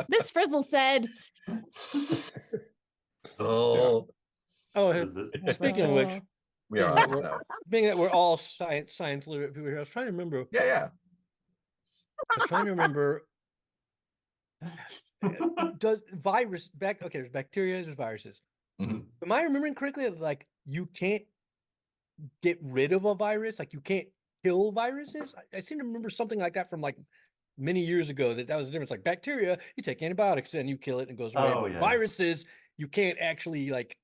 Miss Frizzle said. Oh, Speaking of which, we are. being that we're all science literate people here, I was trying to remember. Yeah. I was trying to remember. Does virus back? Okay, there's bacteria, there's viruses. Mm-hmm. Am I remembering correctly? Like you can't get rid of a virus, like you can't kill viruses. I seem to remember something like that from like many years ago. That was the difference. Like bacteria, you take antibiotics and you kill it and it goes away. But viruses, you can't actually like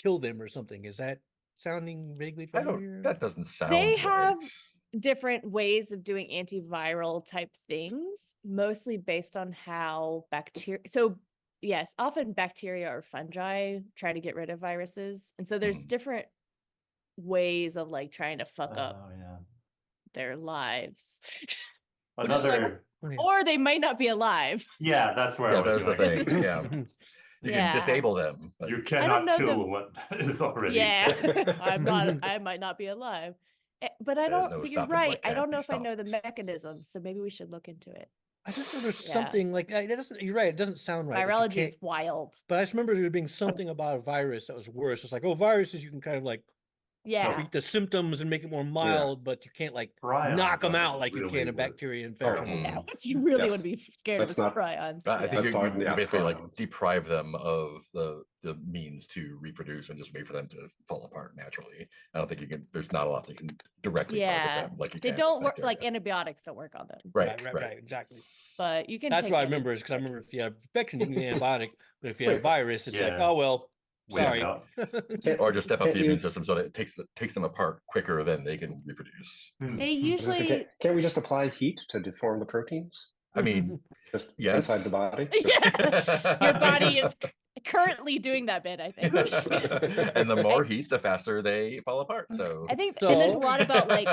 kill them or something. Is that sounding vaguely familiar? That doesn't sound. They right. have different ways of doing antiviral type things, mostly based on how bacteria. So yes, often bacteria or fungi try to get rid of viruses, and so there's different ways of like trying to fuck up their lives. Or they might not be alive. Yeah, that's where. Yeah, that's the thing. Yeah. You can disable them. But you cannot kill what is already. Yeah, I might not be alive, but I don't. But you're right. I don't know if I know the mechanism, so maybe we should look into it. I just know there's something like that doesn't. You're right. It doesn't sound right. Virology is wild. But I just remember there being something about a virus that was worse. It's like, oh, viruses you can kind of like treat the symptoms and make it more mild, but you can't like knock them out like you can a bacteria infection. Yeah, you really would be scared of prions. I think you basically like deprive them of the means to reproduce and just wait for them to fall apart naturally. I don't think you can. There's not a lot that you can directly target them. Like they don't work. Like antibiotics don't work on them. Right, exactly. But you can. That's what I remember is because I remember if you have infection, you can get an antibiotic, but if you have a virus, it's like, oh well. Sorry. Or just step up the immune system so that it takes them apart quicker than they can reproduce. They usually can't we just apply heat to deform the proteins? I mean, just inside the body. Yeah, your body is currently doing that bit, I think. And the more heat, the faster they fall apart. So I think, and there's a lot about like.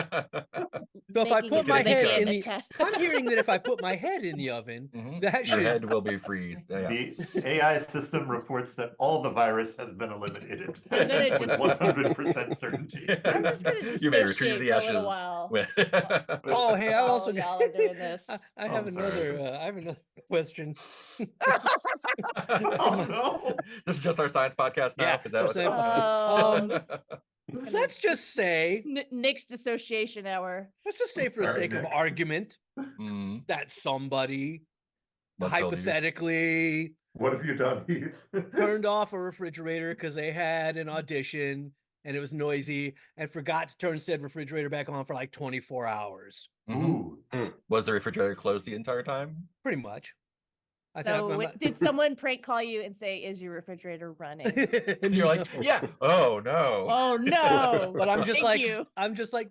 So if I put my head in the, I'm hearing that if I put my head in the oven, that your head will be freezed. Yeah. The AI system reports that all the virus has been eliminated with 100% certainty. I'm just gonna just you may retrieve the ashes. Oh, hey, I also y'all are doing this. I have another question. This is just our science podcast now. Is that let's just say Nick's dissociation hour. Let's just say, for the sake of argument, that somebody hypothetically, what have you done, Heath? turned off a refrigerator because they had an audition and it was noisy, and forgot to turn said refrigerator back on for like 24 hours. Ooh. Was the refrigerator closed the entire time? Pretty much. Did someone prank call you and say, "Is your refrigerator running?" And you're like, "Yeah." Oh no. Oh no. But I'm just like,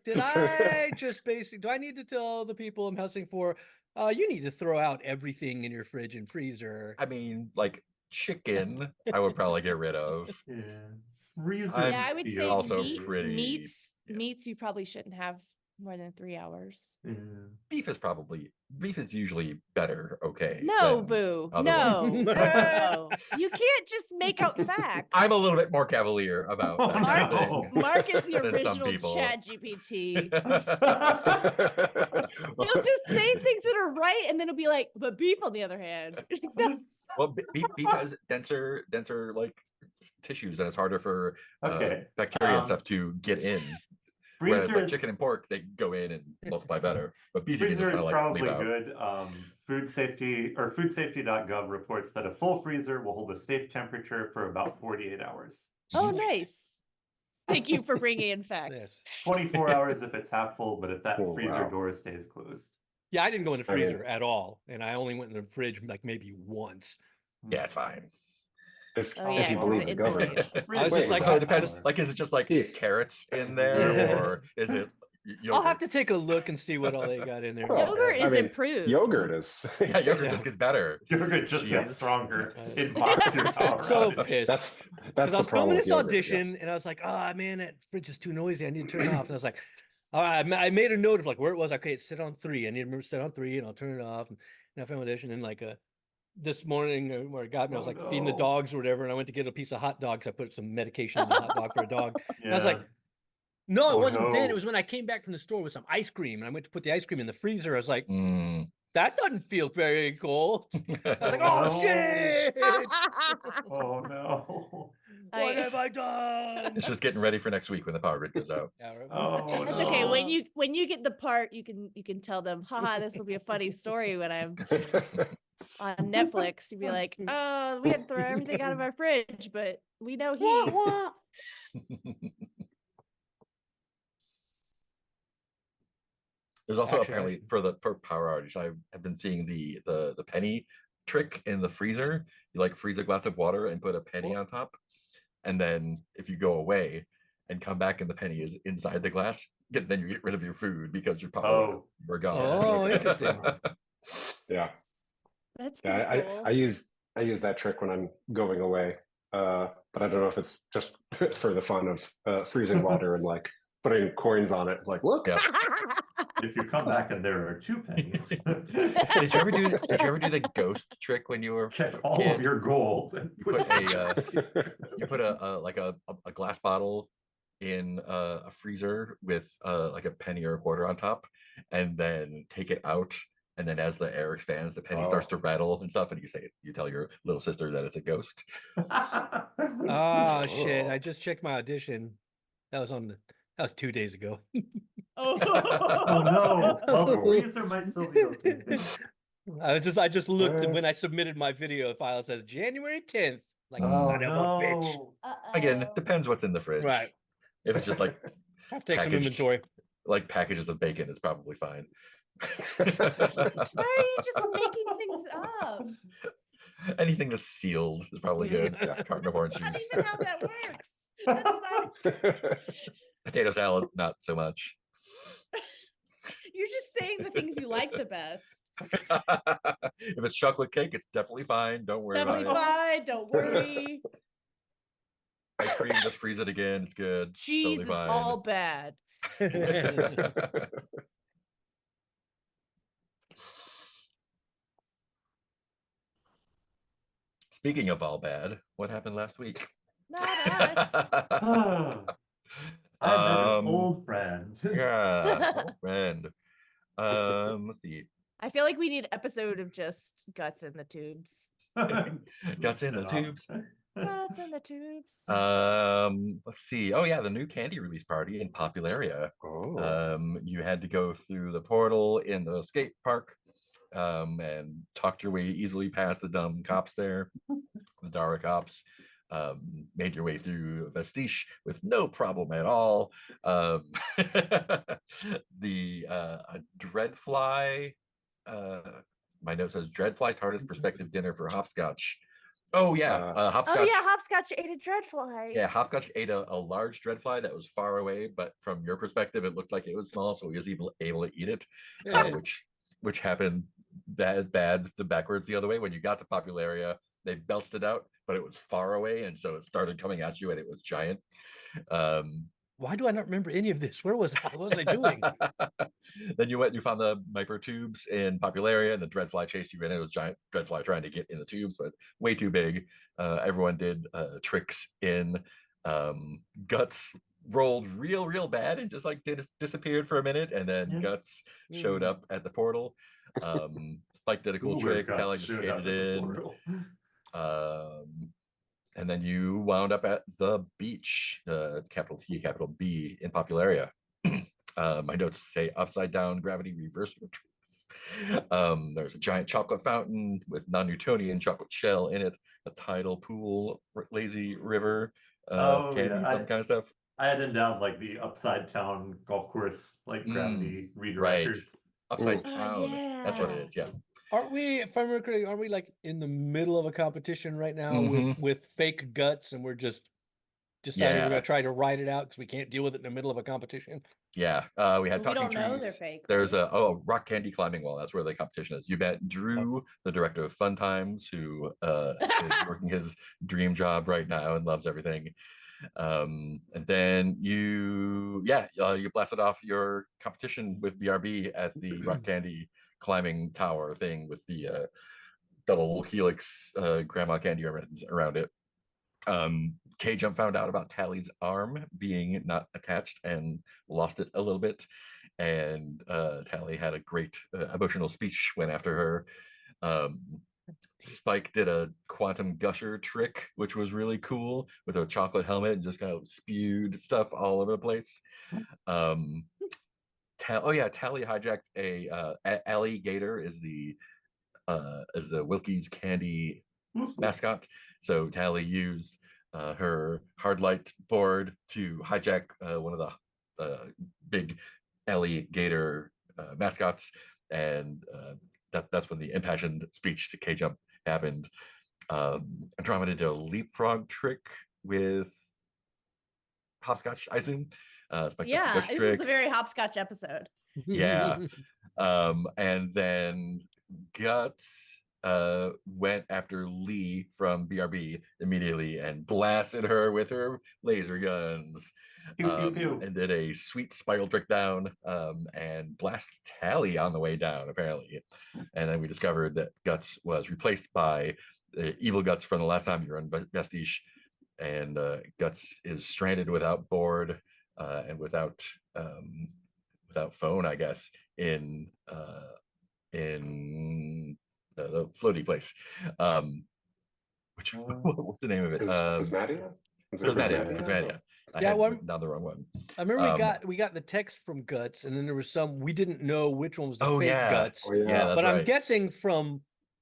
did I just basically? Do I need to tell the people I'm housing for? You need to throw out everything in your fridge and freezer. I mean, like chicken, I would probably get rid of. I would say also meats you probably shouldn't have more than 3 hours. Beef is usually better. Okay. No, Boo. No. No. You can't just make up facts. I'm a little bit more cavalier about that. Mark is the original Chat GPT. He'll just say things that are right, and then it'll be like, but beef on the other hand. Well, beef has denser like tissues, and it's harder for bacteria and stuff to get in. Whereas like chicken and pork, they go in and multiply better. But beef freezer is probably good. Food safety.gov reports that a full freezer will hold a safe temperature for about 48 hours. Oh, nice. Thank you for bringing in facts. Yes. 24 hours if it's half full, but if that freezer door stays closed. Yeah, I didn't go in the freezer at all, and I only went in the fridge like maybe once. Yeah, it's fine. If you believe the government. I was just like, so it depends. Like, is it just like carrots in there, or is it yogurt? I'll have to take a look and see what all they got in there. Yogurt is improved. Yogurt is. Yeah, yogurt just gets better. Yogurt just gets stronger. It knocks your power so out. pissed. That's I was filming this audition, and I was like, oh man, that fridge is too noisy. I need to turn it off. And I was like, all right, I made a note of like where it was. Okay, it's set on 3. I need to remember to set on 3, and I'll turn it off. And I filmed audition, and like this morning where it got me, I was like feeding the dogs or whatever, and I went to get a piece of hot dog, so I put some medication in the hot dog for a dog. And I was like, no, it wasn't then. It was when I came back from the store with some ice cream, and I went to put the ice cream in the freezer. I was like, that doesn't feel very cold. I was like, Oh, oh no. shit! Oh no. What have I done? It's just getting ready for next week when the power grid goes out. Oh That's no. okay. When you get the part, you can tell them, haha, this will be a funny story when I'm on Netflix. You'd be like, oh, we had to throw everything out of our fridge, but we know he. There's also Actually, apparently for power outage, I have been seeing the penny trick in the freezer. You like freeze a glass of water and put a penny on top, and then if you go away and come back and the penny is inside the glass, then you get rid of your food because your power were gone. Oh, interesting. Yeah. That's pretty cool. I use that trick when I'm going away. But I don't know if it's just for the fun of freezing water and like putting coins on it. Like, look. Yep. If you come back and there are 2 pennies. Did you ever do the ghost trick when you were Get a all kid? of your gold. And You put a glass bottle in a freezer with like a penny or a quarter on top, and then take it out. And then as the air expands, the penny starts to rattle and stuff. And you tell your little sister that it's a ghost. Oh shit! I just checked my audition. That was 2 days ago. Oh no. Well, the freezer might still be okay. I just looked and when I submitted my video file, it says January 10th. Like, son of a bitch. Again, depends what's in the fridge. Right. If it's just like I have to take some packaged- inventory. like packages of bacon, it's probably fine. Why are you just making things up? Anything that's sealed is probably good. Carton of orange I don't juice. even know how that works. That's not. Potato salad, not so much. You're just saying the things you like the best. If it's chocolate cake, it's definitely fine. Don't worry Definitely about it. fine. Don't worry. Ice cream, just freeze it again. It's good. Cheese Totally is fine. all bad. Speaking of all bad, what happened last week? Not us. I met an old friend. Yeah, old friend. Let's see. I feel like we need an episode of just guts in the tubes. Guts in the tubes. Guts in the tubes. Let's see. Oh yeah, the new candy release party in Popularia. You had to go through the portal in the skate park, and talked your way easily past the dumb cops there, the Dara cops. Made your way through Vestige with no problem at all. The Dreadfly, my note says Dreadfly TARDIS perspective dinner for Hopscotch. Oh yeah, Hopscotch. Oh yeah, Hopscotch ate a Dreadfly. Yeah, Hopscotch ate a large Dreadfly that was far away, but from your perspective, it looked like it was small, so he was able to eat it, which happened bad backwards the other way. When you got to Popularia, they belched it out, but it was far away, and so it started coming at you, and it was giant. Why do I not remember any of this? What was I doing? Then you found the micro tubes in Popularia, and the Dreadfly chased you in. It was giant Dreadfly trying to get in the tubes, but way too big. Everyone did tricks in. Guts rolled real bad and just like disappeared for a minute, and then Guts showed up at the portal. Spike did a cool trick. Callie just skated in. And then you wound up at the beach, capital T, capital B in Popularia. My notes say upside down gravity reversal tricks. There's a giant chocolate fountain with non-Newtonian chocolate shell in it, a tidal pool, lazy river of candy, some kind of stuff. I had it down like the upside down golf course, like gravity redirectors. Right. Upside down. That's what it is. Yeah. Aren't we, if I remember correctly, aren't we like in the middle of a competition right now with fake guts, and we're just deciding we're going to try to ride it out because we can't deal with it in the middle of a competition? Yeah, we had talking don't trees. know they're fake. There's a rock candy climbing wall. That's where the competition is. You met Drew, the director of Fun Times, who is working his dream job right now and loves everything. And then you blasted off your competition with BRB at the rock candy climbing tower thing with the double helix grandma candy around it. K-Jump found out about Tally's arm being not attached and lost it a little bit. And Tally had a great emotional speech, went after her. Spike did a quantum gusher trick, which was really cool, with a chocolate helmet and just kind of spewed stuff all over the place. Tally hijacked a alligator is the Wilkie's candy mascot. So Tally used her hard light board to hijack one of the big alligator mascots, and that's when the impassioned speech to K-Jump happened. Andromeda did a leapfrog trick with hopscotch, I assume. Yeah, this is a very hopscotch episode. Yeah. And then Guts went after Lee from BRB immediately and blasted her with her laser guns. And did a sweet spiral trick down and blast Tally on the way down, apparently. And then we discovered that Guts was replaced by Evil Guts from the last time you were on Vestige. And Guts is stranded without board and without phone, I guess, in the floaty place. What's the name of it? Prismatia? Prismatia. I had down the wrong one. I remember we got the text from Guts, and then there was some we didn't know which one was the fake Guts. Yeah, that's but right. I'm guessing from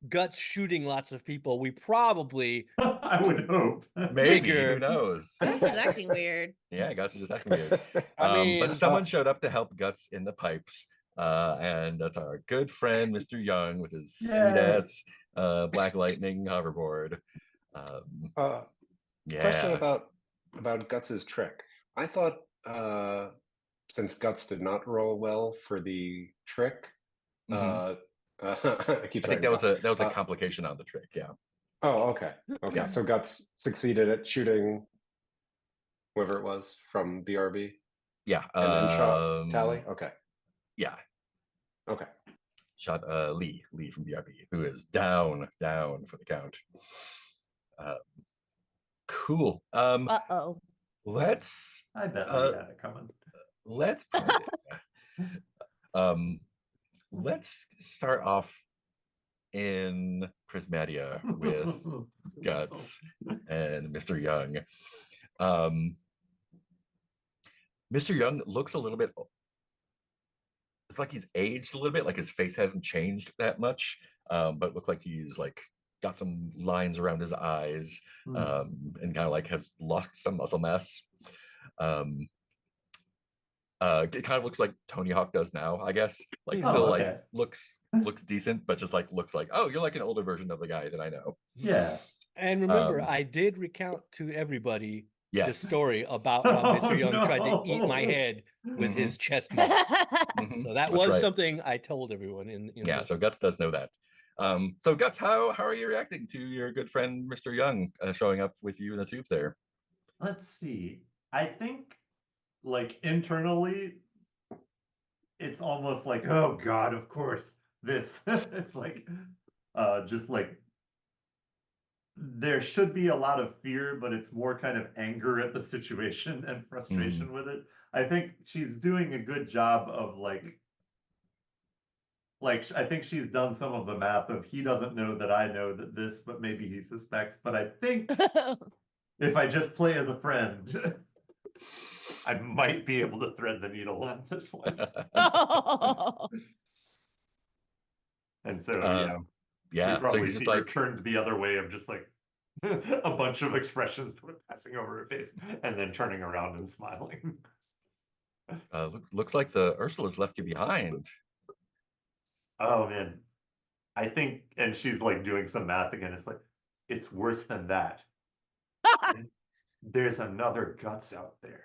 Guts shooting lots of people, we probably I would hope. Maybe, who knows? Guts is acting weird. Yeah, Guts is just acting weird. But someone showed up to help Guts in the pipes. And that's our good friend Mr. Young with his sweet ass Black Lightning hoverboard. Question about Guts's trick. I thought since Guts did not roll well for the trick, I think that was a complication on the trick. Yeah. Oh, okay. Yeah. So Guts succeeded at shooting whoever it was from BRB. Yeah. And then shot Tally. Okay. Yeah. Okay. Shot Lee from BRB, who is down for the count. Cool. Uh-oh. I bet we had it coming. Let's let's start off in Prismatia with Guts and Mr. Young. Mr. Young looks a little bit, it's like he's aged a little bit, like his face hasn't changed that much, but look like he's like got some lines around his eyes, and kind of like has lost some muscle mass. It kind of looks like Tony Hawk does now, I guess. Like still like looks decent, but just like looks like, oh, you're like an older version of the guy that I know. Yeah. And remember, I did recount to everybody the story about how Mr. Young tried to eat my head with his chest mount. So that was something I told everyone in so Guts does know that. So Guts, how are you reacting to your good friend Mr. Young showing up with you in the tubes there? Let's see. I think like internally it's almost like, oh God, of course this. It's like just like there should be a lot of fear, but it's more kind of anger at the situation and frustration with it. I think she's doing a good job of like I think she's done some of the math of he doesn't know that I know that this, but maybe he suspects. But I think if I just play as a friend, I might be able to thread the needle on this one. And so we probably so see her turned the other way of just like a bunch of expressions passing over her face and then turning around and smiling. Looks like the Ursula's left you behind. Oh man, I think, and she's like doing some math again. It's like, it's worse than that. There's another Guts out there.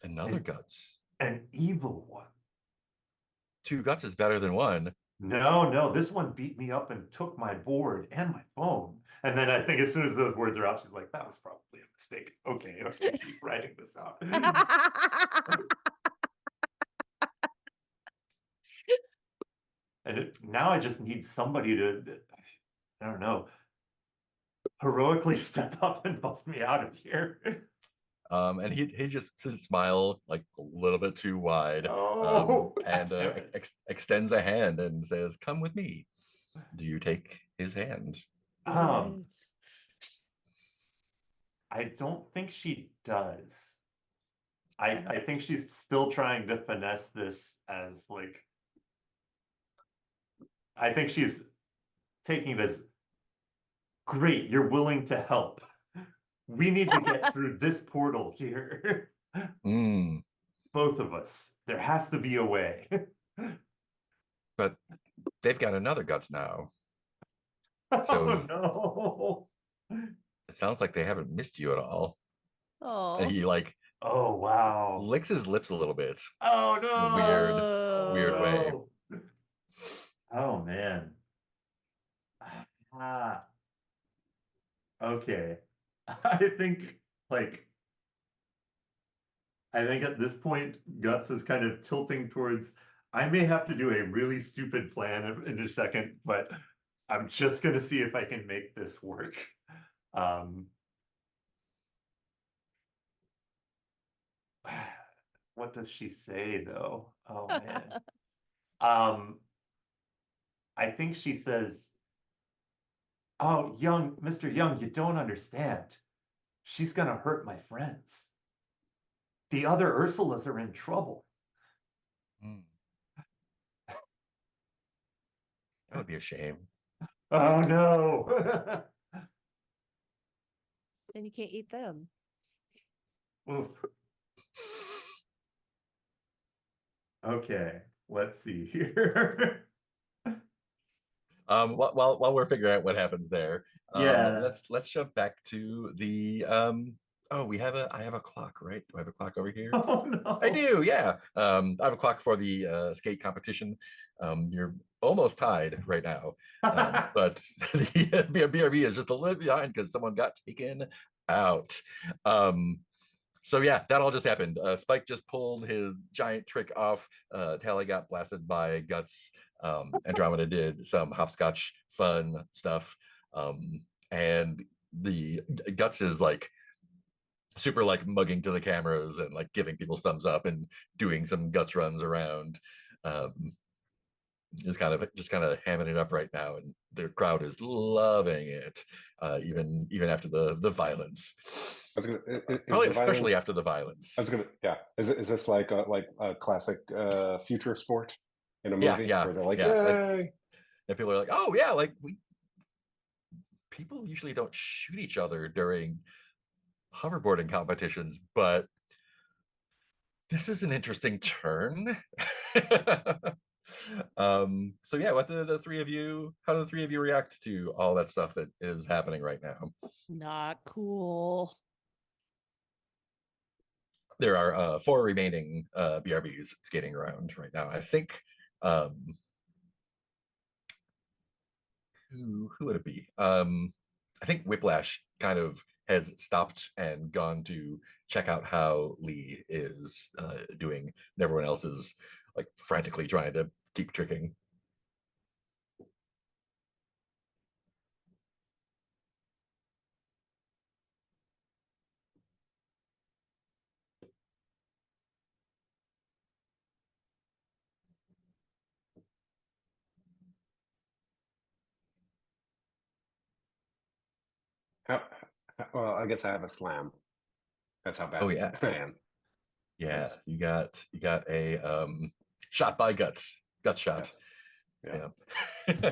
Another Guts. An evil one. 2 Guts is better than 1. No, this one beat me up and took my board and my phone. And then I think as soon as those words are out, she's like, that was probably a mistake. Okay, keep writing this out. And now I just need somebody to, I don't know. heroically step up and bust me out of here. And he just smile like a little bit too wide, Oh, and extends a hand and says, "Come with me." Do you take his hand? I don't think she does. I think she's still trying to finesse this as like, I think she's taking this, great, you're willing to help. We need to get through this portal here. Mm, Both of us. There has to be a way. but they've got another guts now. Oh So no. it sounds like they haven't missed you at all. And Oh. he like Oh wow. licks his lips a little bit Oh in a no. weird way. No. Oh man. Ah. Okay. I think like I think at this point Guts is kind of tilting towards, I may have to do a really stupid plan in a second, but I'm just gonna see if I can make this work. What does she say though? Oh man. I think she says, "Oh, Mr. Young, you don't understand. She's gonna hurt my friends. The other Ursulas are in trouble." Mm. That would be a shame. Oh no. Then you can't eat them. Oof. Okay, let's see here. While we're figuring out what happens there, Yeah. let's jump back to the oh, I have a clock, right? Do I have a clock over here? Oh no. I do, yeah. I have a clock for the skate competition. You're almost tied right now, but the BRB is just a little behind because someone got taken out. So yeah, that all just happened. Spike just pulled his giant trick off. Tally got blasted by Guts. Andromeda did some hopscotch fun stuff. And the Guts is like super like mugging to the cameras and like giving people thumbs up and doing some Guts runs around. Just kind of hamming it up right now, and the crowd is loving it, even after the violence. I was gonna, Probably the especially violence, after the violence. I was gonna, yeah. Is this like a classic future sport in a movie where they're like, yay? And people are like, oh yeah, like people usually don't shoot each other during hoverboarding competitions, but this is an interesting turn. So yeah, what the three of you, how do the three of you react to all that stuff that is happening right now? Not cool. There are 4 remaining BRBs skating around right now. I think who would it be? I think Whiplash kind of has stopped and gone to check out how Lee is doing, and everyone else is like frantically trying to keep tricking. Well, I guess I have a slam. That's how bad Oh yeah, I am. yeah. You got a shot by Guts shot. Yes. Yeah.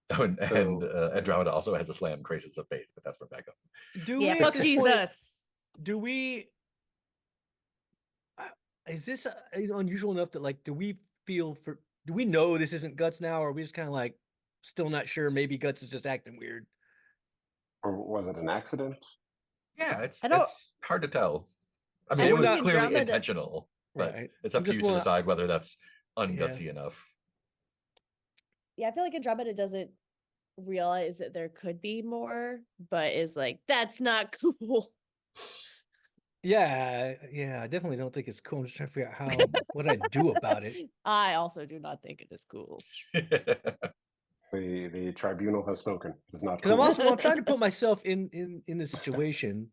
Oh, and Andromeda also has a slam, Crisis of Faith, but that's for backup. Do Yeah, we fuck at this Jesus. point, do we is this unusual enough that like do we know this isn't Guts now, or are we just kind of like still not sure? Maybe Guts is just acting weird. Or was it an accident? Yeah, it's I don't- hard to tell. I So mean, it we're was not- clearly Andromeda- intentional, but Right. it's up I'm to just you to wanna- decide whether that's ungutsy enough. Yeah, I feel like Andromeda doesn't realize that there could be more, but is like, that's not cool. Yeah, I definitely don't think it's cool. I'm just trying to figure out what I do about it. I also do not think it is cool. The tribunal has spoken. It's not Because cool. I'm trying to put myself in the situation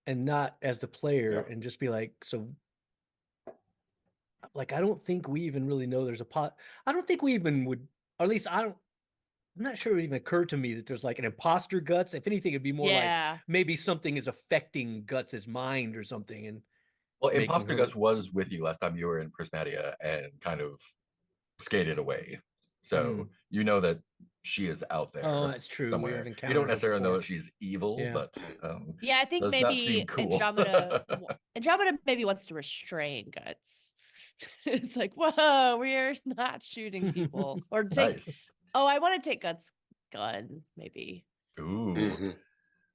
and not as the player and just be like, so like, I don't think we even really know there's a pot. I don't think we even would, or at least I'm not sure it even occurred to me that there's like an imposter Guts. If anything, it'd be more like Yeah. maybe something is affecting Guts' mind or something. And Well, making Imposter her- Gus was with you last time you were in Prismatia and kind of skated away. So you know that she is out there. Oh, that's true. We somewhere. have You encountered don't her necessarily know before. that she's evil, Yeah. but Yeah, I think does not seem maybe cool. Andromeda maybe wants to restrain Guts. It's like, whoa, we're not shooting people. Or take Nice. Oh, I want to take Guts' gun, maybe. Ooh. Mhm.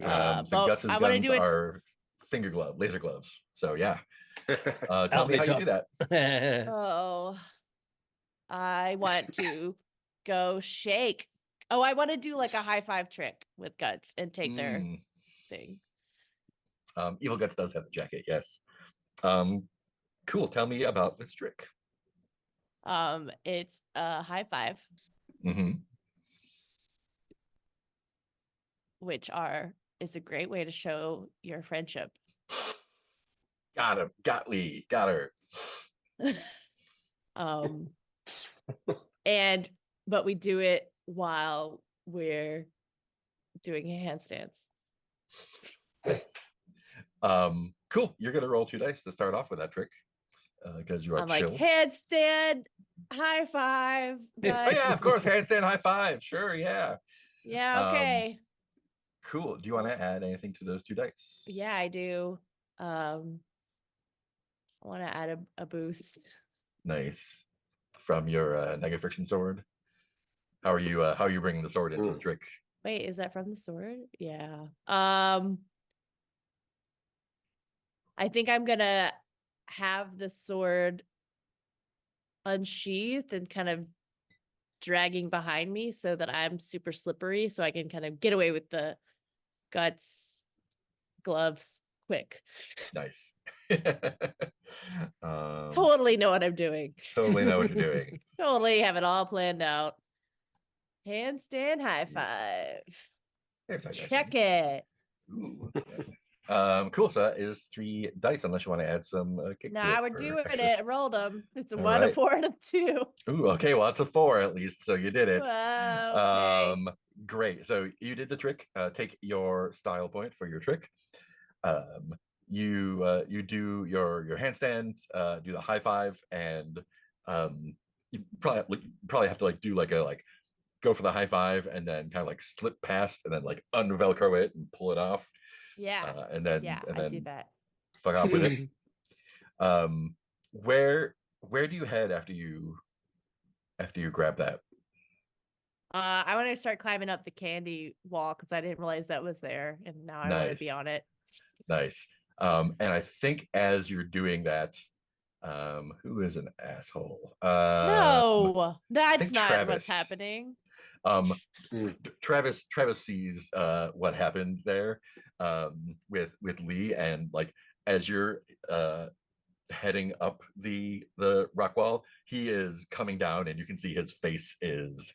So But Guts's I want to guns do it. are laser gloves. So yeah. Tell That'll me be how you tough. do that. Oh, I want to go shake. Oh, I want to do like a high five trick with Guts and take their Mm. thing. Evil Guts does have a jacket, yes. Cool. Tell me about this trick. It's a high five, Mm-hmm. which is a great way to show your friendship. Got him. Got Lee. Got her. But we do it while we're doing handstands. Nice. Cool. You're gonna roll 2 dice to start off with that trick. Because you are I'm chill. like, handstand, high five. Oh yeah, of course. Handstand high five. Sure, yeah. Yeah, okay. Cool. Do you want to add anything to those 2 dice? Yeah, I do. I want to add a boost. Nice. From your negative friction sword. How are you bringing the sword into the trick? Wait, is that from the sword? Yeah. I think I'm gonna have the sword unsheathed and kind of dragging behind me so that I'm super slippery, so I can kind of get away with the Guts gloves quick. Nice. Totally know what I'm doing. Totally know what you're doing. Totally have it all planned out. Handstand high five. Check it. Ooh. Cool. So that is 3 dice, unless you want to add some kick to Nah, it we're for doing extras. it. I rolled them. It's a All 1, a right. 4, and a 2. Ooh, okay. Well, it's a 4 at least, so you did it. Wow, okay. Great. So you did the trick. Take your style point for your trick. You do your handstand, do the high five, and you probably have to do go for the high five and then kind of slip past and then unvelcro it and pull it off. Yeah. And then I do that. fuck off with it. Where do you head after you grab that? I want to start climbing up the candy wall because I didn't realize that was there, and now I want to be Nice. on it. Nice. And I think as you're doing that, who is an asshole? No, that's not Travis. what's happening. Travis sees what happened there with Lee, and as you're heading up the rock wall, he is coming down and you can see his face is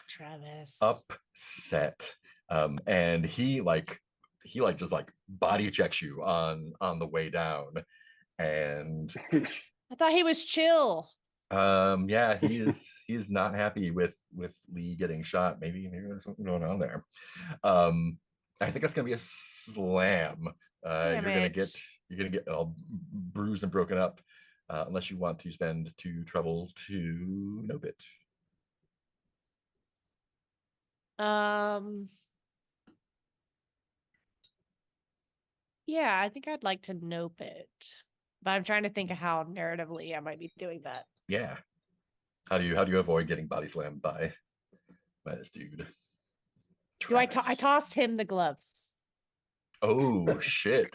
Travis upset, and he just body checks you on the way down, and I thought he was chill. yeah, he is not happy with Lee getting shot. Maybe there's something going on there. I think that's gonna be a slam. You're gonna get all bruised and broken up, unless you want to spend 2 troubles to nope it. Yeah, I think I'd like to nope it, but I'm trying to think of how narratively I might be doing that. Yeah. How do you avoid getting body slammed by this dude? I tossed him the gloves. Oh shit.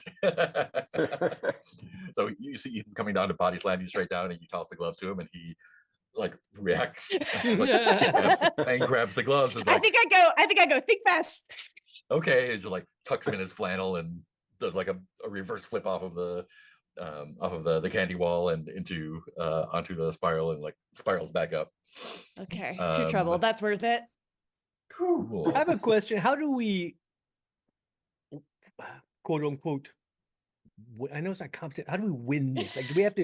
So you see him coming down to body slam you straight down, and you toss the gloves to him, and he reacts and grabs the gloves. I think I go think fast. Okay, and just tucks him in his flannel and does like a reverse flip off of the candy wall and into onto the spiral and like spirals back up. Okay, two trouble. That's worth it. Cool. I have a question. How do we, quote unquote, I know it's not competition. How do we win this? Like, do we have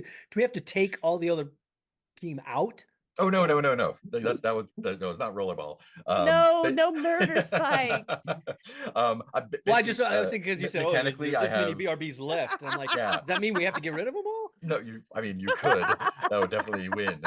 to take all the other team out? Oh no. That was no, it's not rollerball. No murder spike. Well, I was thinking because you said, oh, there's mechanically, this many have BRBs left. I'm like, Yeah. does that mean we have to get rid of them all? No, I mean, you could. That would definitely win.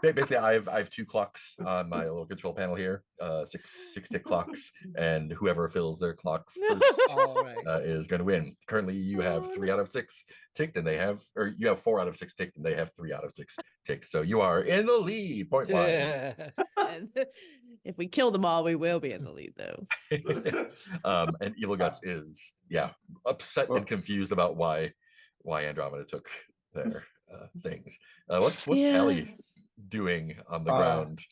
Basically, I have 2 clocks on my little control panel here. 6 tick clocks, and whoever fills their clock first All right. is going to win. Currently, you have 3 out of 6 ticked, and they have, or you have 4 out of 6 ticked, and they have 3 out of 6 ticked. So you are in the lead point wise. And if we kill them all, we will be in the lead, though. And Evil Guts is upset and confused about why Andromeda took their things. What's Tally doing on the ground?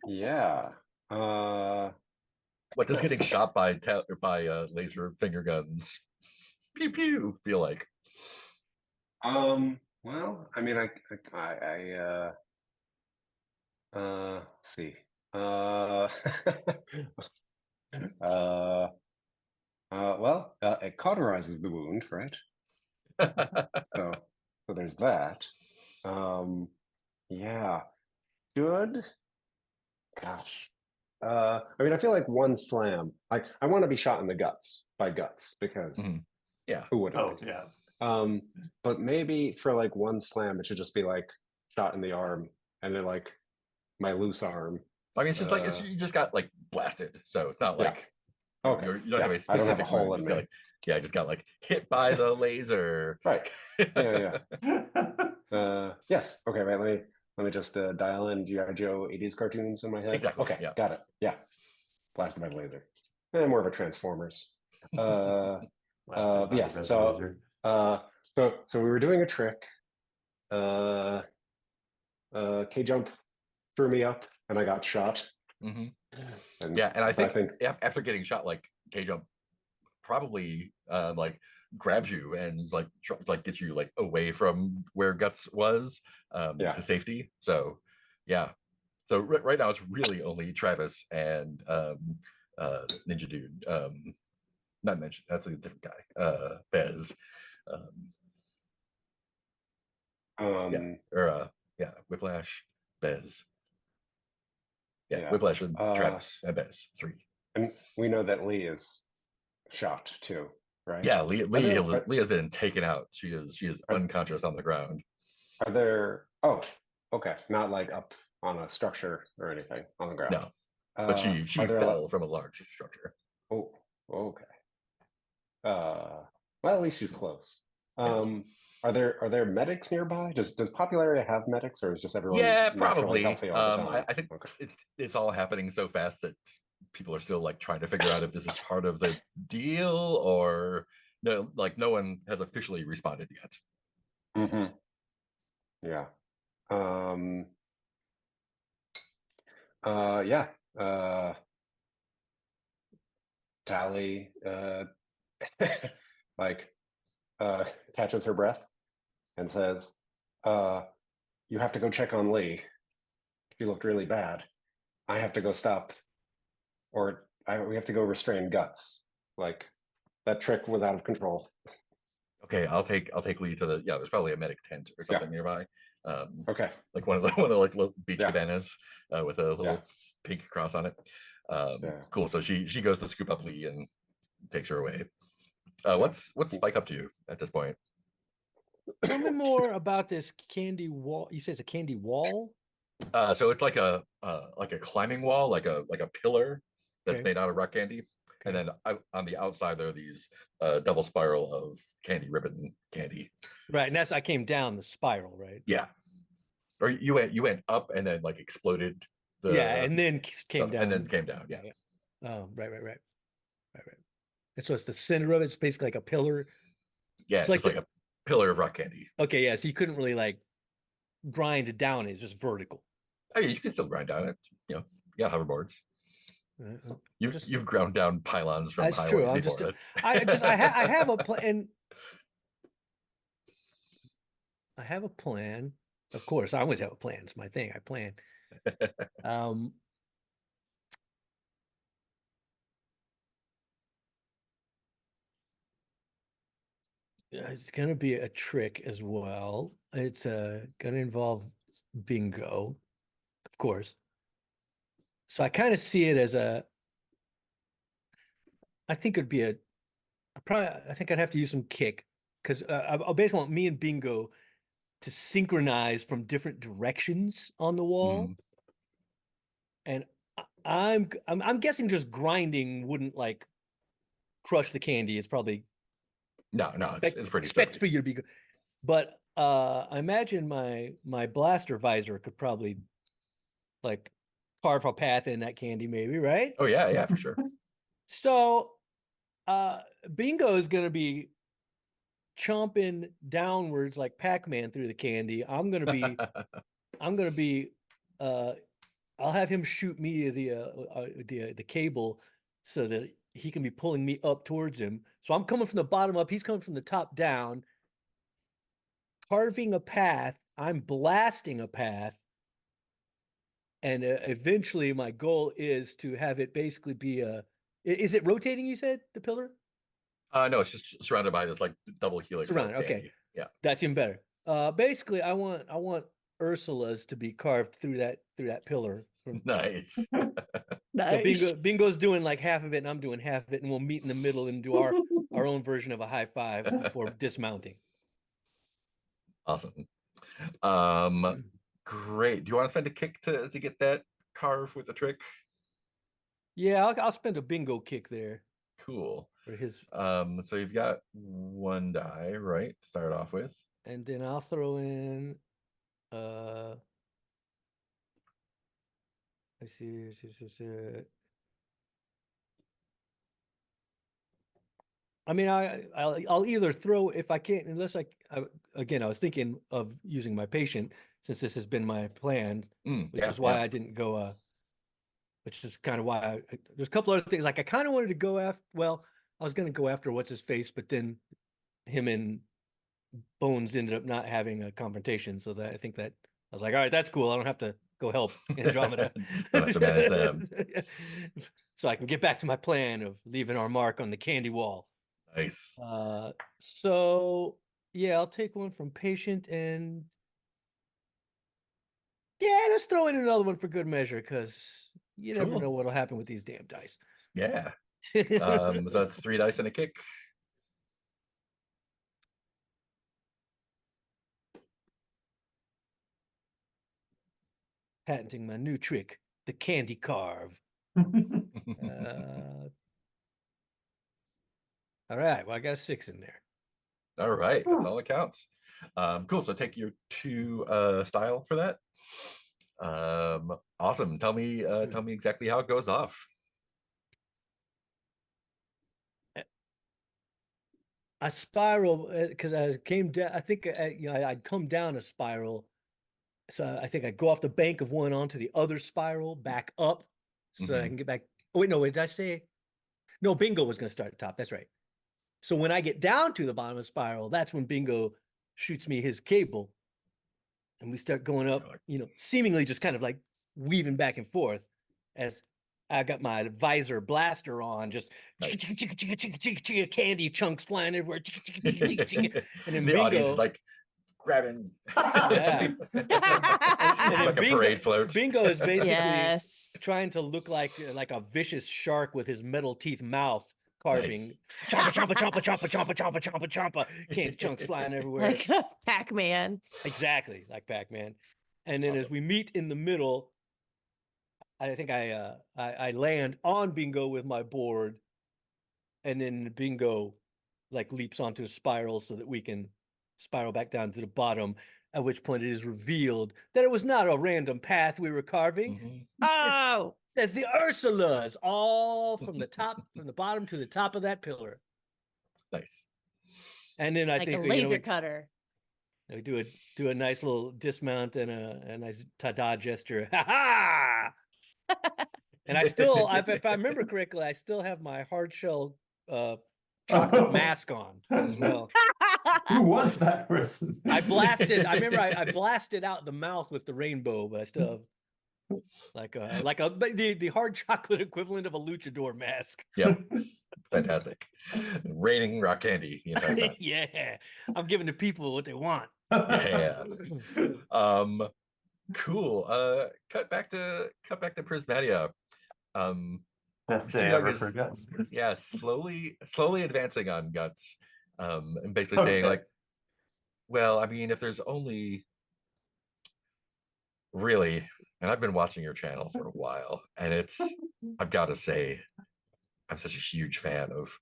Yeah. What does getting shot by laser finger guns pew pew feel like? Well, I mean, let's see. Well, it cauterizes the wound, right? So there's that. Yeah, good. Gosh. I mean, I feel like one slam. Like, I want to be shot in the guts by Guts because yeah, who wouldn't? Oh yeah. But maybe for like one slam, it should just be like shot in the arm, and then like my loose arm. I mean, it's just like you just got like blasted, so it's not like okay. you don't have a I don't have a specific hole wound. in You me. just got, like, just got like hit by the laser. Right. Yeah. Yes. Okay. Right. Let me just dial in G.I. Joe 80s cartoons in my head. Exactly. Okay. Yeah. Got it. Yeah. Blasted by the laser. And more of a Transformers. Yes. So we were doing a trick. K-Jump threw me up and I got shot. And And I think after getting shot, like K-Jump probably like grabs you and like gets you like away from where Guts was to safety. So so right now it's really only Travis and Ninja Dude, not Ninja, that's a different guy, Bez, Whiplash, Bez, Whiplash and Travis and Bez, 3. And we know that Lee is shot too, right? Yeah, Lee has been taken out. She is unconscious on the ground. Are there? Oh, okay. Not like up on a structure or anything on the ground. No, but she fell from a large structure. Oh, okay. Well, at least she's close. Are there medics nearby? Does Popularity have medics, or is just everyone probably healthy all the time? I think it's all happening so fast that people are still like trying to figure out if this is part of the deal or no. Like no one has officially responded yet. Yeah. Tally like catches her breath and says, you have to go check on Lee. She looked really bad. I have to go stop, or we have to go restrain Guts. Like, that trick was out of control. Okay, I'll take Lee to the there's probably a medic tent or something nearby. Okay. Like one of the like little beach cabanas with a little pink cross on it. Cool. So she goes to scoop up Lee and takes her away. What's Spike up to at this point? Tell me more about this candy wall. You say it's a candy wall? So it's like a climbing wall, like a pillar that's made out of rock candy. And then on the outside there are these double spiral of candy ribbon candy. Right, and I came down the spiral, right? Yeah. Or you went up and then like exploded and then came down. And then came down. Yeah. Oh, right. And so it's the center of it. It's basically like a pillar. Yeah, it's like a pillar of rock candy. Okay, yeah. So you couldn't really like grind it down. It's just vertical. I mean, you can still grind down it. You know, hoverboards. You've ground down pylons from That's true. highways I'm before. just, I have a plan. I have a plan. Of course, I always have a plan. It's my thing. I plan. It's gonna be a trick as well. It's gonna involve bingo, of course. So I kind of see it as I think it'd be I think I'd have to use some kick because I'll basically want me and bingo to synchronize from different directions on the wall. And I'm guessing just grinding wouldn't like crush the candy. It's probably no, it's pretty expect sturdy. for you to be good. But I imagine my blaster visor could probably like carve a path in that candy, maybe, right? Oh yeah, for sure. So bingo is gonna be chomping downwards like Pac-Man through the candy. I'm gonna be I'll have him shoot me the cable so that he can be pulling me up towards him. So I'm coming from the bottom up, he's coming from the top down, carving a path. I'm blasting a path, and eventually my goal is to have it basically be is it rotating, you said, the pillar? No, it's just surrounded by this like double helix. Surrounded, okay. Yeah. That's even better. Basically I want Ursula's to be carved through that pillar. Nice. Nice. So bingo's doing like half of it and I'm doing half of it, and we'll meet in the middle and do our own version of a high five before dismounting. Awesome. Great. Do you want to spend a kick to get that carve with the trick? Yeah, I'll spend a bingo kick there. Cool. For his so you've got one die, right? To start off with. And then I'll throw in I see. I mean, I'll either throw, if I can't, unless again, I was thinking of using my patient since this has been my plan, which is why I didn't go, which is kind of why there's a couple other things. Like I kind of wanted to go after, well, I was going to go after what's his face, but then him and Bones ended up not having a confrontation. So that I think that I was like, all right, that's cool. I don't have to go help Andromeda. Don't have to manage them. So I can get back to my plan of leaving our mark on the candy wall. Nice. So yeah, I'll take one from patient, and yeah, let's throw in another one for good measure, because you never know what'll happen with these damn dice. Yeah. So that's 3 dice and a kick. Patenting my new trick, the candy carve. All right, well, I got a 6 in there. All right, that's all that counts. Cool. So take your 2 style for that. Awesome. Tell me exactly how it goes off. I spiral because I came down. I think I'd come down a spiral, so I think I go off the bank of one onto the other spiral, back up, so I can get back. Oh, wait, no, wait, did I say? No, bingo was going to start at the top. That's right. So when I get down to the bottom of the spiral, that's when bingo shoots me his cable, and we start going up. Seemingly just kind of like weaving back and forth as I got my visor blaster on, just candy chunks flying everywhere. And then the bingo, audience is like grabbing. Yeah. It's like a parade float. Bingo is basically trying to look like a vicious shark with his metal teeth mouth carving. Chompa, chompa, chompa, chompa, chompa, chompa, chompa, chompa. Candy chunks flying everywhere. Like Pac-Man. Exactly, like Pac-Man. And then as we meet in the middle, I think I land on bingo with my board, and then bingo like leaps onto a spiral so that we can spiral back down to the bottom, at which point it is revealed that it was not a random path we were carving. Oh, there's the Ursulas all from the bottom to the top of that pillar. Nice. And then I like think a laser cutter. We do a nice little dismount and a nice ta-da gesture. Ha ha! And I still, if I remember correctly, I still have my hard shell chocolate mask on as well. Who was that person? I remember I blasted out the mouth with the rainbow, but I still have the hard chocolate equivalent of a luchador mask. Yep. Fantastic. Raining rock candy the entire time. Yeah. I'm giving the people what they want. Yeah. Cool. Cut back to Prismatia. Best day ever for Guts. Yeah, slowly advancing on Guts. And basically saying like, well, I mean, if there's only really, and I've been watching your channel for a while, and I've got to say, I'm such a huge fan of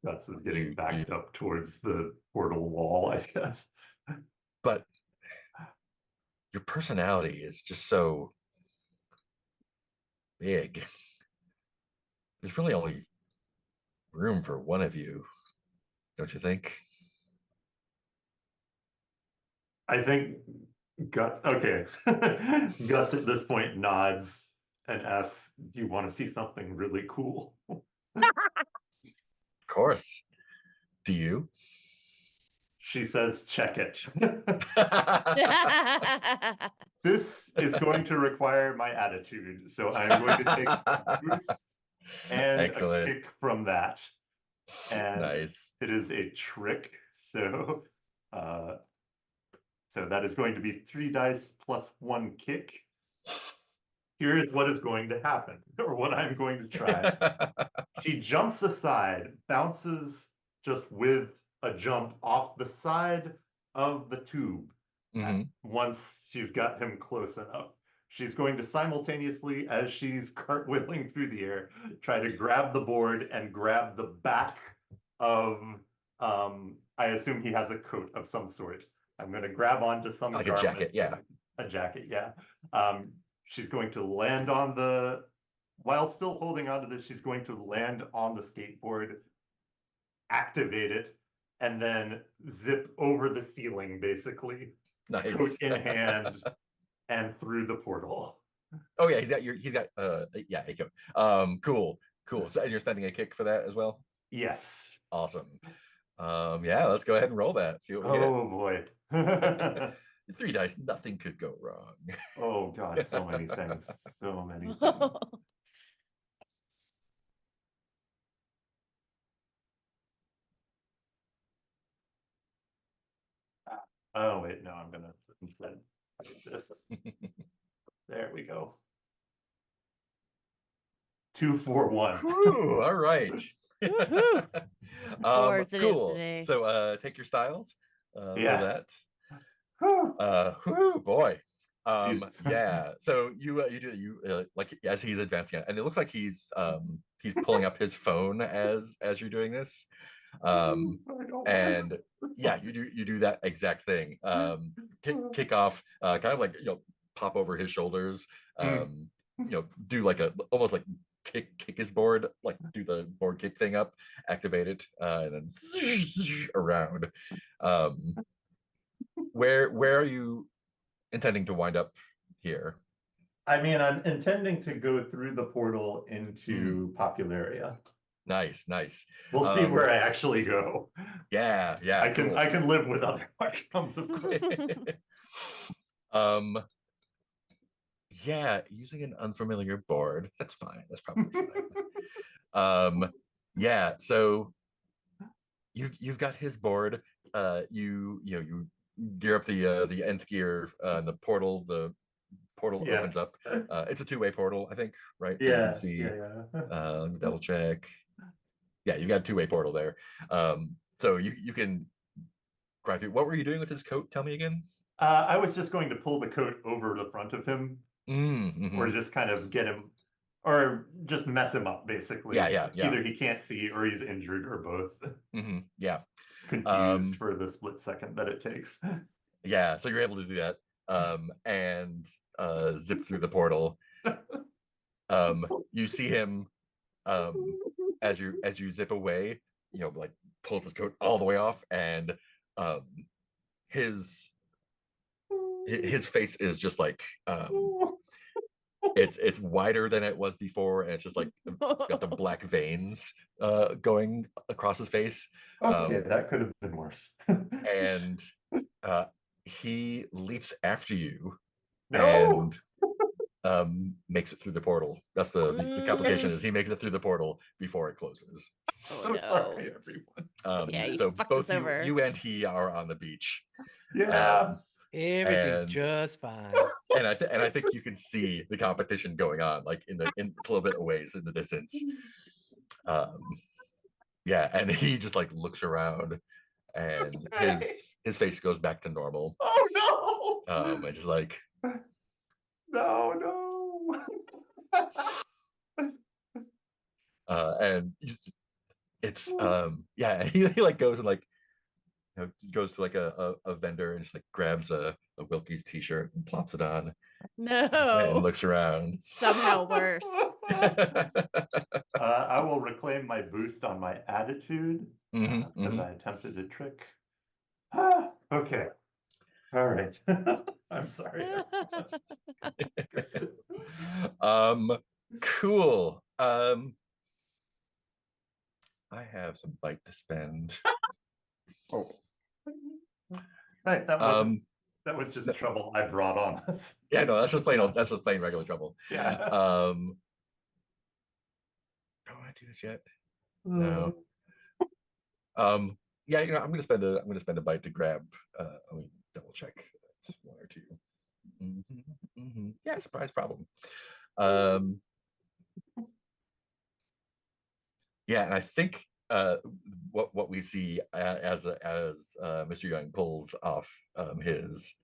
Guts is getting backed up towards the portal wall, I guess. But your personality is just so big. There's really only room for one of you, don't you think? I think Guts, okay. Guts at this point nods and asks, do you want to see something really cool? Of course. Do you? She says, check it. This is going to require my attitude, so I'm going to take a boost and Excellent. a kick from that. And nice. It is a trick, so that is going to be 3 dice plus 1 kick. Here is what is going to happen, or what I'm going to try. She jumps aside, bounces just with a jump off the side of the tube. Once she's got him close enough, she's going to simultaneously, as she's cartwheeling through the air, try to grab the board and grab the back of, I assume he has a coat of some sort. I'm going to grab onto some like garment. A jacket, yeah. A jacket, yeah. She's going to land on while still holding onto this, she's going to land on the skateboard, activate it, and then zip over the ceiling, basically. Nice. Coat in hand and through the portal. Oh yeah, he's got yeah, a coat. Cool. So you're spending a kick for that as well? Yes. Awesome. Yeah, let's go ahead and roll that. See what we get. Boy. 3 dice, nothing could go wrong. Oh god, so many things. So many things. Oh wait, no, I'm gonna instead save this. There we go. 2, 4, 1. Ooh, all right. Cool. So take your styles for that. Boy. Yeah. So you do like as he's advancing it, and it looks like he's pulling up his phone as you're doing this. And yeah, you do that exact thing. Kick off, kind of like pop over his shoulders. Do like almost like kick his board, like do the board kick thing up, activate it, and then around. Where are you intending to wind up here? I mean, I'm intending to go through the portal into Popularia. Nice. We'll see where I actually go. Yeah. I can live with other outcomes, of course. Yeah, using an unfamiliar board. That's fine. That's probably fine. Yeah, so you've got his board. You gear up the nth gear, and the portal opens up. It's a 2-way portal, I think, right? So you can see, let me double check. Yeah, you got a 2-way portal there. So you can grind through. What were you doing with his coat? Tell me again. I was just going to pull the coat over the front of him, or just kind of get him, or just mess him up, basically. Yeah. Either he can't see, or he's injured, or both. Yeah. Confused for the split second that it takes. Yeah, so you're able to do that, and zip through the portal. You see him, as you zip away, like pulls his coat all the way off, and his face is just like It's wider than it was before, and it's just like got the black veins going across his face. Okay, that could have been worse. And he leaps after you No. and makes it through the portal. That's the complication is he makes it through the portal before it closes. Oh, So no. sorry, everyone. Yeah, you So fucked both us over. you and he are on the beach. Yeah. Everything's and- just fine. And I think you can see the competition going on, like in it's a little bit of ways in the distance. Yeah, and he just like looks around, and his face goes back to normal. Oh no. And just like No. and it's yeah, he like goes and like goes to like a vendor and just like grabs a Wilkie's t-shirt and plops it on and No. looks around. Somehow worse. I will reclaim my boost on my attitude because I attempted a trick. Okay. All right. I'm sorry. Cool. I have some bite to spend. Oh, Right, that was just trouble I brought on us. Yeah, no, that's just plain regular trouble. Yeah. Do I do this yet? No. Yeah, I'm gonna spend a bite to grab. Let me double check. It's 1 or 2. Yeah, surprise problem. Yeah, and I think what we see as Mr. Young pulls off his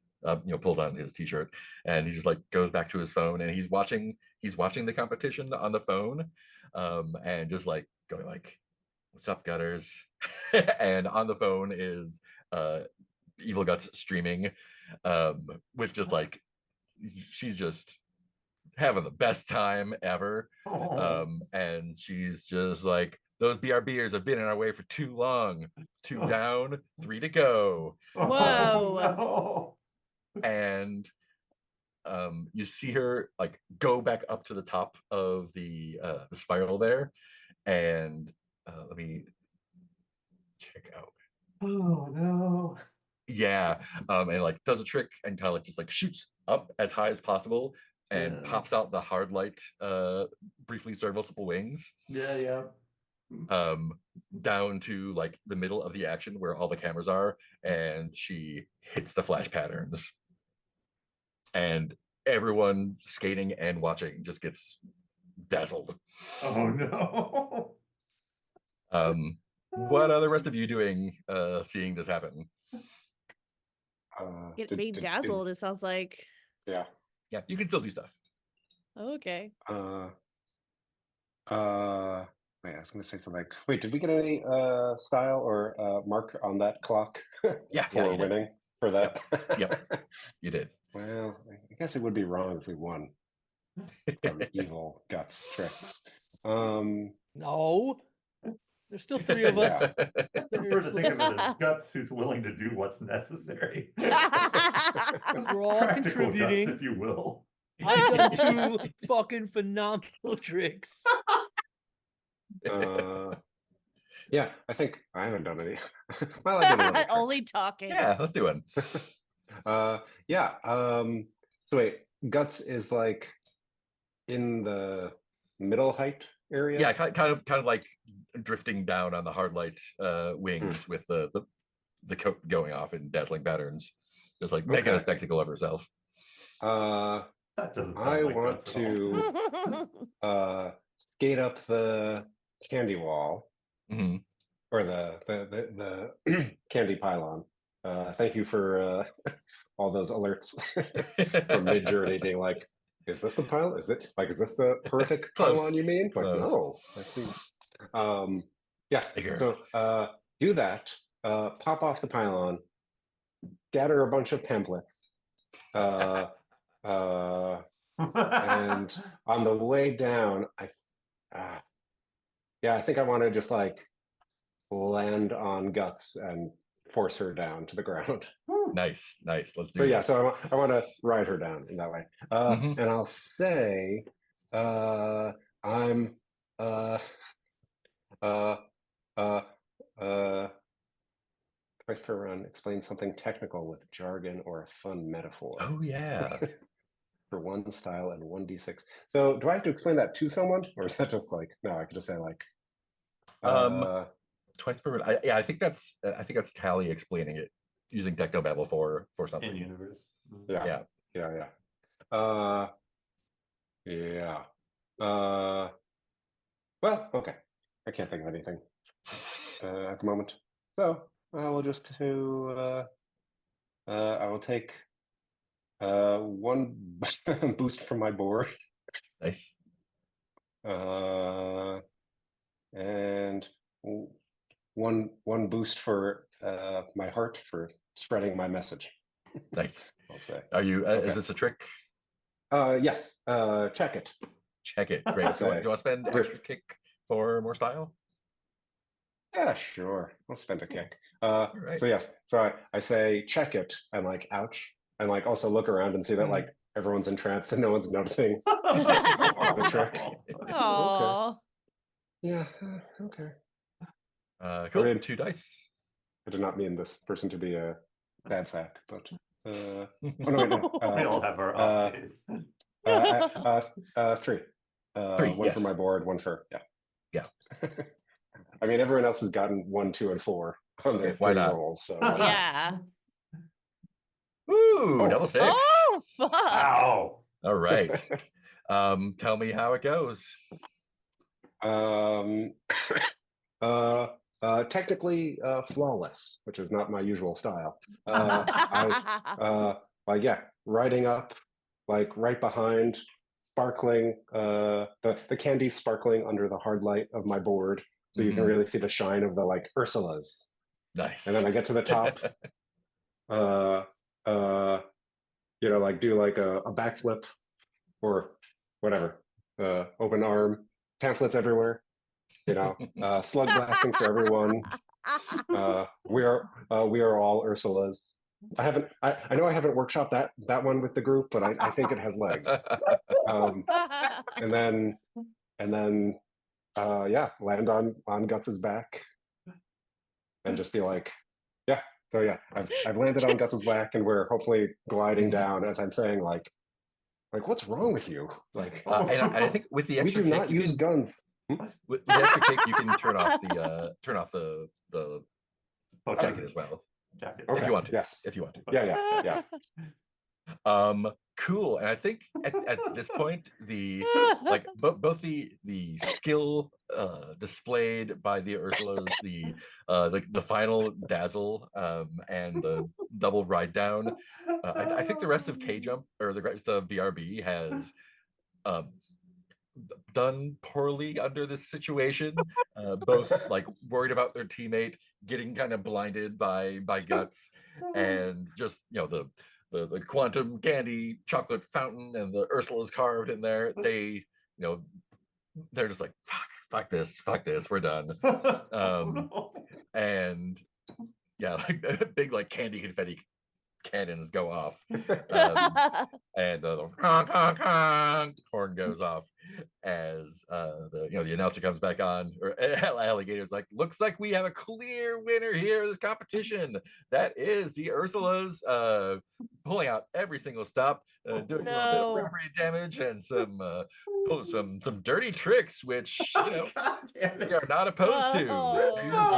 pulls on his t-shirt, and he just like goes back to his phone, and he's watching the competition on the phone, and just like going like, "What's up, Gutters?" And on the phone is Evil Guts streaming, with just like she's just having the best time ever. And she's just like, "Those BRBers have been in our way for too long. 2 down, 3 to go." Whoa. No. And you see her like go back up to the top of the spiral there, and let me check out. Oh no. Yeah, and like does a trick and kind of like just like shoots up as high as possible and pops out the hard light briefly serviceable wings. Yeah. Down to like the middle of the action where all the cameras are, and she hits the flash patterns, and everyone skating and watching just gets dazzled. Oh no. What are the rest of you doing seeing this happen? Being dazzled, it sounds like. Yeah. You can still do stuff. Okay. Wait, I was gonna say something. Wait, did we get any style or mark on that clock? Yeah, for you did. winning for that. Yep. You did. Well, I guess it would be wrong if we won from Evil Guts tricks. No, there's still 3 of us. Yeah. I prefer to think of it as Guts who's willing to do what's necessary. We're all Practical contributing. Guts, if you will. I've done 2 fucking phenomenal tricks. Yeah, I think I haven't done any. Well, I did a little trick. Only talking. Yeah, let's do one. Yeah. So wait, Guts is like in the middle height area. Yeah, kind of like drifting down on the hard light wings with the coat going off in dazzling patterns, just like making a spectacle of herself. That doesn't sound I like want Guts at all. to skate up the candy wall, Mhm. or the candy pylon. Thank you for all those alerts from mid journey being like, is this the pylon? Is this the horrific Close. pylon you mean? Like, Close. no, that seems yes. Bigger. So do that, pop off the pylon, gather a bunch of pamphlets, and on the way down, I think I want to just like land on Guts and force her down to the ground. Nice. Let's do So yeah, this. so I want to ride her down in that way. Mhm. And I'll say I'm twice per run, explain something technical with jargon or a fun metaphor. Oh yeah. For 1 style and 1d6. So do I have to explain that to someone, or is that just like, no, I could just say like Twice per minute. I think that's Tally explaining it using technobabble for something. In universe. yeah. Well, okay. I can't think of anything at the moment. So I will just do I will take 1 boost from my board. Nice. And one boost for my heart for spreading my message. Nice. I'll say. Are you? Okay. Is this a trick? Yes. Check it. Check it. Great. So, do you want to spend Great. extra kick for more style? Yeah, sure. I'll spend a kick. Right. So yes. So I say check it and like ouch, and like also look around and see that like everyone's entranced and no one's noticing the trick. Aww. Okay. Yeah. Okay. Cool. I mean, 2 dice. I did not mean this person to be a sad sack, but oh no, wait, no. We all have our off days. 3. 3, 1 for yes. my board, 1 for Yeah. I mean, everyone else has gotten 1, 2, and 4 on their Why 3 not? rolls. So Yeah. Ooh, Oh. double 6. Oh, fuck. Ow. All right. Tell me how it goes. Technically flawless, which is not my usual style. Like yeah, riding up, like right behind, sparkling, the candy sparkling under the hard light of my board, so you can really see the shine of the like Ursulas. Nice. And then I get to the top, you know, like do like a backflip or whatever, open arm, pamphlets everywhere, you know, slug blasting for everyone. We are all Ursulas. I know I haven't workshopped that one with the group, but I think it has legs. And then yeah, land on Guts's back and just be like, yeah. So yeah, I've landed on Guts's back, and we're hopefully gliding down as I'm saying like what's wrong with you? Like, and I think with the we extra do kick, not use guns. With the extra kick, you can turn off the jacket as well. Jacket. If you want to. Yes. If you want to. Yeah. Cool. And I think at this point, the like both the skill displayed by the Ursulas, the final dazzle, and the double ride down. I think the rest of K Jump or the rest of BRB has done poorly under this situation, both like worried about their teammate getting kind of blinded by Guts, and just the quantum candy chocolate fountain and the Ursula's carved in there. They they're just like fuck this, we're done. And yeah, like big like candy confetti cannons go off, and the horn goes off as the announcer comes back on, or Alligator's like, looks like we have a clear winner here of this competition. That is the Ursulas, pulling out every single stop, doing a little bit of property damage and some dirty tricks, which we are not opposed to.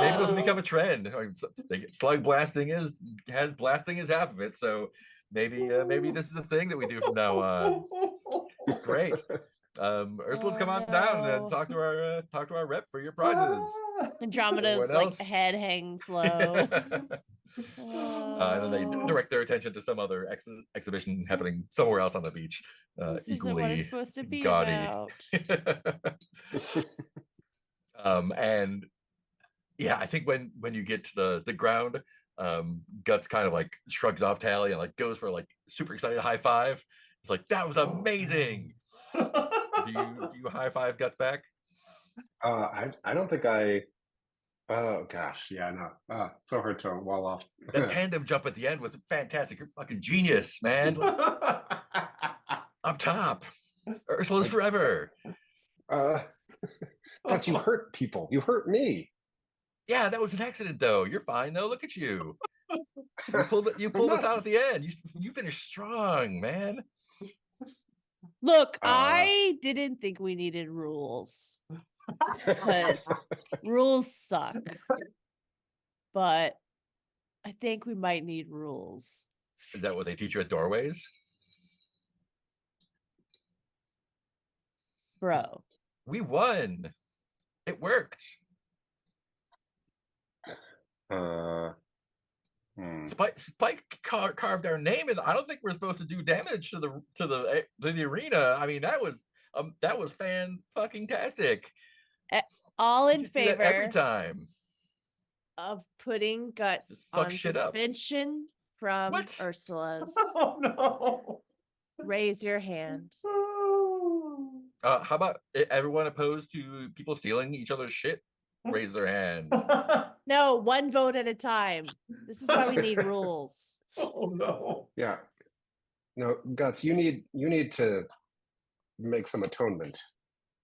Maybe those become a trend. Slug blasting has blasting is half of it, so maybe this is a thing that we do from now on. Great. Ursula's come on down and talk to our rep for your prizes. Andromeda's like head hangs low. And then they direct their attention to some other exhibition happening somewhere else on the beach. This equally isn't what it's supposed to be gaudy. About. And yeah, I think when you get to the ground, Guts kind of like shrugs off Tally and like goes for like super excited high five. It's like, that was amazing. Do you high five Guts back? I don't think I Oh gosh, yeah, no. So hard to wall off. That tandem jump at the end was fantastic. You're fucking genius, man. Up top. Ursula's forever. But you hurt people. You hurt me. Yeah, that was an accident though. You're fine though. Look at you. You I'm pulled us not- out at the end. You finished strong, man. Look, Uh. I didn't think we needed rules because rules suck. But I think we might need rules. Is that what they teach you at doorways? Bro. We won. It worked. Spike carved our name, and I don't think we're supposed to do damage to the arena. I mean, that was fan-fucking-tastic. All in You do that every favor time of putting Guts Just fuck on shit up. suspension from What? Ursula's. Oh no. Raise your hand. How about everyone opposed to people stealing each other's shit? Raise their hand. No, one vote at a time. This is why we need rules. Oh no. Yeah. No, Guts, you need to make some atonement.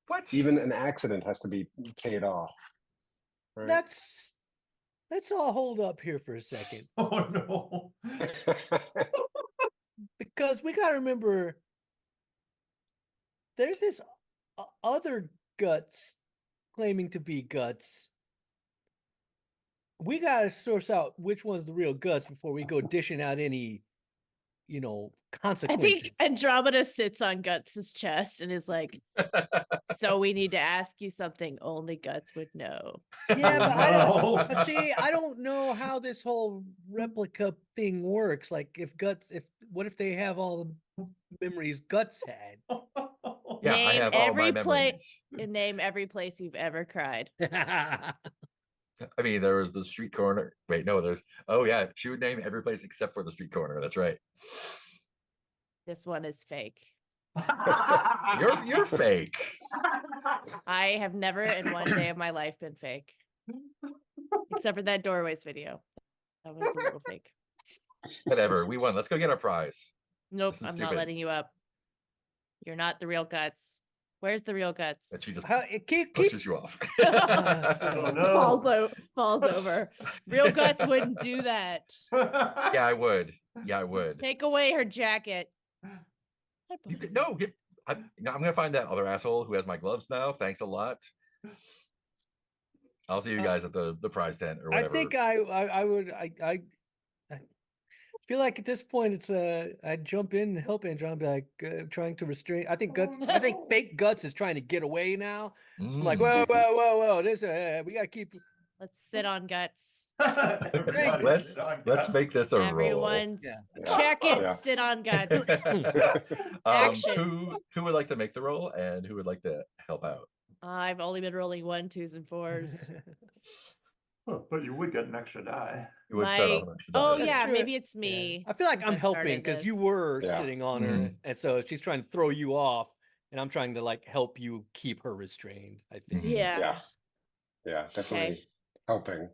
What? Even an accident has to be paid off. Right? Let's all hold up here for a second, Oh no. because we got to remember there's this other Guts claiming to be Guts. We got to source out which one's the real Guts before we go dishing out any, I consequences. think Andromeda sits on Guts' chest and is like, so we need to ask you something only Guts would know. Yeah, but No. I don't know how this whole replica thing works. Like, what if they have all the memories Guts had? Yeah, I Name have all my every memories. And name every place you've ever cried. I mean, there was the street corner. Wait, no, oh yeah, she would name every place except for the street corner. That's right. This one is fake. You're fake. I have never in one day of my life been fake. Except for that doorways video. That was a little fake. Whatever. We won. Let's go get our prize. Nope, This is I'm not stupid. letting you up. You're not the real Guts. Where's the real Guts? And she just keep pushes you off. Oh no. Falls over. Real Guts wouldn't do that. Yeah, I would. Yeah, I would. Take away her jacket. You could, no, I'm gonna find that other asshole who has my gloves now. Thanks a lot. I'll see you guys at the prize tent or whatever. I think I would feel like at this point it's I'd jump in and help Andron and be like trying to restrain. I think fake Guts is trying to get away now. So I'm like, whoa, this we gotta keep. Let's sit on Guts. Let's make this a roll. Everyone's Yeah. check it, Yeah. sit on Guts. Action. Who would like to make the roll and who would like to help out? I've only been rolling 1s, 2s, and 4s. But you would get an extra die. Who would set off an extra Oh die? That's yeah, true. maybe it's me. I feel like since I'm I helping started because you this. were Yeah. sitting on her, Mhm. and so she's trying to throw you off, and I'm trying to like help you keep her restrained. I think. Mhm. Yeah. Yeah, definitely helping.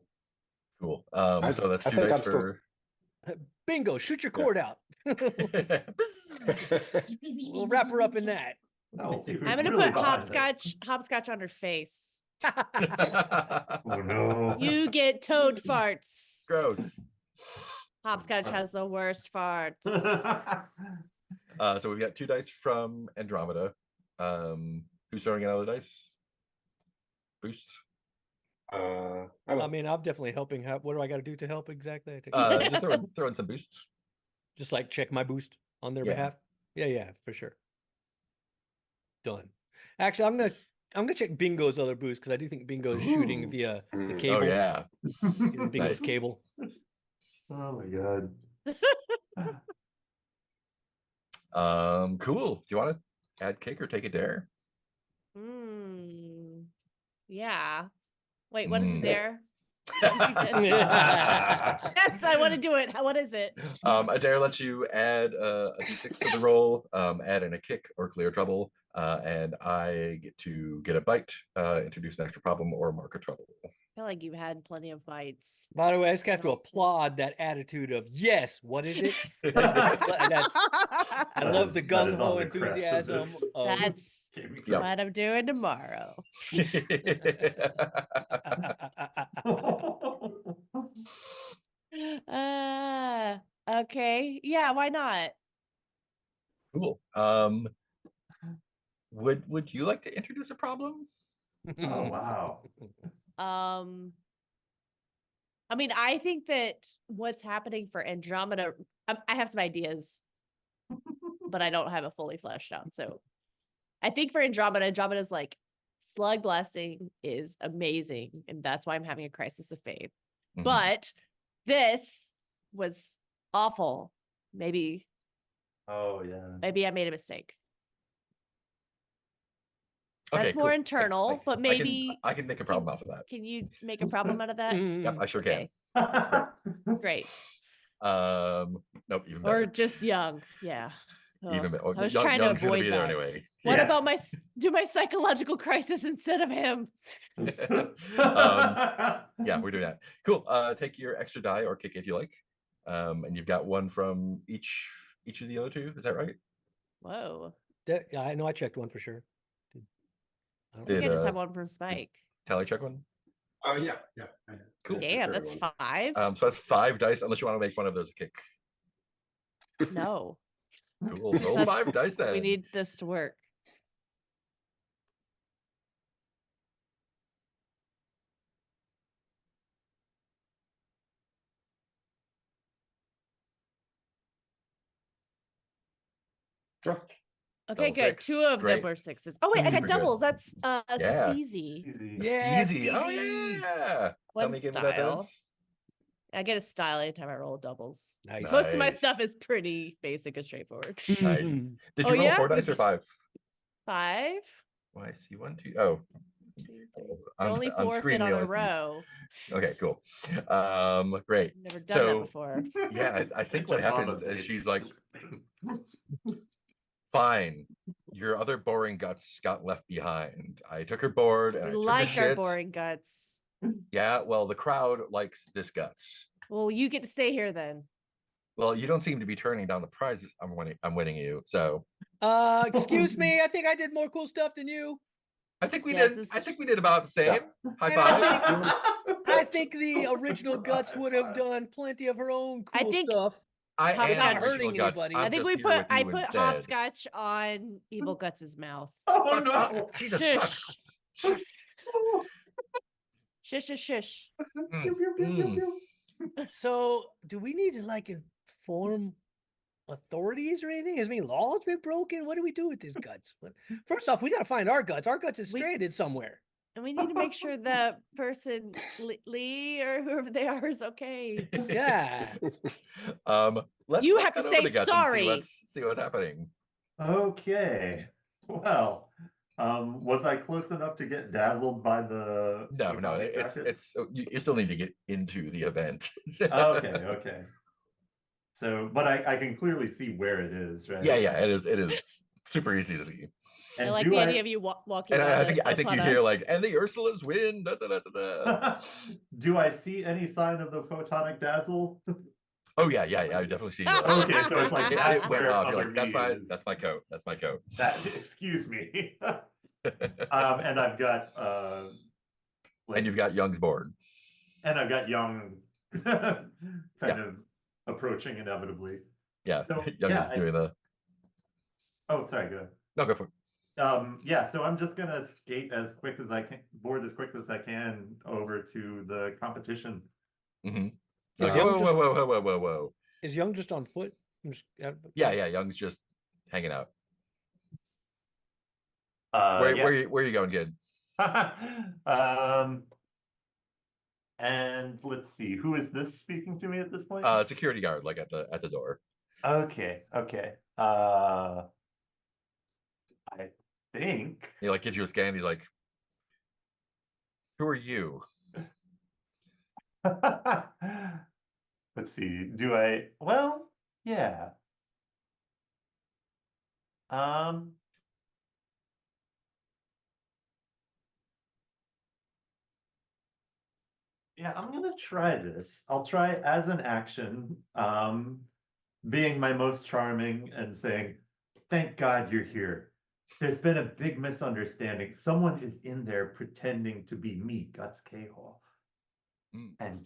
Cool. I- So that's I 2 think dice I'm still- for. Bingo! Shoot your cord out. We'll wrap her up in that. Now, see who's I'm gonna really put behind this. hopscotch on her face. Oh no. You get toad farts. Gross. Hopscotch has the worst farts. So we've got 2 dice from Andromeda. Who's throwing another dice? Boost. I mean, I'm definitely helping. What do I got to do to help exactly? I take- Just throw in some boosts. Just like check my boost on their Yeah. behalf. Yeah, for sure. Done. Actually, I'm gonna check Bingo's other boost because I do think Bingo's shooting Ooh. via the Mm. cable. Oh yeah. Using Bingo's Nice. cable. Oh my god. Cool. Do you want to add kick or take a dare? Yeah. Wait, what is a Mm. dare? Yes, I want to do it. What is it? A dare lets you add a d6 to the roll, add in a kick or clear trouble, and I get to get a bite, introduce an extra problem, or mark a trouble. feel like you've had plenty of bites. By the way, I just have to don't- applaud that attitude of yes. What is it? That's I love the that is gung ho on the crest of this. enthusiasm of That's Gaming Yep. what I'm doing tomorrow. Okay. Yeah, why not? Cool. Would you like to introduce a problem? Oh, wow. I mean, I think that what's happening for Andromeda, I have some ideas, but I don't have it fully fleshed out. So I think for Andromeda's like slug blasting is amazing, and that's why I'm having a crisis of faith. Mhm. But this was awful. Maybe Oh, yeah. I made a mistake. Okay, That's more cool. internal, but maybe I can make a problem off of that. Can you make a problem out of that? Yep, I sure can. Okay, great. Nope, even Or better. just young. Yeah. Even Ugh, better. I was trying to Young's gonna avoid be there that. anyway. What Yeah. about do my psychological crisis instead of him? Yeah, we're doing that. Cool. Take your extra die or kick if you like. And you've got one from each of the other two. Is that right? Whoa. Yeah, I know. I checked one for sure. I think I just Did, have one from Spike. Tally check one? Oh yeah. Cool. Damn, that's 5. So that's 5 dice, unless you want to make one of those a kick. No. Cool. Roll That's- 5 dice then. We need this to work. Sure. Okay, Double good. 6. 2 of Great. them were 6s. Oh wait, I Super got good. doubles. That's Yeah. steezy. Easy. Yeah, Steezy. Oh Steezy. yeah. Tell One me again what that style. does. I get a style anytime I roll doubles. Nice. Most of my Nice. stuff is pretty basic and straightforward. Nice. Mhm. Did Oh, you roll yeah? 4 dice or 5? 5. Oh, I see 1, 2. Oh. 2, 3. On- Only on 4 screen fit we on a only see- row. Okay, cool. Great. Never done that So before. yeah, I think what Just on happens the is page. she's like, fine. Your other boring guts got left behind. I took her board and I We took her like our shit. boring guts. Yeah, well, the crowd likes this guts. Well, you get to stay here then. Well, you don't seem to be turning down the prizes I'm winning you. So Excuse me. I think I did more cool stuff than you. I think we Yes, did. it's- I think we did about the same. High And I five. I think the original Guts would have done plenty of her own I cool think- stuff. I Hopscotch- am Not original hurting guts. anybody. I'm I think just we here with I you put instead. hopscotch on Evil Guts' mouth. Oh Fuck, no. Jesus, Shush. fuck. Shush, shush, shush. Mm, Pew, pew, pew, pew, mm. pew. So, do we need to like inform authorities or anything? Has any laws been broken? What do we do with these guts? First off, we got to find our guts. Our guts is We- stranded somewhere. And we need to make sure the person, Lee or whoever they are, is okay. Yeah. Let's You let's have to cut over say to guts and sorry. see what's happening. Okay. Well, was I close enough to get dazzled by the No, photonic it's jacket? you still need to get into the event. Okay. So, but I can clearly see where it is, right? Yeah, it is super easy to see. I And like do the idea of you walking. And down I think upon you hear us. like, and the Ursulas win. Da, da, da, da, da. do I see any sign of the photonic dazzle? Oh yeah, I definitely see. Okay, so it's like that's it went where off. You're other like, that's me my is. that's my coat. That's my coat. That excuse me. And I've got like, And you've got Young's board. and I've got Young kind of approaching inevitably. Yeah, So, Young yeah, is doing the. Oh, sorry, go ahead. No, go for it. Yeah, so I'm just gonna skate as quick as I can, board as quick as I can over to the competition. Mm-hmm. Is Like, Young whoa, just- whoa. Is Young just on foot? Yeah, Young's just hanging out. Yeah. Where are you going, kid? And let's see, who is this speaking to me at this point? Security guard, like at the door. Okay. I think. He like gives you a scan. He's like, "Who are you?" Let's see. Do I? Well, yeah. Yeah, I'm gonna try this. I'll try as an action, being my most charming and saying, "Thank God you're here. There's been a big misunderstanding. Someone is in there pretending to be me, Guts K-Hall. And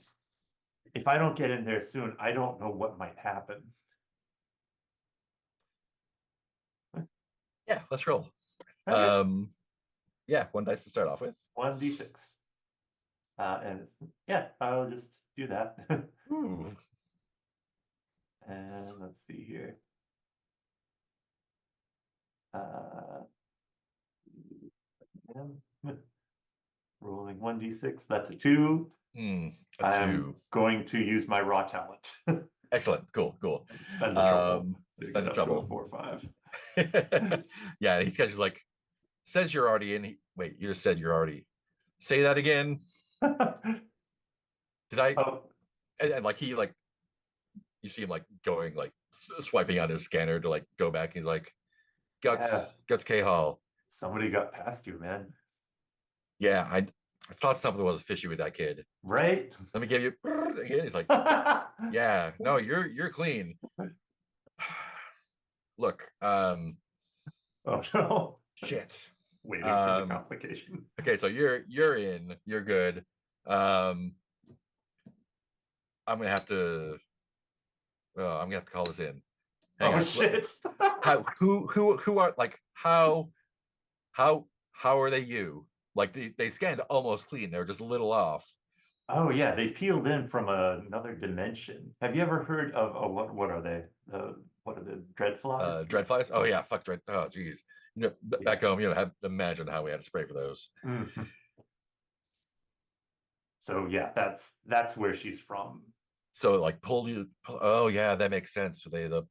if I don't get in there soon, I don't know what might happen." Yeah, let's roll. Okay. Yeah, 1 dice to start off with. 1d6. Yeah, I'll just do that. Ooh. And let's see here. Rolling 1d6, that's a 2. A I'm 2. going to use my raw talent. Excellent. Cool. Spend the trouble. Spend the trouble. 4 or 5. Yeah, he's kind of like, says you're already in. Wait, you just said you're already. Say that again. Did I? Oh, And like he like, you see him like going like swiping on his scanner to like go back. He's like, yeah. Guts K Hall. Somebody got past you, man. Yeah, I thought something was fishy with that kid. Right? Let me give you again. He's like, yeah, no, you're clean. Look, Oh no. shit. Waiting for the complication. Okay, so you're in, you're good. I'm gonna have to call this in. Hang on. Shit. Who are like how are they you? Like they scanned almost clean. They're just a little off. Oh yeah, they peeled in from another dimension. Have you ever heard of what are they? What are the dreadflies? Dreadflies? Oh yeah, fuck dread. Oh geez. You know, back home, you know, imagine how we had to spray for those. Mhm. So yeah, that's where she's from. So like oh yeah, that makes sense. Were they the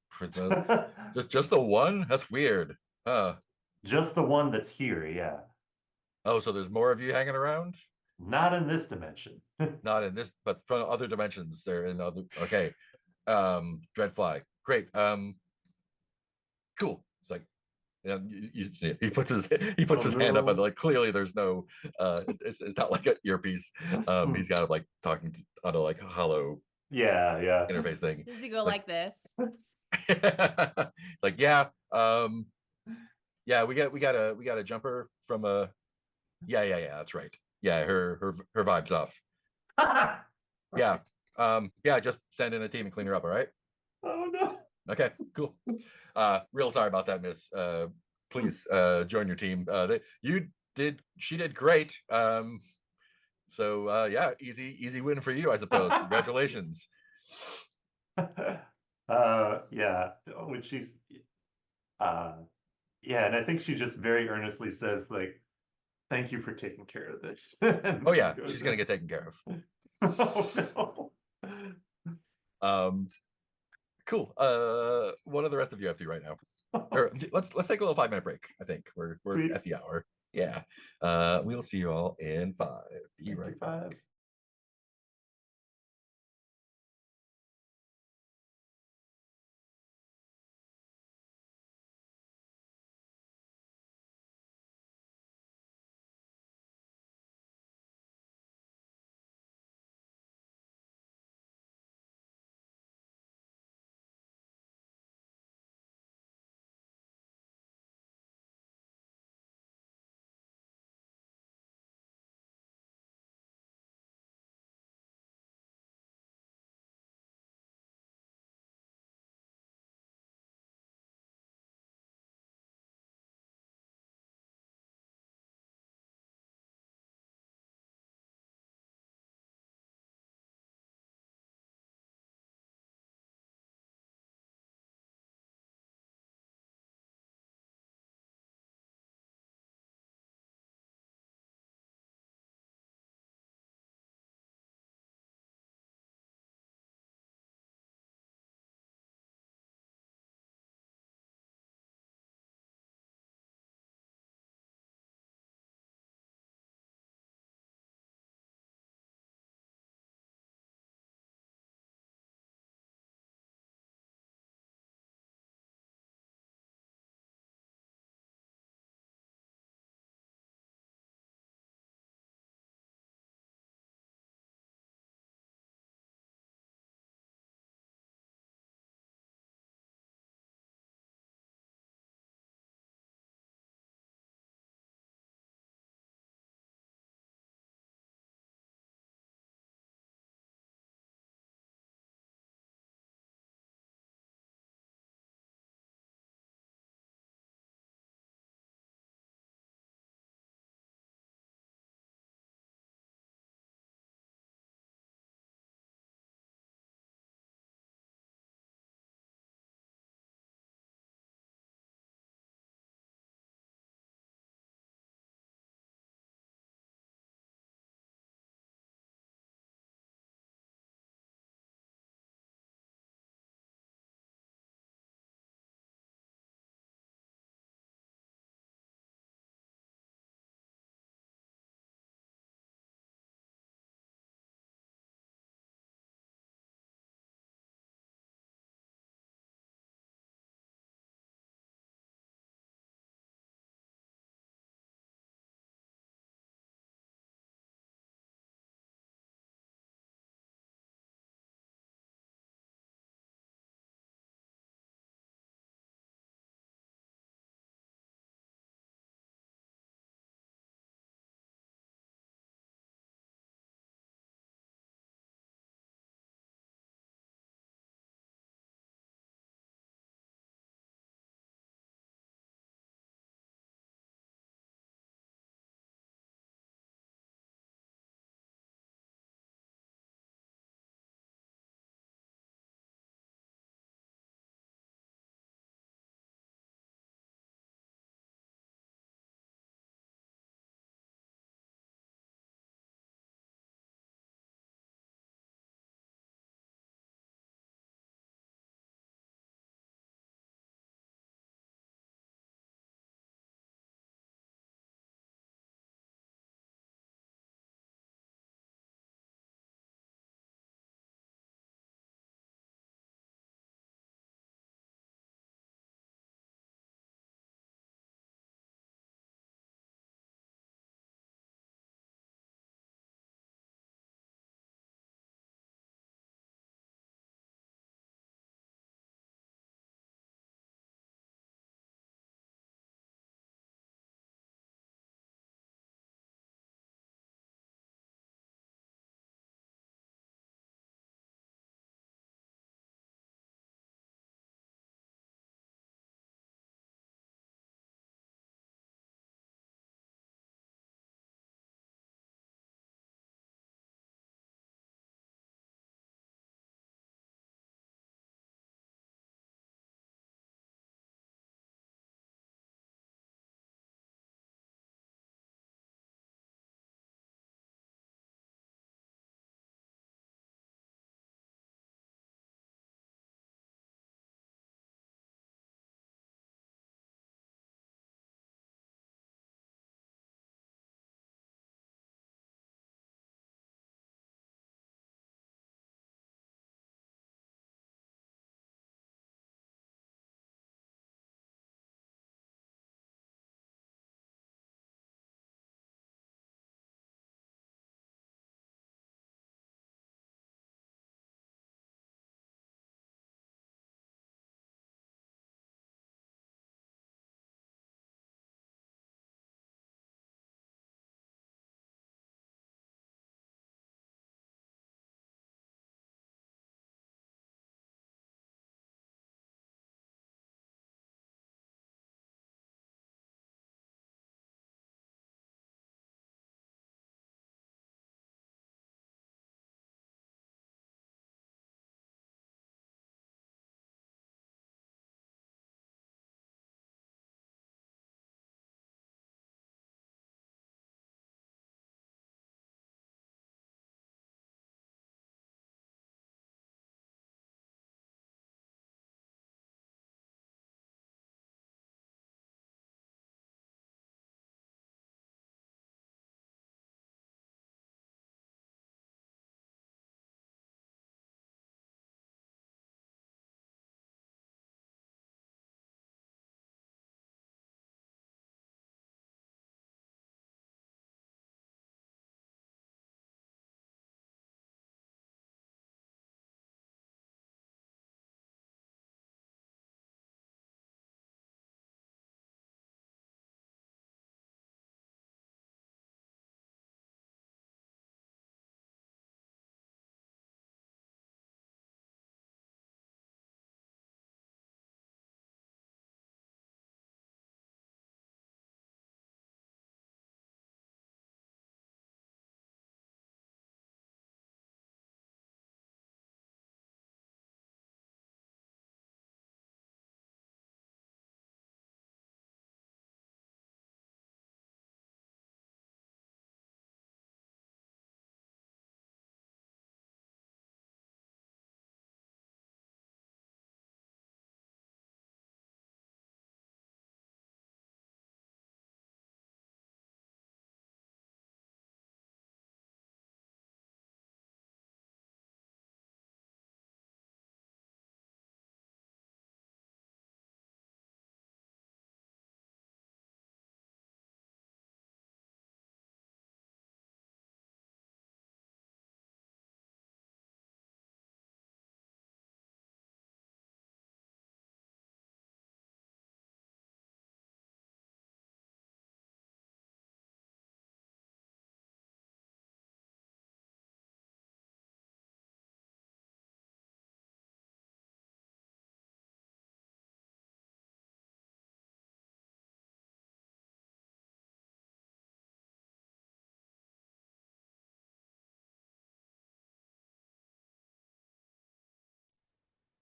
just the one? That's weird. Just the one that's here, yeah. Oh, so there's more of you hanging around? Not in this dimension. Not in this, but from other dimensions. They're in other. Okay. Dreadfly. Great. Cool. It's like, yeah, he puts his hand up, and like clearly there's no. It's not like an earpiece. He's kind of like talking on a like hollow. Yeah. Interface thing. Does he go like this? Like yeah. Yeah, we got a jumper from a. Yeah. That's right. Yeah, her vibe's off. Yeah. Yeah, just send in a team and clean her up, all right? Oh no. Okay, cool. Real sorry about that, miss. Please join your team. She did great. So yeah, easy win for you, I suppose. Congratulations. Yeah. When she's yeah, and I think she just very earnestly says, like, "Thank you for taking care of this." Oh yeah, she's gonna get taken care of. Oh no. Cool. What are the rest of you up to right now? Or let's take a little 5-minute break. I think we're Sweet. at the hour. Yeah. We'll see you all in 5. Be right back.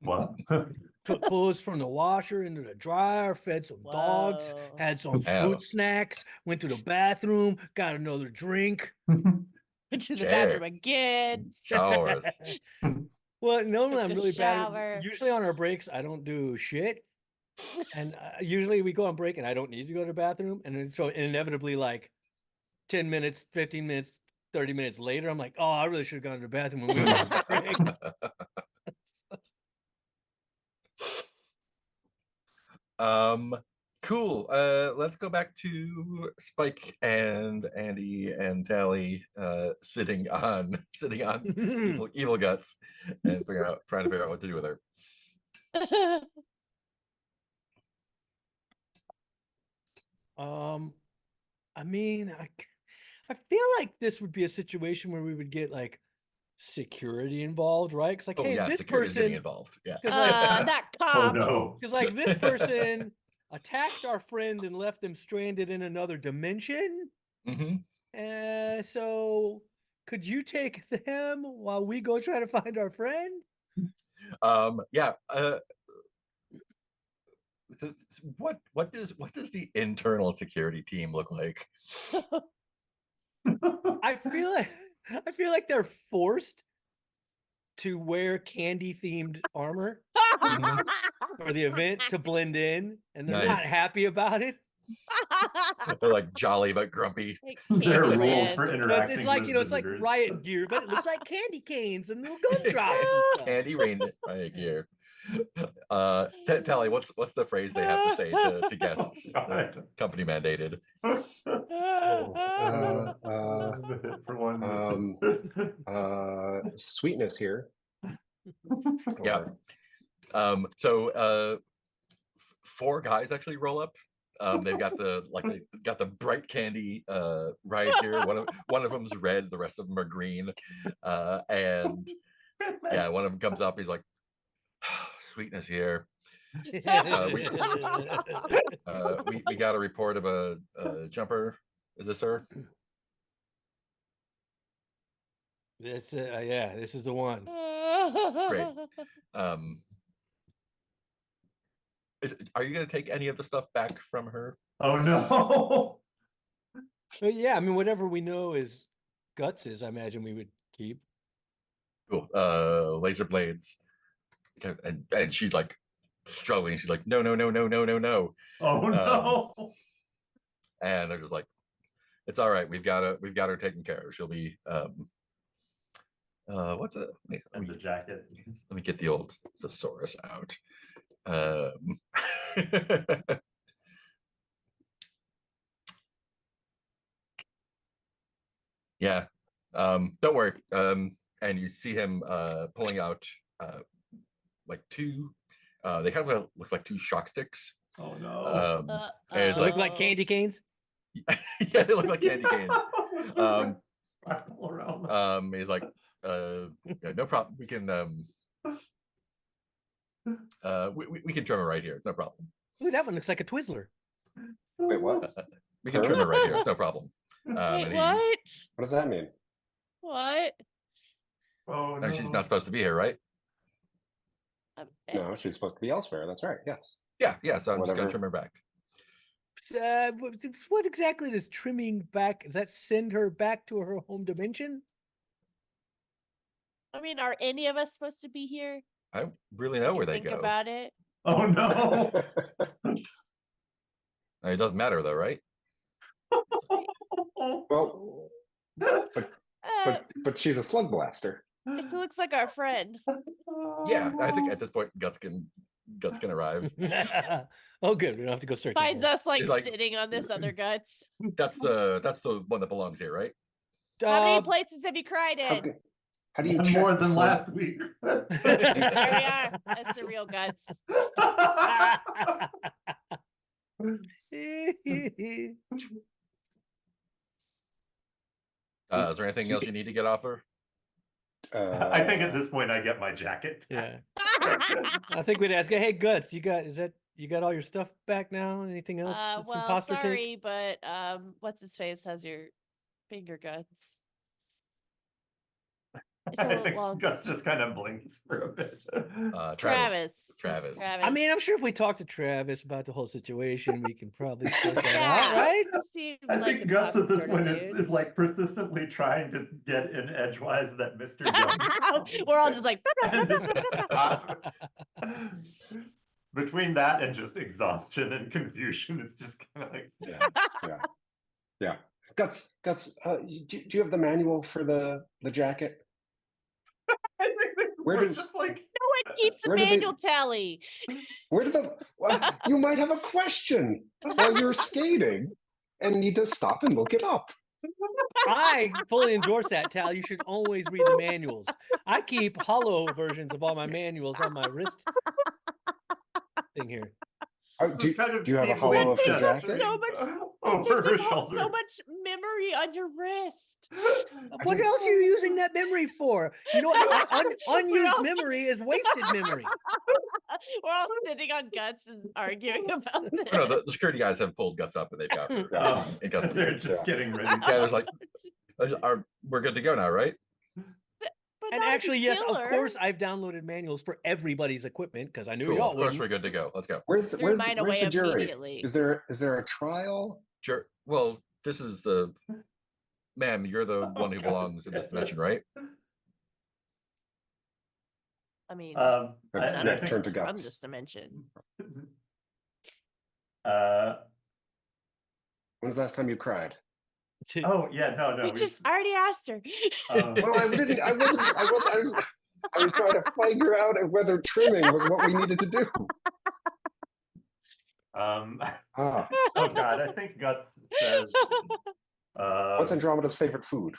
What? Took clothes from the washer into the dryer, fed some dogs, Whoa. had some Ow. fruit snacks, went to the bathroom, got another drink. Went to the bathroom Cheers. again. Showers. Well, normally Took I'm a really bad. shower. Usually on our breaks, I don't do shit. And usually we go on break and I don't need to go to the bathroom. And then so inevitably, like 10 minutes, 15 minutes, 30 minutes later, I'm like, oh, I really should have gone to the bathroom when we were on break. Cool. Let's go back to Spike and Andy and Tally sitting on evil guts and trying to figure out what to do with her. I mean, I feel like this would be a situation where we would get like security involved, right? Because like, Oh hey, yeah, this security's getting person, involved. Yeah. because like, not Oh cops. no. because like this person attacked our friend and left them stranded in another dimension. hmm So could you take them while we go try to find our friend? Yeah. What does the internal security team look like? I feel like they're forced to wear candy themed armor for the event to blend in, and they're not Nice. happy about it. They're like jolly but grumpy. Like There are rules Candyman. for So interacting it's like, with you know, it's like visitors. riot gear, but it looks like candy canes and little gumdrops and stuff. Candy rain right here. Tally, what's the phrase they have to say to guests? God. Company mandated. For one. Sweetness here. Yeah. So 4 guys actually roll up. They've got the bright candy riot gear. One of them's red, the rest of them are green. And yeah, one of them comes up, he's like, sweetness here. We got a report of a jumper. Is this her? This yeah, this is the one. Great. Are you going to take any of the stuff back from her? Oh no. But yeah, I mean, whatever we know is Guts's, I imagine we would keep. Cool. Laser blades. Okay, and she's like struggling. She's like, no. Oh no. And they're just like, it's all right. We've got her taken care of. She'll be what's it? And the jacket. Let me get the old thesaurus out. Yeah. Don't worry. And you see him pulling out like 2 they kind of look like 2 shock sticks. Oh no. And it's They look like, like candy canes. yeah, they look like candy canes. Rattle around. He's like, yeah, no problem. We can we can trim it right here. It's no problem. Ooh, that one looks like a Twizzler. Wait, what? We can trim it right here. It's no problem. Wait, And what? What does that mean? What? Oh no. And she's not supposed to be here, right? No, she's supposed to be elsewhere. That's right. Yes. Yeah. So I'm just gonna Whatever. trim her back. What exactly does trimming back? Does that send her back to her home dimension? I mean, are any of us supposed to be here? I don't really know where they Think go. about it. Oh no. It doesn't matter though, right? Well, but she's a Slugblaster. It looks like our friend. Yeah, I think at this point Guts can arrive. Oh, good. We don't have to go searching. Finds for it. us like He's like- sitting on this other Guts. That's the one that belongs here, right? How many places have you cried How, in? how do you One check more than for- last week. There we are. That's the real Guts. Is there anything else you need to get off her? I think at this point I get my jacket. Yeah. I think we'd ask, hey, Guts, you got all your stuff back now? Anything else? this Well, imposter take? sorry, but what's his face has your finger Guts. It's a I little think long. Gus just kind of blinks for a bit. Travis. I mean, I'm sure if we talk to Travis about the whole situation, we can probably sort that out, Yeah. right? He seemed I like think a Guts tough at this sort point of is dude. like persistently trying to get in edgewise that Mr. Young. We're all just like, And it's not. Between that and just exhaustion and confusion, it's just kind of like Yeah. Guts. Do you have the manual for the jacket? I think we're just like no one keeps a manual tally. Where did you might have a question while you're skating and need to stop and look it up. I fully endorse that, Tal. You should always read the manuals. I keep hollow versions of all my manuals on my wrist thing here. Oh, do you have a hollow of the jacket? So much memory on your wrist. What else are you using that memory for? You know what? Unused memory is wasted memory. We're all sitting on Guts and arguing about this. Oh, no, the security guys have pulled Guts up and they've got her in custody. They're just getting ready. Yeah, there's like, we're good to go now, right? And actually, yes, of course, I've downloaded manuals for everybody's equipment because I knew y'all Of course, wouldn't. we're good to go. Let's go. Where's the jury? Is there a trial? Sure. Well, this is ma'am, you're the one who belongs in this dimension, right? I mean, Nick, turn to Guts. from this dimension. When was the last time you cried? Oh yeah, no. We just already asked her. Well, I didn't. I was trying to figure out whether trimming was what we needed to do. Oh God, I think Guts says. What's Andromeda's favorite food?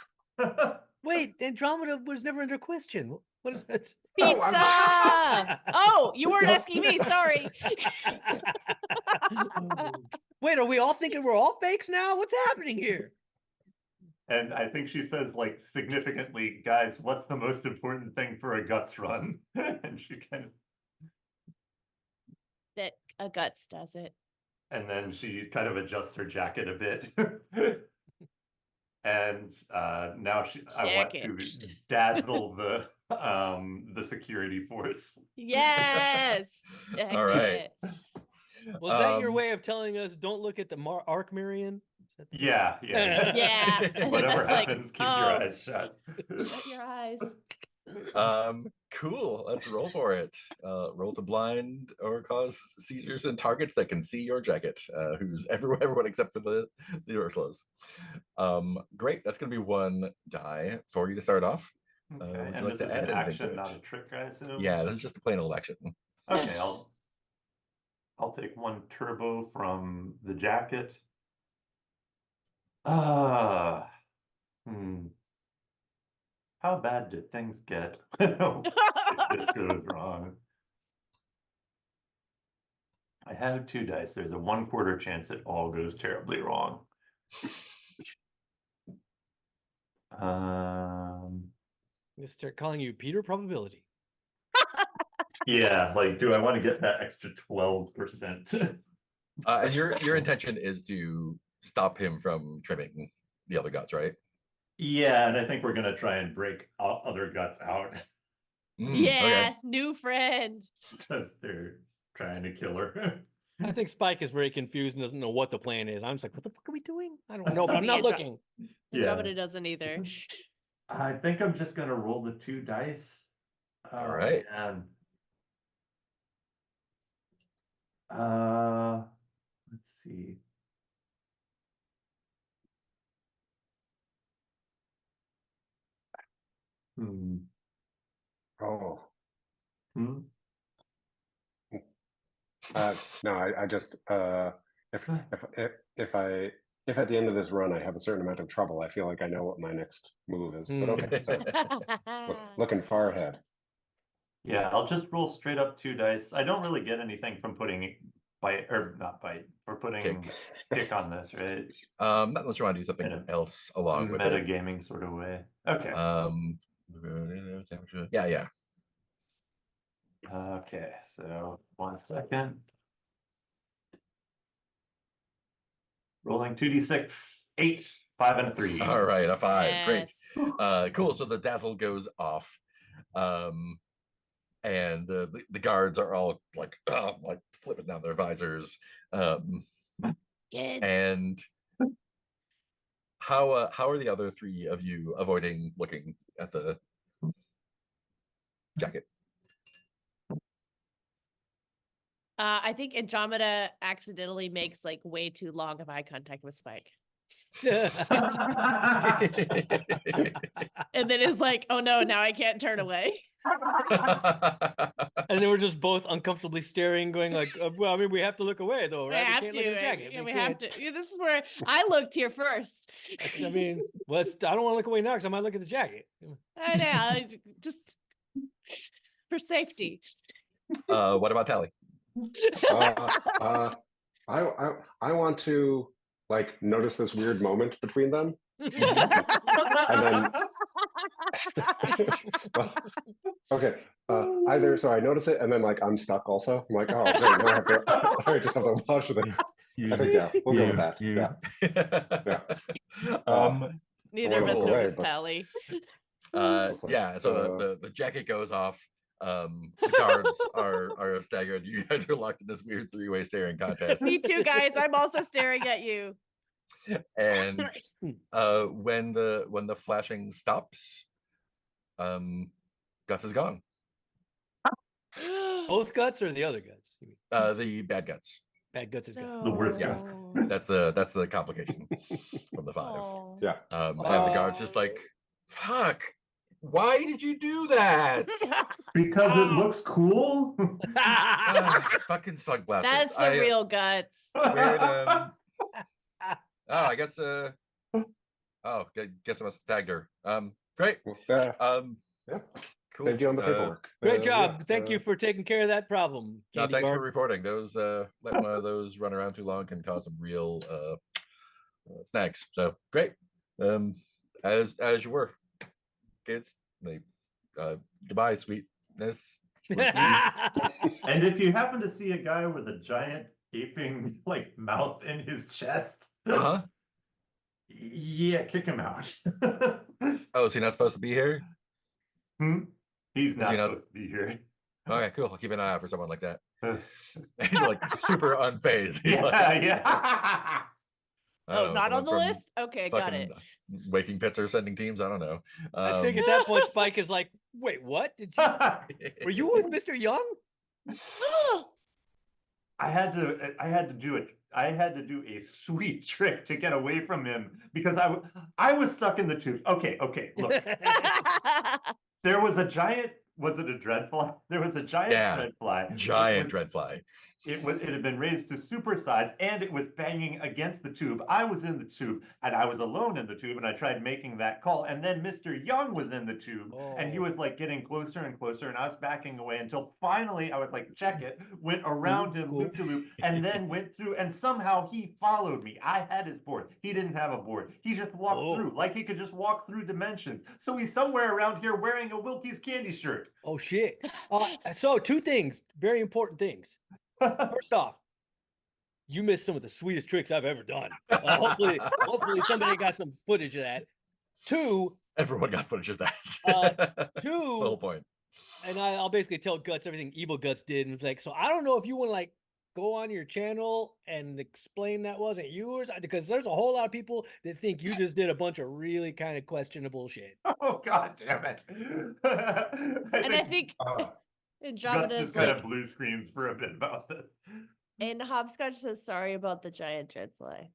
Wait, Andromeda was never under question. What is that? Pizza! Oh, you weren't asking me. Sorry. Wait, are we all thinking we're all fakes now? What's happening here? And I think she says, like, significantly, guys, what's the most important thing for a Guts run? And she kind of. That a Guts does it. And then she kind of adjusts her jacket a bit. And now I want to dazzle the security force. Yes. All right. Was that your way of telling us don't look at the Arc Marion? Yeah. Yeah. Whatever happens, keep your eyes shut. Shut your eyes. Cool. Let's roll for it. Roll to blind or cause seizures and targets that can see your jacket. Who's everyone except for the door clothes. Great. That's going to be 1 die for you to start off. Okay. And this is an action, not a trick, I assume. Yeah, this is just a plain old action. Okay, I'll take 1 turbo from the jacket. How bad did things get if this goes wrong? I have 2 dice. There's a 1/4 chance it all goes terribly wrong. Let's start calling you Peter Probability. Yeah, like, do I want to get that extra 12%? And your intention is to stop him from trimming the other Guts, right? Yeah, and I think we're gonna try and break other Guts out. Yeah, okay. New friend. Because they're trying to kill her. I think Spike is very confused and doesn't know what the plan is. I'm just like, what the fuck are we doing? I don't know, but I'm not looking. Andromeda doesn't either. I think I'm just gonna roll the 2 dice. All right. Let's see. Oh. No, I just if at the end of this run I have a certain amount of trouble, I feel like I know what my next move is. But okay, so looking far ahead. Yeah, I'll just roll straight up 2 dice. I don't really get anything from putting putting kick on this, right? Not unless you want to do something else along with it. Metagaming sort of way. Okay. Yeah. Okay, so 1 second. Rolling 2d6, 8. 5 and 3. All right, a 5. Great. Yes. Cool. So the dazzle goes off. And the guards are all like flipping down their visors. Kids. And how are the other 3 of you avoiding looking at the jacket? I think Andromeda accidentally makes like way too long of eye contact with Spike. And then is like, oh no, now I can't turn away. And then we're just both uncomfortably staring, going like, well, I mean, we have to look away though, right? We have can't to. look at the jacket. Yeah, we have to. Yeah, this is where I looked here first. I mean, well, I don't want to look away now because I might look at the jacket. I know. Just for safety. What about Tally? I want to like notice this weird moment between them, and then well, okay. Either so I notice it, and then like I'm stuck. Also, I'm like, oh, great, now I have to. I just have to watch this. I think we'll go with that. Yeah. Neither of us Cool. noticed But- Tally. like, Yeah. So the jacket goes off. The guards are staggered. You guys are locked in this weird 3-way staring contest. Me too, guys. I'm also staring at you. And when the flashing stops, Guts is gone. Both guts or the other guts? You mean? The bad Guts. Bad guts is gone. The worst Yeah. guts. That's the complication from the 5. Aw. Yeah. And the guard's just like, fuck. Why did you do that? Because it looks cool. Fucking Slugblaster. That's the real Guts. Weird, I guess guess I must have tagged her. Great. Yeah. Cool. Thank you on the paperwork. Great job. Yeah, Thank you for taking care of that problem. No, Candy thanks for Guard. reporting. Those letting one of those run around too long can cause some real snags. So great. As you were, kids. They goodbye, sweetness. And if you happen to see a guy with a giant gaping like mouth in his chest, Uh-huh. yeah, kick him out. Oh, is he not supposed to be here? He's not he not- supposed to be here. Okay, cool. I'll keep an eye out for someone like that. And you're like super unfazed. He's Yeah, like, yeah. I don't Oh, know, not on the someone from list? Okay, got fucking it. Waking Pits are sending teams. I don't know. I think at that point, Spike is like, wait, what? Did you were you with Mr. Young? I had to do it. I had to do a sweet trick to get away from him because I was stuck in the tube. Okay, look. There was a giant, was it a dreadfly? There was a giant dreadfly. Giant dreadfly. It had been raised to super size and it was banging against the tube. I was in the tube and I was alone in the tube and I tried making that call. And then Mr. Young was in the tube and he was like getting closer and closer and I was backing away until finally I was like, check it, went around him loop to loop and then went through and somehow he followed me. I had his board. He didn't have a board. He just walked through like he could just walk through dimensions. So he's somewhere around here wearing a Wilkie's candy shirt. Oh shit. So 2 things, very important things. First off, you missed some of the sweetest tricks I've ever done. Hopefully somebody got some footage of that. 2, everyone got footage of that. 2, That's the whole point. And I'll basically tell Guts everything Evil Guts did, and it's like, so I don't know if you want to like go on your channel and explain that wasn't yours, because there's a whole lot of people that think you just did a bunch of really kind of questionable shit. Oh god damn it! I think Guts Andromeda's just kind like, of blue screens for a bit about this. and Hopscotch says sorry about the giant dreadfly.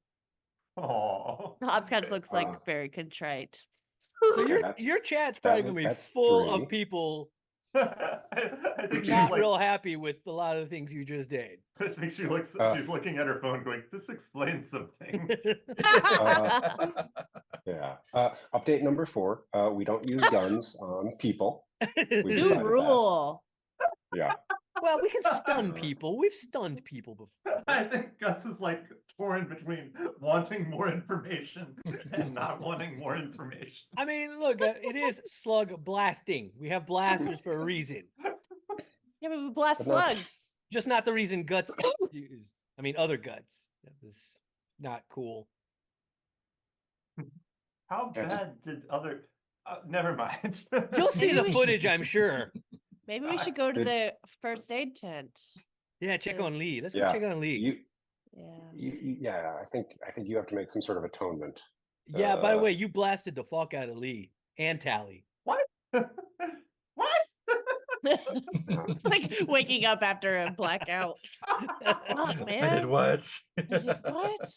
Oh, Hopscotch looks like very contrite. So your chat's probably gonna be full 3. of people I think she's not like, real happy with a lot of the things you just did. I think she's looking at her phone going, this explains some things. Yeah. Update number 4. We don't use guns on people. New decided that. rule. Yeah. Well, we can stun people. We've stunned people before. I think Gus is like torn between wanting more information and not wanting more information. I mean, look, it is slug blasting. We have blasters for a reason. Yeah, but we blast But no. slugs. Just not the reason Guts used. I mean, other Guts. That was not cool. How bad did other? Never mind. You'll see Maybe the we should- footage, I'm sure. Maybe we should go to Did- the first aid tent. Yeah, check on Lee. Let's go Yeah, check on Lee. Yeah. I think you have to make some sort of atonement. Yeah, by the way, you blasted the fuck out of Lee and Tally. What? What? It's like waking up after a blackout. Fuck, man. I did what? What?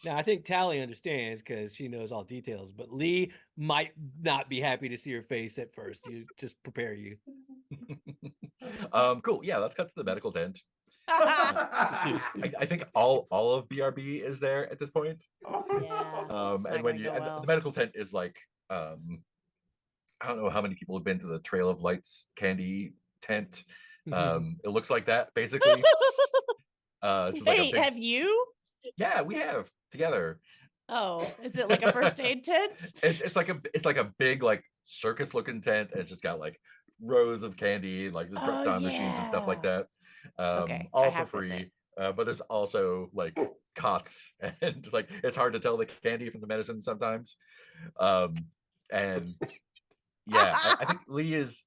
Now, I think Tally understands because she knows all details, but Lee might not be happy to see her face at first. You just prepare you. Cool. Yeah, let's cut to the medical tent. I think all of BRB is there at this point. Yeah. And when you the medical tent is like I don't know how many people have been to the Trail of Lights candy tent. It looks like that basically. It's just like a Wait, big, have you? yeah, we have together. Oh, is it like a first aid tent? It's like a big like circus looking tent, and it's just got like rows of candy, like the drop down machines and stuff like that. Okay, I All for have been free. But there's also like cots, and like it's hard to tell the candy from the medicine sometimes. And yeah, I think Lee is.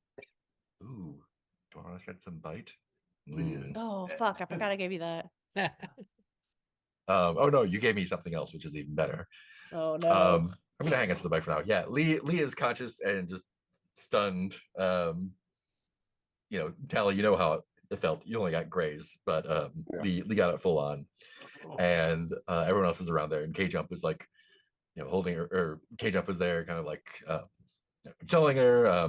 Ooh, do I want to get some bite? Oh fuck! I forgot I gave you that. Oh no, you gave me something else, which is even better. Oh no. I'm gonna hang on to the bike for now. Yeah, Lee is conscious and just stunned. Tally, you know how it felt. You only got graze, but Lee got it full on, and everyone else is around there. And K Jump is like, holding her, or K Jump is there, kind of like consoling her.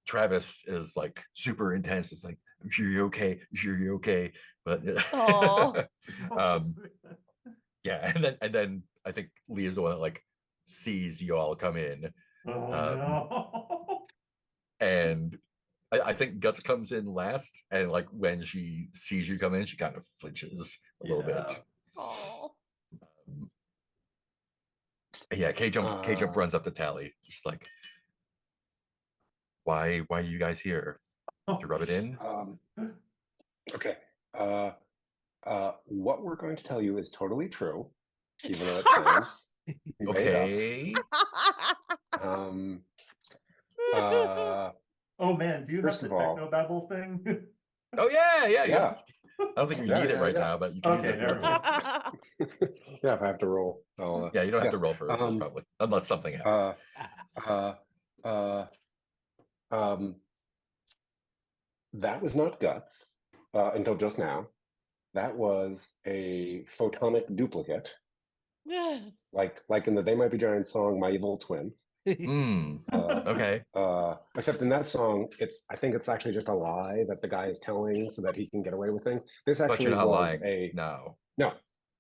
Travis is like super intense. It's like, I'm sure you're okay. I'm sure you're okay. But yeah, and then I think Lee is the one that like sees you all come in. No. And I think Guts comes in last, and like when she sees you come in, she kind of flinches a little bit. Oh. Yeah, K Jump runs up to Tally, just like, why are you guys here? To rub it in? Okay. What we're going to tell you is totally true, even though it sounds okay. Oh man, do you have First the of all- technobabble thing? Oh yeah. Yeah. I don't think you Yeah, need it yeah, right yeah. now, but you can use Okay, it. never mind. Yeah, if I have to roll. Yeah, you don't have to yes. roll for it, probably, unless something happens. That was not Guts until just now. That was a photonic duplicate, like in the They Might Be Giants song "My Evil Twin." Okay. Except in that song, I think it's actually just a lie that the guy is telling so that he can get away with things. This But actually you're not was lying. no.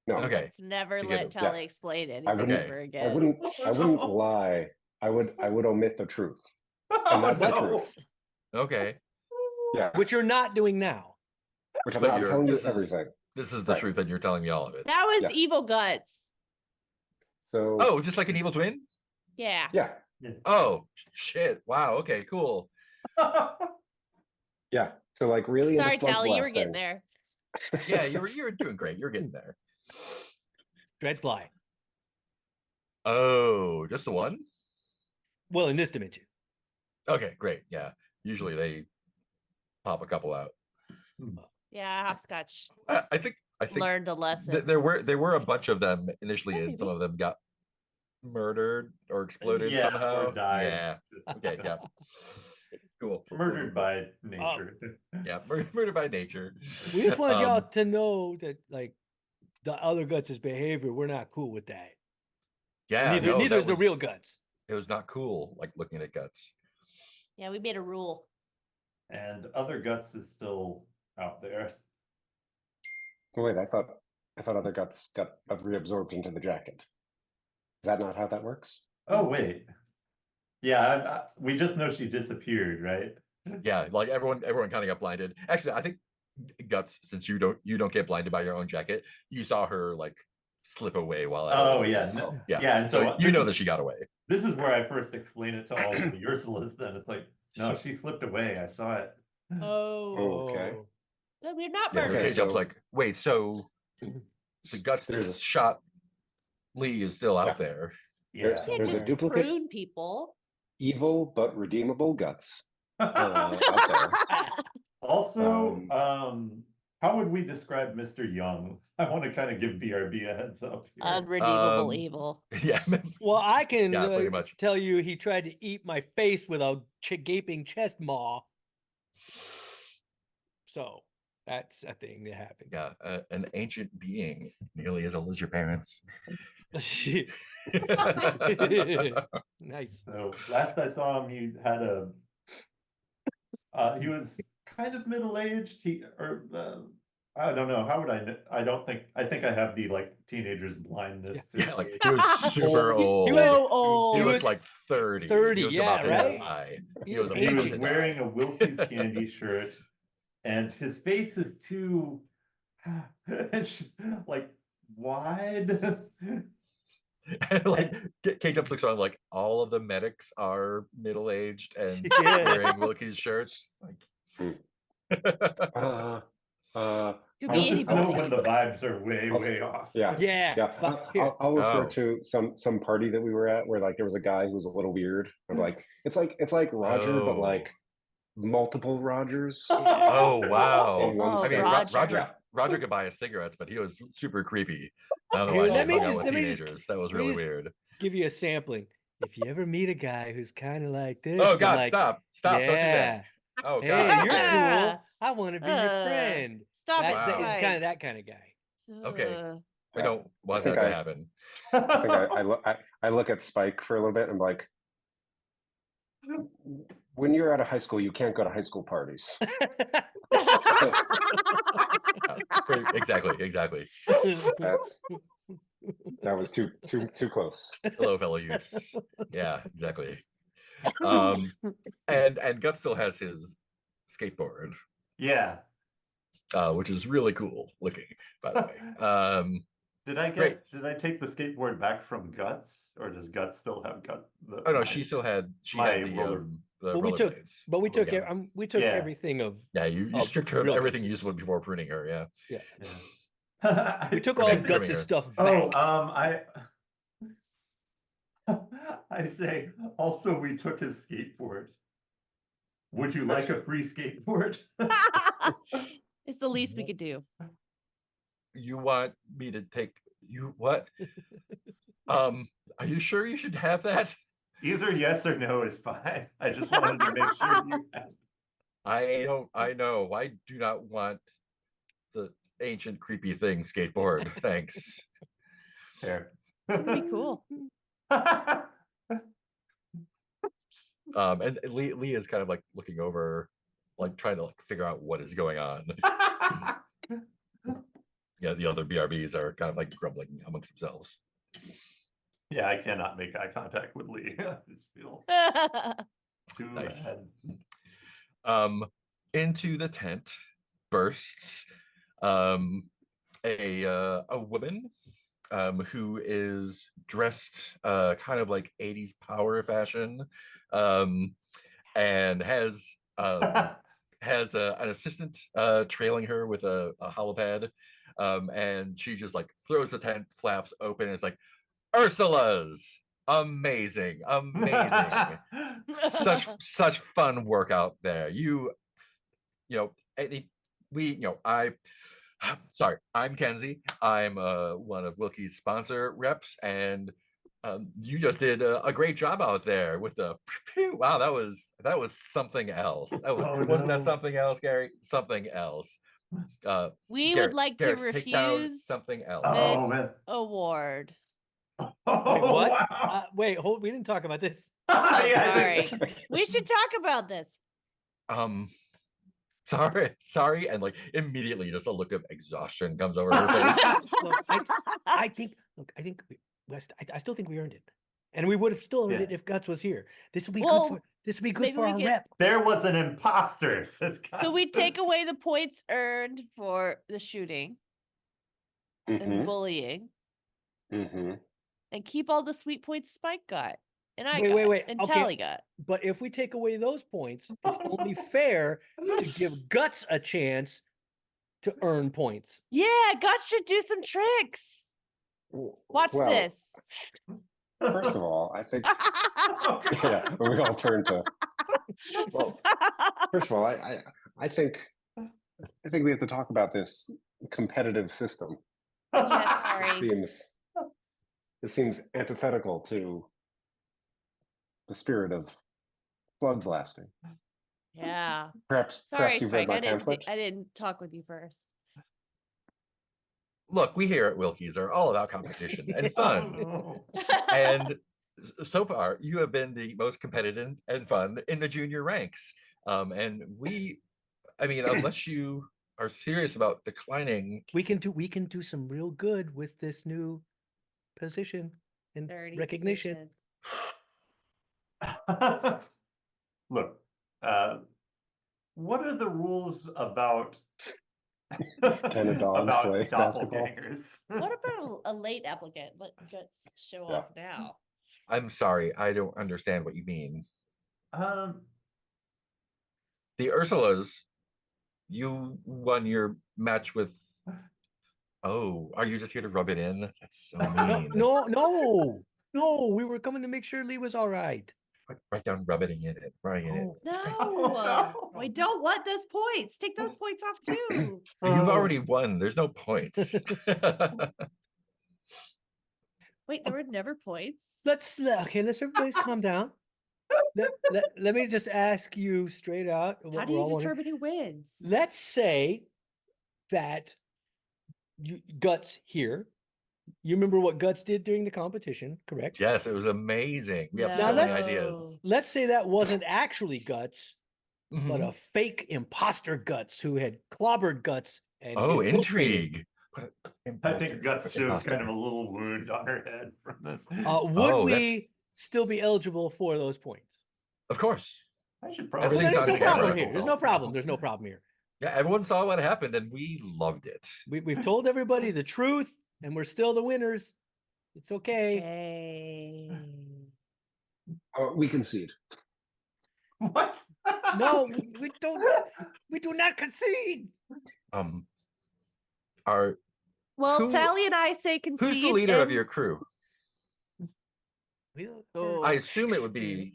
Okay. Let's never Together. let Tally Yes. explain anything wouldn't- ever I again. wouldn't lie. I would omit the truth. And that's the truth. Okay. Yeah. Which you're not doing now. Which I'm But not you're- telling you this is- everything. This is the Right. truth, and you're telling me all of it. That was Yes. Evil Guts. So Oh, just like an evil twin? Yeah. yeah. Oh, shit. Wow. Okay, cool. Yeah. So like really Sorry, into Tally, you were Slugblasting. getting there. Yeah, you're doing great. You're getting there. Dreadfly. Oh, just the one? Well, in this dimension. Okay, great. Yeah. Usually they pop a couple out. Yeah, Hopscotch I think learned a lesson. there were a bunch of them initially, Yeah, and some maybe. of them got murdered or exploded Yeah, somehow. or died. Yeah. Okay, yeah. Cool. Murdered by nature. Yeah, murdered by nature. We just want y'all Um, to know that, like, the other Guts' behavior, we're not cool with that. Yeah, neither no, neither that is the was- real Guts. It was not cool, like looking at Guts. Yeah, we made a rule. And other Guts is still out there. Oh, wait, I thought other Guts got reabsorbed into the jacket. Is that not how that works? Oh wait. Yeah, we just know she disappeared, right? Yeah, like everyone kind of got blinded. Actually, I think Guts, since you don't get blinded by your own jacket, you saw her like slip away while Oh everyone yeah, was- no, yeah. and So you this know is- that she got away. This is where I first explain it to all of the Ursulas. Then it's like, no, she slipped away. I saw it. Oh. Okay. No, we're not Yeah, murdered. okay, so- Jumps like, wait, so the Guts that There's was a- shot Lee is still out Yeah. there. Yeah. There's Can't a just duplicate prune people. evil but redeemable guts out there. Also, how would we describe Mr. Young? I want to kind of give BRB a heads up here. Unredeemable evil. Yeah. Well, I can Yeah, pretty much. tell you he tried to eat my face with a gaping chest maw. So that's a thing that happened. Yeah, an ancient being, nearly as old as your parents. Nice. So last I saw him, he had he was kind of middle-aged. I don't know. How would I? I think I have the like teenager's blindness. Yeah, like he was super old. He was So old. He He looked was like 30. 30, He was yeah, about to right? die. He was was about He was to ancient. wearing die. a Wilkie's candy shirt, and his face is too. It's just like wide. And like K-Jump looks around like all of the medics are middle-aged and Yeah. wearing Wilkie's shirts. Like Could I'll be just know anybody. when the vibes are way off. Yeah. Yeah. Yeah, Here. I'll refer Oh. to some party that we were at where like there was a guy who was a little weird. I'm like, it's like Roger, but like multiple Rogers. Oh wow! In one Oh, I mean, Roger. Roger could buy us cigarettes, but he was super creepy. I don't know Here, why let he me hung out just- with let me just- teenagers. That was let me really just- weird. Give you a sampling. If you ever meet a guy who's kind of like this, Oh and God! like, Stop! Don't do that! yeah. Oh Hey, God! you're okay. cool. I want to be your friend. Stop That's it, he's Spike. kind of that kind of guy. Okay. I Yeah. don't want I think that to I- happen. I think I look at Spike for a little bit and I'm like, when you're out of high school, you can't go to high school parties. Exactly. That was too close. Hello, fellow youths. Yeah, exactly. And Gut still has his skateboard, Yeah. which is really cool looking, by the way. Did I Great. did I take the skateboard back from Guts, or does Guts still have Oh no, she had my the roller- the Well, we took, rollerblades. but we Oh, took yeah. we took Yeah. everything of Yeah, you Oh, stripped her of real everything Guts. useful before pruning her. Yeah. Yeah. we took I all mean, of Guts' Grimminger. stuff Oh, back. I say also we took his skateboard. Would you like a free skateboard? It's the least we could do. You want me to take you what? Are you sure you should have that? Either yes or no is fine. I just wanted to make sure you had. I know. I do not want the ancient creepy thing skateboard. Thanks. Fair. That'd be cool. And Lee is kind of like looking over, like trying to like figure out what is going on. Yeah, the other BRBs are kind of like grumbling amongst themselves. Yeah, I cannot make eye contact with Lee. I just feel too Nice. bad. Into the tent bursts a woman who is dressed kind of like 80s power fashion, and has an assistant trailing her with a holopad, and she just like throws the tent flaps open and it's like, Ursula's amazing such fun work out there. I'm Kenzie. I'm one of Wilkie's sponsor reps, and you just did a great job out there with the wow. That was something else. Wasn't that something else, Gary? Something else. We Garrett, would like Garrett, to take down refuse something else. Oh, this man. award. Wait, what? Wow. Wait, hold. We didn't talk about this. Oh, Yeah, sorry. We should talk about this. Sorry, and like immediately just a look of exhaustion comes over her face. Look, I think. Look, I think. I still think we earned it, and we would have still earned Yeah. it if Guts was here. This would be Well, good for. This would be good maybe for we our could- rep. There was an imposter, says Could we Guts. take away the points earned for the shooting and the Mm-hmm. bullying Mm-hmm. and keep all the sweet points Spike got and I Wait, got and okay. Tally got? But if we take away those points, it's only fair to give Guts a chance to earn points. Yeah, God should do some tricks. Watch Well, this. First of all, I think yeah, we all turn to. Well, first of all, I think we have to talk about this competitive system. Yeah, It sorry. seems antithetical to the spirit of Slugblasting. Yeah. Perhaps Sorry, you've read Spike. my I pamphlet. didn't talk with you first. Look, we here at Wilkie's are all about competition and Oh, fun. no. And so far, you have been the most competitive and fun in the junior ranks. And I mean, unless you are serious about declining, We can do some real good with this new position and Dirty recognition. position. Look, what are the rules about Can a dog about play basketball? doppelgangers? What about a late applicant? Let Guts show Yeah. off now. I'm sorry, I don't understand what you mean. Um, The Ursulas, you won your match with. Oh, are you just here to rub it in? That's so mean. No. We were coming to make sure Lee was all right. Write down rubbing in it. Right in it. Oh, No, no. we don't want those points. Take those points off too. You've Oh. already won. There's no points. Wait, there were never points. let's everybody's calm down. Let me just ask you straight out. How what do we're you all wondering. determine who wins? Let's say that Guts here. You remember what Guts did during the competition, correct? Yes, it was amazing. We have Now so many let's- ideas. Let's say that wasn't actually Guts, but Mhm. a fake imposter Guts who had clobbered Guts and Oh, infiltrated. intrigue. I think Guts shows kind of a little wound on her head from this. Would Oh, we still be eligible for those points? Of course. I should probably. Everything's There's on no problem camera. here. There's no problem. There's no problem here. Yeah, everyone saw what happened and we loved it. We've told everybody the truth, and we're still the winners. It's okay. Okay. We concede. What? No, we don't. We do not concede. Are Well, Who- Tally and I say concede. who's the leader of and- your crew? Oh. I assume it would be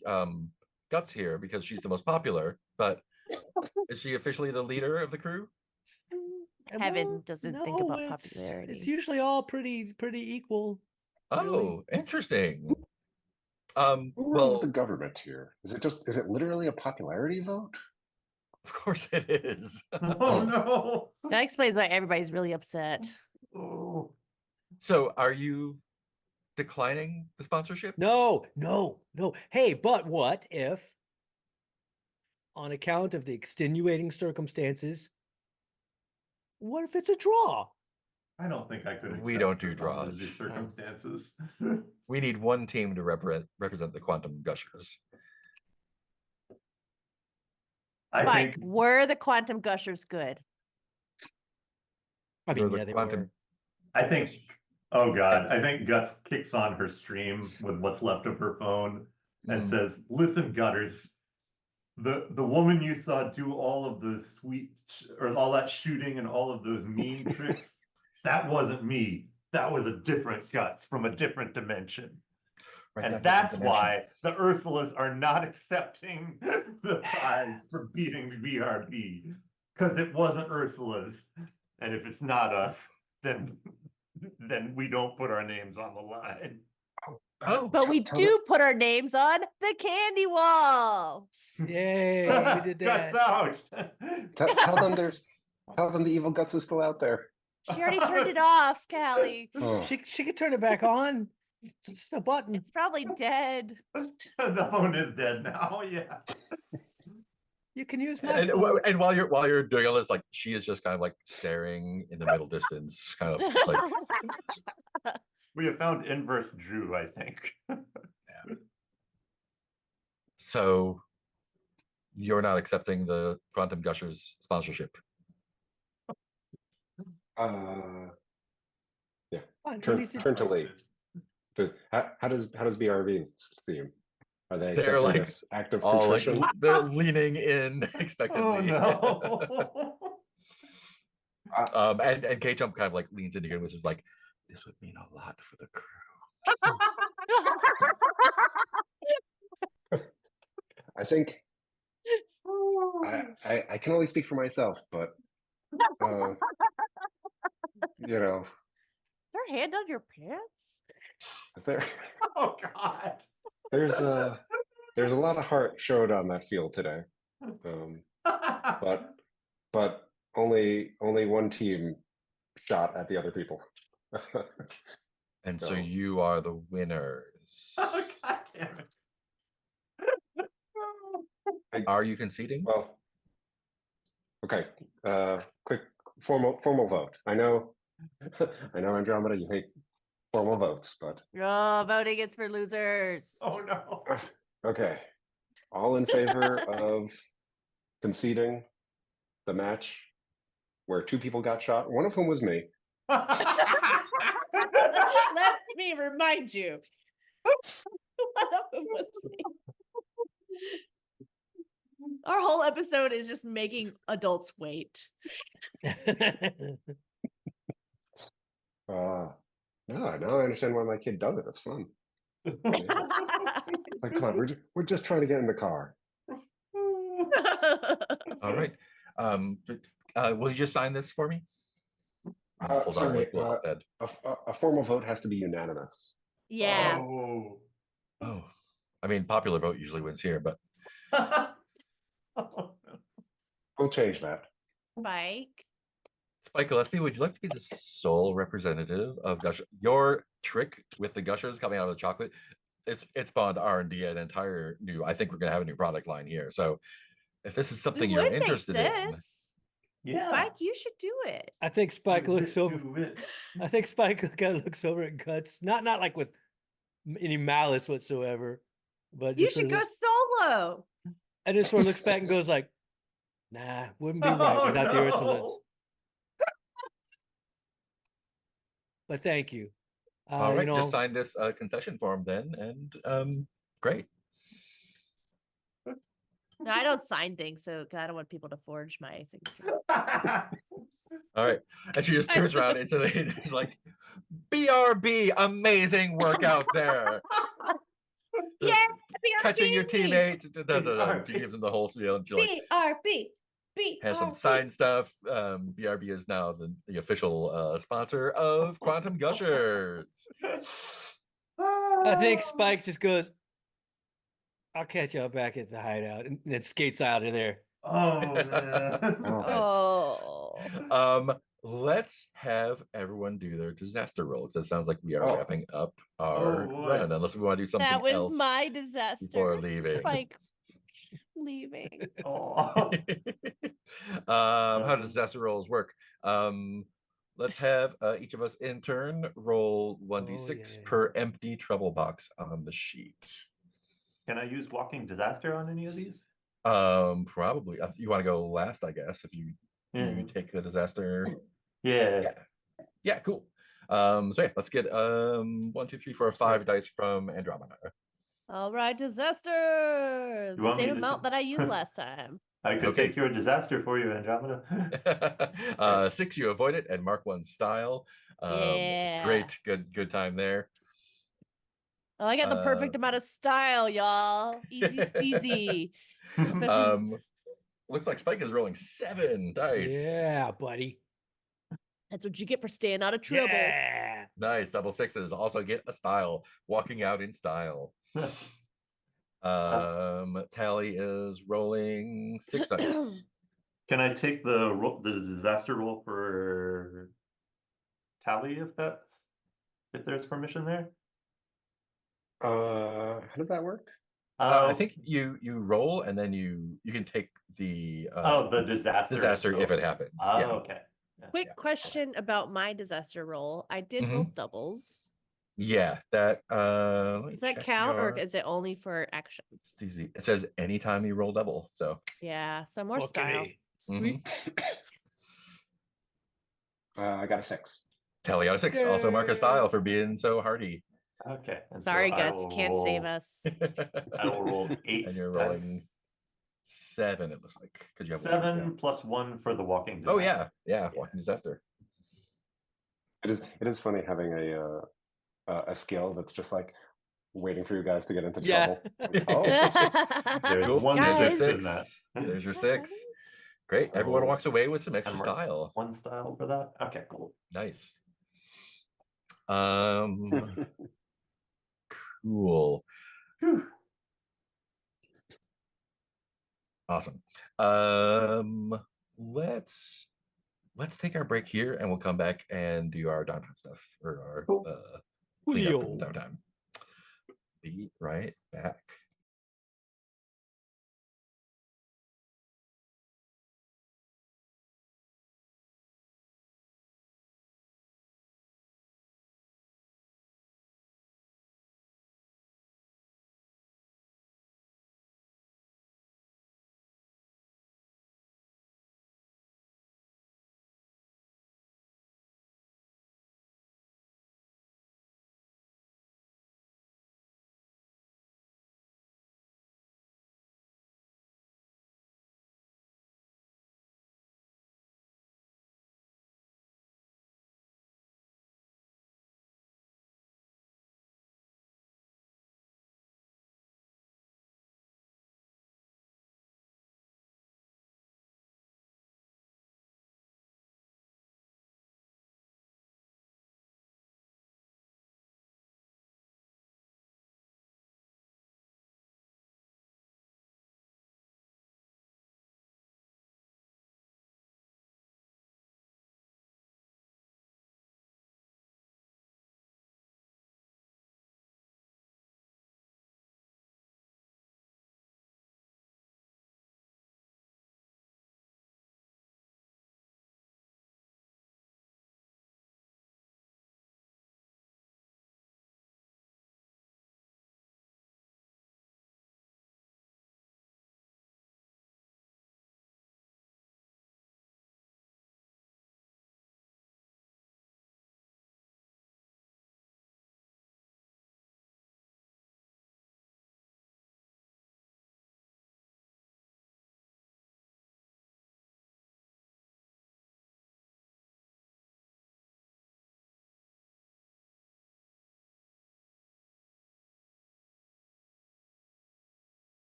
Guts here because she's the most popular, but is she officially the leader of the crew? Heaven doesn't think about it's popularity. usually all pretty equal. Oh, Really? interesting. Who rules the Well, government here? Is it literally a popularity vote? of course it is. Oh no. That explains why everybody's really upset. Oh. So are you declining the sponsorship? No. Hey, but what if, on account of the extenuating circumstances, what if it's a draw? I don't think I could. We accept don't do it under these draws. circumstances. We need one team to represent the Quantum Gushers. I Mike, think were the Quantum Gushers good? I mean, Or the yeah, they Quantum- were. I think, oh God, I think Guts kicks on her stream with what's left of her phone and Mm. says, listen, Gutters, the woman you saw do all of those or all that shooting and all of those mean tricks, that wasn't me. That was a different Guts from a different dimension. Right, And that that's different dimension. why the Ursulas are not accepting the prize for beating VRB. Because it wasn't Ursula's. And if it's not us, then we don't put our names on the line. Oh, But we tell do put our names on the candy wall. Yay, we did that. Guts out. Tell them the evil Guts is still out there. She already turned it off, Callie. Oh. She could turn it back on. It's just a button. It's probably dead. The phone is dead now. Yeah. You can use my And, phone. and while you're doing all this, like she is just kind of like staring in the middle distance, kind of just like We have found inverse Drew, I think. so. You're not accepting the Quantum Gushers sponsorship. Fine, who Turn needs to- to Lee. How does BRV theme? Are they They're accepting like this act of all like contrition? they're leaning in Oh expectantly. no. And K Jump kind of like leans into you and whispers like, This would mean a lot for the crew. I think I can only speak for myself, but you know, Is there a hand on your pants? is there Oh God. there's a lot of heart showed on that field today. But only one team shot at the other people. And so So- you are the winners. Oh God damn it. Are you conceding? Well, okay. Quick formal vote. I know Andromeda, you hate formal votes, but Oh, voting is for losers. Oh no. okay. All in favor of conceding the match where 2 people got shot, one of whom was me. Let me remind you. One of them was me. Our whole episode is just making adults wait. No, now I understand why my kid does it. It's fun. Like, come on, we're just trying to get in the car. All right. Will you just sign this for me? Hold Sorry, on, Ed. a formal vote has to be unanimous. Yeah. Oh. Oh, I mean, popular vote usually wins here, but We'll change that. Spike. Spike Gillespie, would you like to be the sole representative of Gush? Your trick with the gushers coming out of the chocolate, it's spawned R&D an entire new. I think we're gonna have a new product line here. So if this is It something you're would make interested in, sense. Yeah. Spike, you should do it. I think Spike looks over. Do it. I think Spike kind of looks over at Guts, not like with any malice whatsoever, but You just should sort go of solo. and just sort of looks back and goes like, "Nah, wouldn't be right Oh, without the no. Ursulas." But thank you. all right, You know, just sign this concession form then, and great. No, I don't sign things, so 'cause I don't want people to forge my signature. All right, and she just turns around into it's like, BRB, amazing work out there. Yeah, Catching your BRB. teammates. She BRB. gives them the whole spiel, and she like BRB. has some BRB. signed stuff. BRB is now the official sponsor of Quantum Gushers. I think Spike just goes, "I'll catch y'all back at the hideout," and then skates out of there. Oh man. Oh. Oh. Let's have everyone do their disaster rolls. It sounds like we are Oh. wrapping up our boy. run, unless we want to do something That was else my disaster. before leaving. Spike leaving. Oh. How do disaster rolls work? Let's have each of us in turn roll 1d6 yeah. per empty trouble box on the sheet. Can I use walking disaster on any of these? Probably. You want to go last, I guess, if you take the disaster. Yeah. Yeah, cool. So yeah, let's get 1, 2, 3, 4, 5 dice from Andromeda. All right, disaster. You The want me same to amount that I used last time. I could Okay. take your disaster for you, Andromeda. 6, you avoid it, and mark 1 style. Yeah. Great, good time there. Oh, I got the perfect amount of style, y'all. Easy steezy. Especially Looks like Spike is rolling 7 dice. Yeah, buddy. that's what you get for staying out of trouble. Yeah. Nice, double 6s. Also get a style, walking out in style. Tally is rolling 6 dice. Can I take the disaster roll for Tally if there's permission there? How does that work? I think you roll and then you can take the the disaster disaster if it happens. Oh, Yeah. okay. Quick question about my disaster roll. I did roll doubles. Yeah, that let me Does that check count or your- is it only for actions? It's easy. It says anytime you roll double. So Yeah, so more style. Okay. Sweet. I got a 6. Tally got a 6. Also mark a style for being so hardy. Okay. And Sorry, I guys, you will can't save roll- us. I will roll 8 And you're dice. rolling 7, it looks like. Because you have 7 plus 1 for the walking Oh disaster. yeah, walking disaster. It is funny having a skill that's just like waiting for you guys to get into Yeah. trouble. Oh, There's Cool. one There's your Guys. six in six. that. There's your six. Great. Everyone Oh. walks away with some extra And we're- style. One style for that. Okay, cool. Nice. Cool. Whew. Awesome. Let's take our break here and we'll come back and do our downtime stuff or our Cool. cleanup Julio. and downtime. Be right back.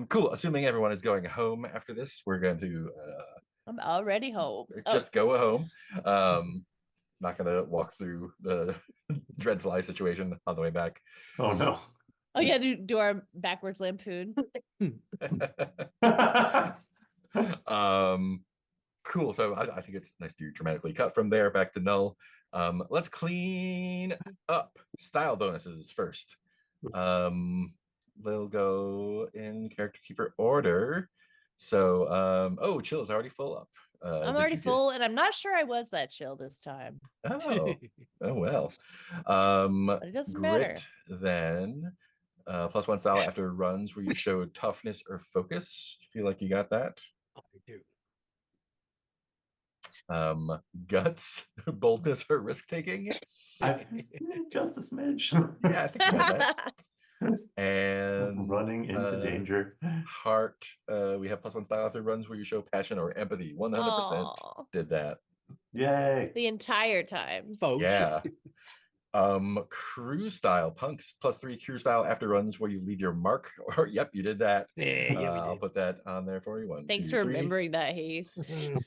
Cool. Assuming everyone is going home after this, we're going to I'm already home. just go home. Not gonna walk through the dreadfly situation on the way back. Oh no. Oh yeah, do our backwards lampoon. Cool. So I think it's nice to dramatically cut from there back to null. Let's clean up style bonuses first. They'll go in character keeper order. So oh, chill is already full up. I'm already full, and I'm not sure I was that chill this time. Oh, oh well. But it doesn't matter. Grit then. +1 style after runs where you show toughness or focus. Feel like you got that? I do. Guts, boldness, or risk taking. Just a smidge. Yeah, I think you got that. And running into danger. Heart. We have +1 style after runs where you show passion or empathy. 100% Aw. did that. Yay. The entire time. Folks. Yeah. Crew style punks +3 crew style after runs where you leave your mark. Or yep, you did that. Yeah, we I'll did. put that on there for you. 1, Thanks 2, for 3. remembering that, Heath. And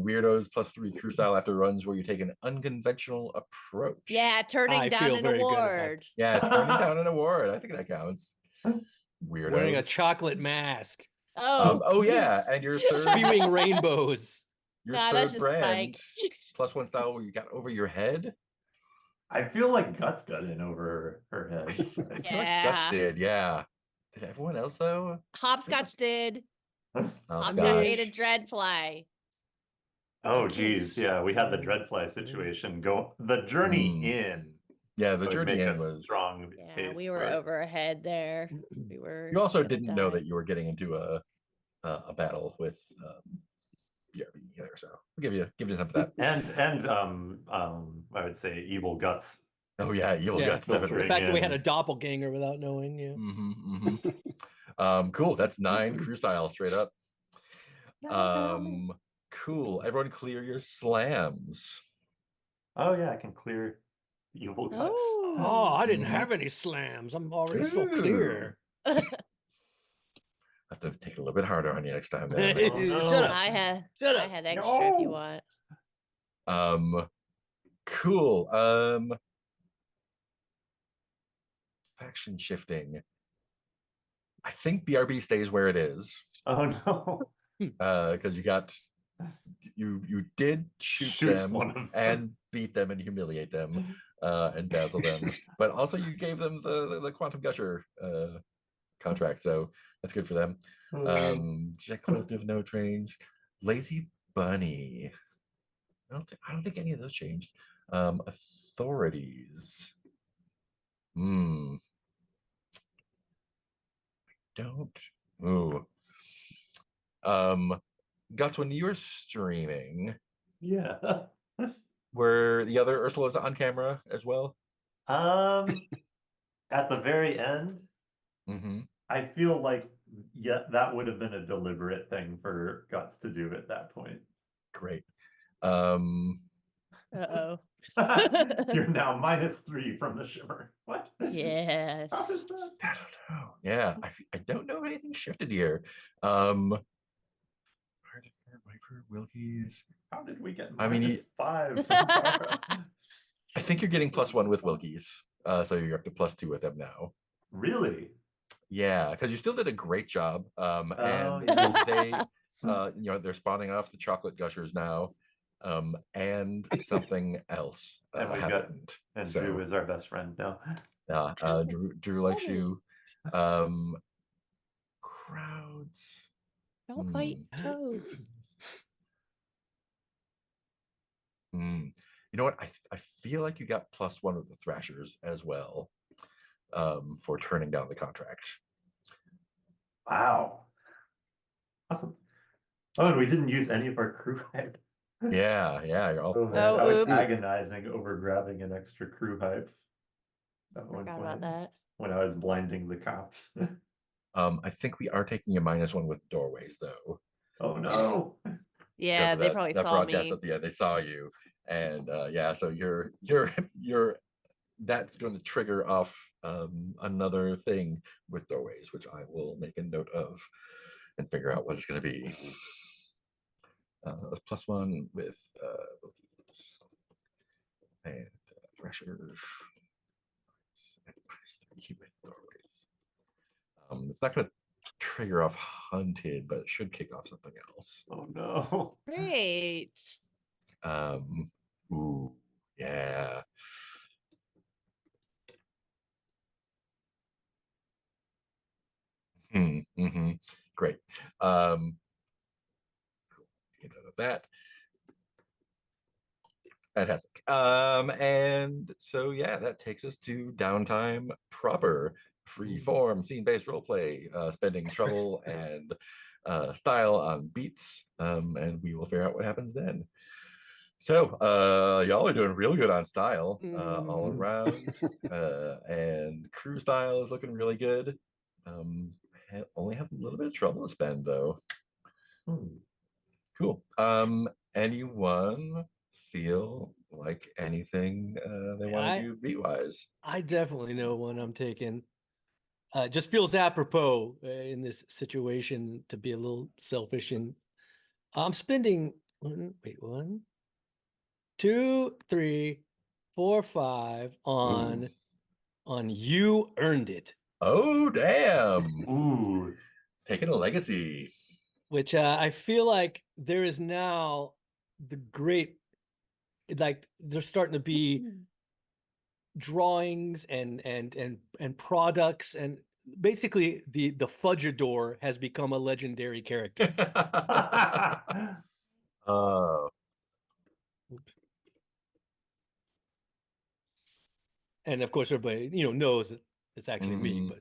weirdos +3 crew style after runs where you take an unconventional approach. Yeah, turning I down feel an very good about award. Yeah, turning down an award. I think that counts. Weirdos. Wearing a chocolate mask, Oh, yeah, jeez. and your third spewing rainbows. your Nah, third that's just brand Spike. +1 style where you got over your head. I feel like Guts got in over her head. I feel like Guts Yeah. did, yeah. Did everyone else though? Hopscotch did. Hopscotch Hopscotch. ate a dreadfly. Oh I geez, can't yeah, we had the see. dreadfly situation go. The journey in. Yeah, the would journey make in a was strong. Yeah, case we were for it. over our head there. We were. You also gonna didn't know die. that you were getting into a battle with BRB either, so I'll give you some for that. And I would say evil Guts. Oh yeah, evil Yeah. guts definitely. The fact that we had in. a doppelganger without knowing, yeah. Cool. That's 9 crew style straight up. Cool. Everyone clear your slams. Oh yeah, I can clear evil Guts. Oh, I didn't Mhm. have any slams. I'm already so clear. I have to take it a little bit harder on you next time. Then. Oh, no. Shut up. I Shut up. had extra if you No. want. Cool. Faction shifting. I think BRB stays where it is. Oh no. Because you did shoot one them of them. and beat them and humiliate them and dazzle them, but also you gave them the Quantum Gusher contract, so that's good for them. Jet Collective, no change. Lazy Bunny. I don't think any of those changed. Authorities. Don't. Ooh. Guts, when you were streaming, Yeah. were the other Ursulas on camera as well? At the very end, Mm-hmm. I feel like that would have been a deliberate thing for Guts to do at that point. Great. Uh-oh. You're now -3 from the shimmer. What? Yes. How is that? I don't know. Yeah, I don't know if anything shifted here. Viper, Wilkies. How did we get I mean, -5 from Tara? I think you're getting +1 with Wilkies. So you're up to +2 with them now. Really? Yeah, because you still did a great job. And yeah. they they're spawning off the chocolate gushers now. And something else And we've happened. And Drew is our best friend now. Yeah, Drew likes you. Crowds. Don't bite toes. You know what? I feel like you got +1 with the Thrashers as well, for turning down the contract. Wow. Awesome. Oh, and we didn't use any of our crew hype. Yeah, you're all. I was oops. agonizing over grabbing an extra crew hype. At one Forgot point, about that. when I was blinding the cops. I think we are taking a -1 with doorways though. Oh no. Yeah, they probably that saw broadcast me. at the end. They saw you, and yeah, so you're that's going to trigger off another thing with doorways, which I will make a note of and figure out what it's going to be. +1 with Wilkies and Threshers and +3 with doorways. It's not going to trigger off Hunted, but it should kick off something else. Oh no! Great. Ooh, yeah. Great. Get out of that. Fantastic. And so yeah, that takes us to downtime proper. Free form, scene-based roleplay, spending trouble and style on beats, and we will figure out what happens then. So y'all are doing real good on style all around, and crew style is looking really good. Only have a little bit of trouble to spend though. Cool. Anyone feel like anything they want to do beat wise? I definitely know one I'm taking. Just feels apropos in this situation to be a little selfish, and I'm spending 1, 2, 3, 4, 5 on You Earned It. Oh damn! Ooh, Taking a legacy, which I feel like there is now the great, like there's starting to be drawings and products, and basically the Fudgeador has become a legendary character. And of course everybody knows that it's actually me,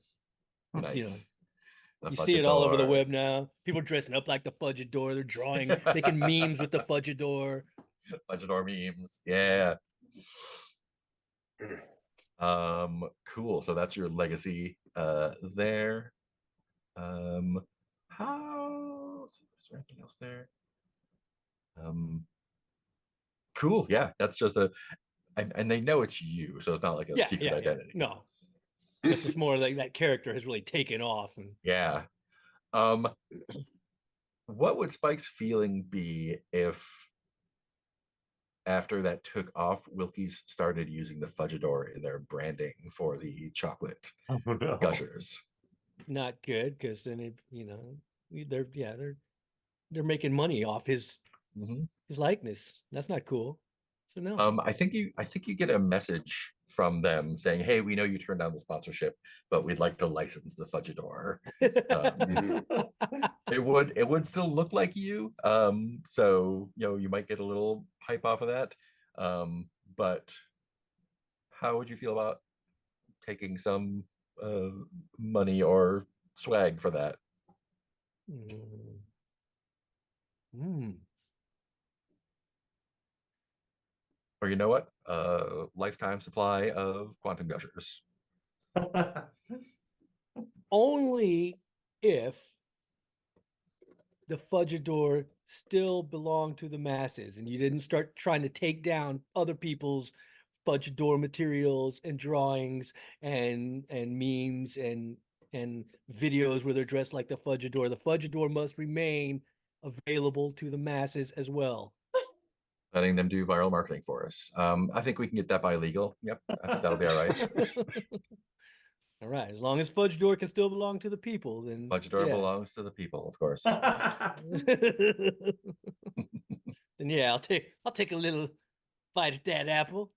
but it's, nice. You see it all over the web now. People dressing up like the Fudgeador. They're drawing, making memes with the Fudgeador. Fudgeador memes, yeah. Cool. So that's your legacy there. How is there anything else there? Cool. Yeah, that's just and they know it's you, so it's not like a secret identity. No, this is more like that character has really taken off. And yeah. What would Spike's feeling be if after that took off, Wilkies started using the Fudgeador in their branding for the chocolate gushers? Not good, because then they're making money off his likeness. That's not cool. So no. I think you get a message from them saying, "Hey, we know you turned down the sponsorship, but we'd like to license the Fudgeador." It would still look like you, so you might get a little hype off of that. But how would you feel about taking some money or swag for that? Or you know what? Lifetime supply of quantum gushers. Only if the Fudgeador still belonged to the masses and you didn't start trying to take down other people's Fudgeador materials and drawings and memes and videos where they're dressed like the Fudgeador. The Fudgeador must remain available to the masses as well. Letting them do viral marketing for us. I think we can get that by legal. Yep, I think that'll be all right. All right, as long as Fudgeador can still belong to the people, then Fudgeador belongs to the people, of course. Then yeah, I'll take a little bite at that apple.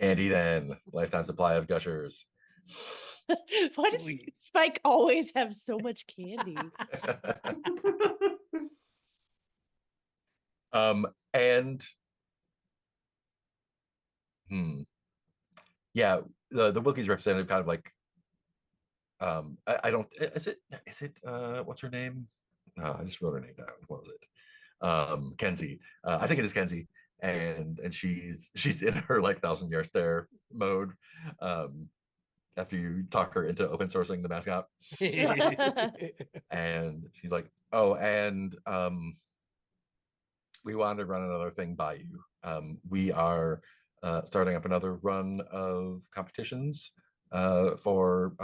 Candy then. Lifetime supply of gushers. Why does Spike always have so much candy? And yeah, the Wilkies representative kind of like I don't is it what's her name? I just wrote her name down. What was it? Kenzie. I think it is Kenzie. And she's in her like 1,000-year stare mode. After you talk her into open sourcing the mascot. And she's like, oh, and we wanted to run another thing by you. We are starting up another run of competitions for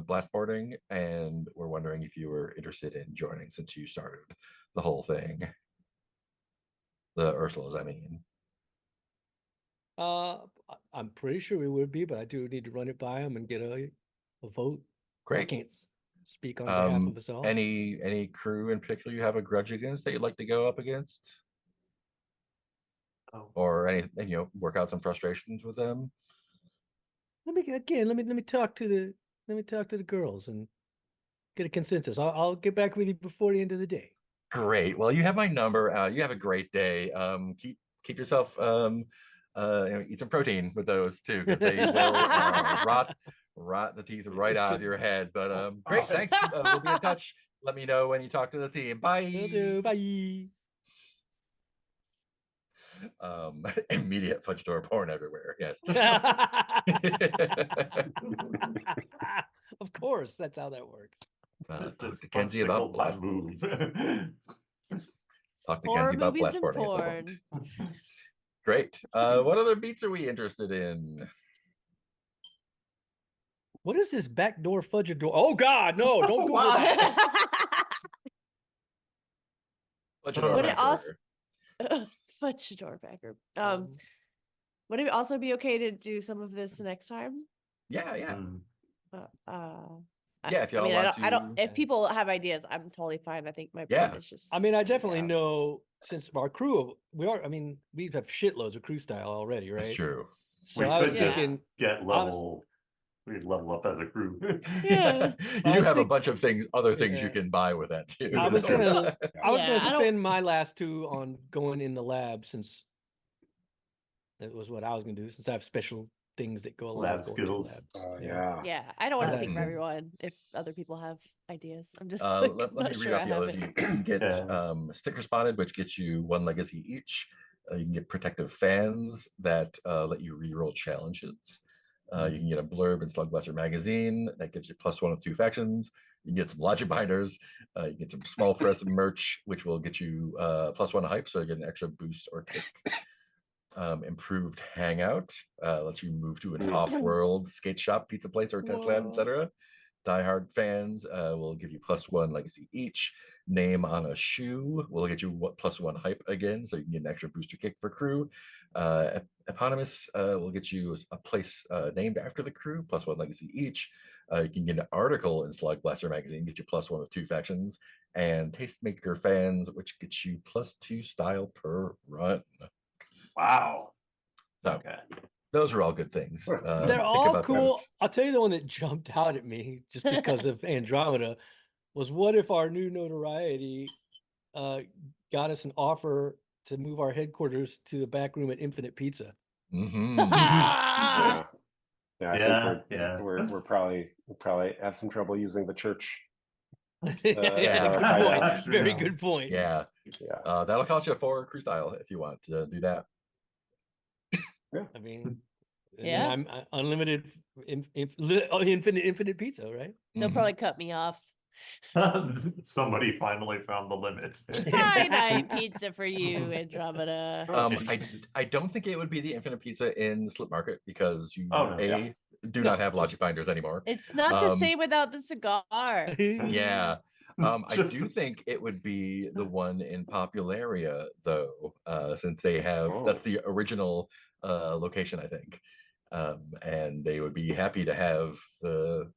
blastboarding, and we're wondering if you were interested in joining since you started the whole thing. The Ursulas, I mean. I'm pretty sure we would be, but I do need to run it by them and get a vote. I Great. can't speak on behalf of us all. Any crew in particular you have a grudge against that you'd like to go up against? Or anything, work out some frustrations with them? Let me talk to the girls and get a consensus. I'll get back with you before the end of the day. Great. Well, you have my number. You have a great day. Keep yourself eat some protein with those too, because they will rot the teeth right out of your head. But great, thanks. We'll be in touch. Let me know when you talk to the team. Bye. Will do. Bye. Immediate fudge-door porn everywhere. Yes. Of course, that's how that works. Talk to Kenzie about blast move. Talk to Horror Kenzie about movies and blastboarding at some point. porn. Great. What other beats are we interested in? What is this backdoor fudge door? Oh God, no! Don't Google that. Would it also fudge door backer? Would it also be okay to do some of this next time? Yeah. Yeah, if y'all want I don't. to- If people have ideas, I'm totally fine. I think my Yeah. point is just. I mean, I definitely know since our crew, we have shitloads of crew style already, right? That's true. So We I was could just thinking, get level. We'd level up as a crew. Yeah. You do have a bunch of other things you Yeah. can buy with that too. I was gonna I don't- spend my last two on going in the lab since that was what I was gonna do. Since I have special things that go along Lab with going to skills. labs. Yeah. Yeah, I don't want to Okay. speak for everyone. If other people have ideas, I'm just Let not me sure read I off the have others. it. You can get Yeah. sticker spotted, which gets you 1 legacy each. You can get protective fans that let you reroll challenges. You can get a blurb in Slugblaster magazine that gives you +1 of 2 factions. You can get some logic binders. You can get some small press merch, which will get you +1 hype, so you get an extra boost or kick. Improved hangout lets you move to an off-world skate shop, pizza place, or test lab, etc. Diehard fans will give you +1 legacy each. Name on a shoe will get you +1 hype again, so you can get an extra booster kick for crew. Eponymous will get you a place named after the crew, +1 legacy each. You can get an article in Slugblaster magazine, get you +1 of 2 factions, and Tastemaker fans, which gets you +2 style per run. Wow. So Okay. those are all good things. They're Think all about cool. those. I'll tell you the one that jumped out at me just because of Andromeda was what if our new notoriety got us an offer to move our headquarters to the back room at Infinite Pizza. Mhm. Yeah. I think Yeah. we're probably have some trouble using the church. Yeah, good point. Very good point. Yeah. That'll cost you 4 crew style if you want to do that. I mean, Yeah. I'm unlimited, infinite pizza, right? They'll probably cut me off. Somebody finally found the limit. Finite pizza for you, Andromeda. I don't think it would be the infinite pizza in the slip market because you do No, not have logic binders anymore. It's not the same without the cigar. Yeah. I do think it would be the one in Popularia though, since they have that's the original location, I think. And they would be happy to have the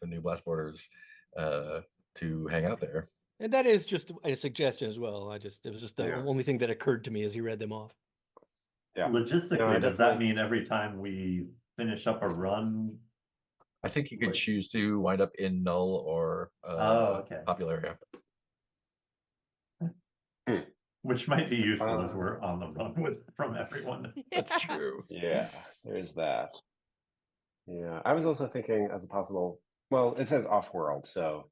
new blast borders to hang out there. And that is just a suggestion as well. It was just the only thing that occurred to me as he read them off. Yeah. Logistically, does that mean every time we finish up a run? I think you could choose to wind up in Null or Popularia. Which might be useful as we're on the run from everyone. That's true. Yeah, there's that. Yeah, I was also thinking as a possible. Well, it says off-world, so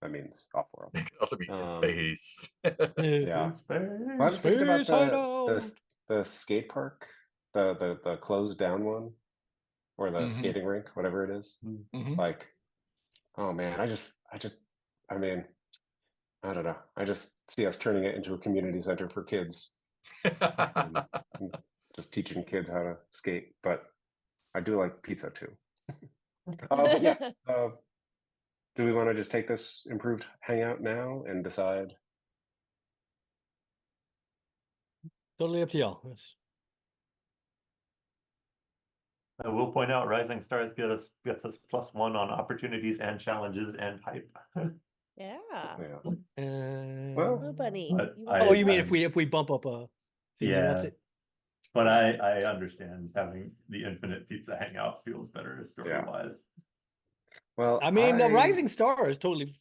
that means off-world. It could also be in space. Yeah, well, I was thinking about the skate park, the closed down one, or the skating rink, whatever it is. Like, oh man, I mean, I don't know. I just see us turning it into a community center for kids. just teaching kids how to skate, but I do like pizza too. But yeah, do we want to just take this improved hangout now and decide? Totally up to y'all. I will point out, Rising Stars gets us +1 on opportunities and challenges and hype. Yeah. Yeah. Well, Oh, bunny. But You Oh, you mean I'm- if we bump up a thing that wants Yeah. it? But I understand having the infinite pizza hangout feels better story-wise. well, I mean, Rising Stars totally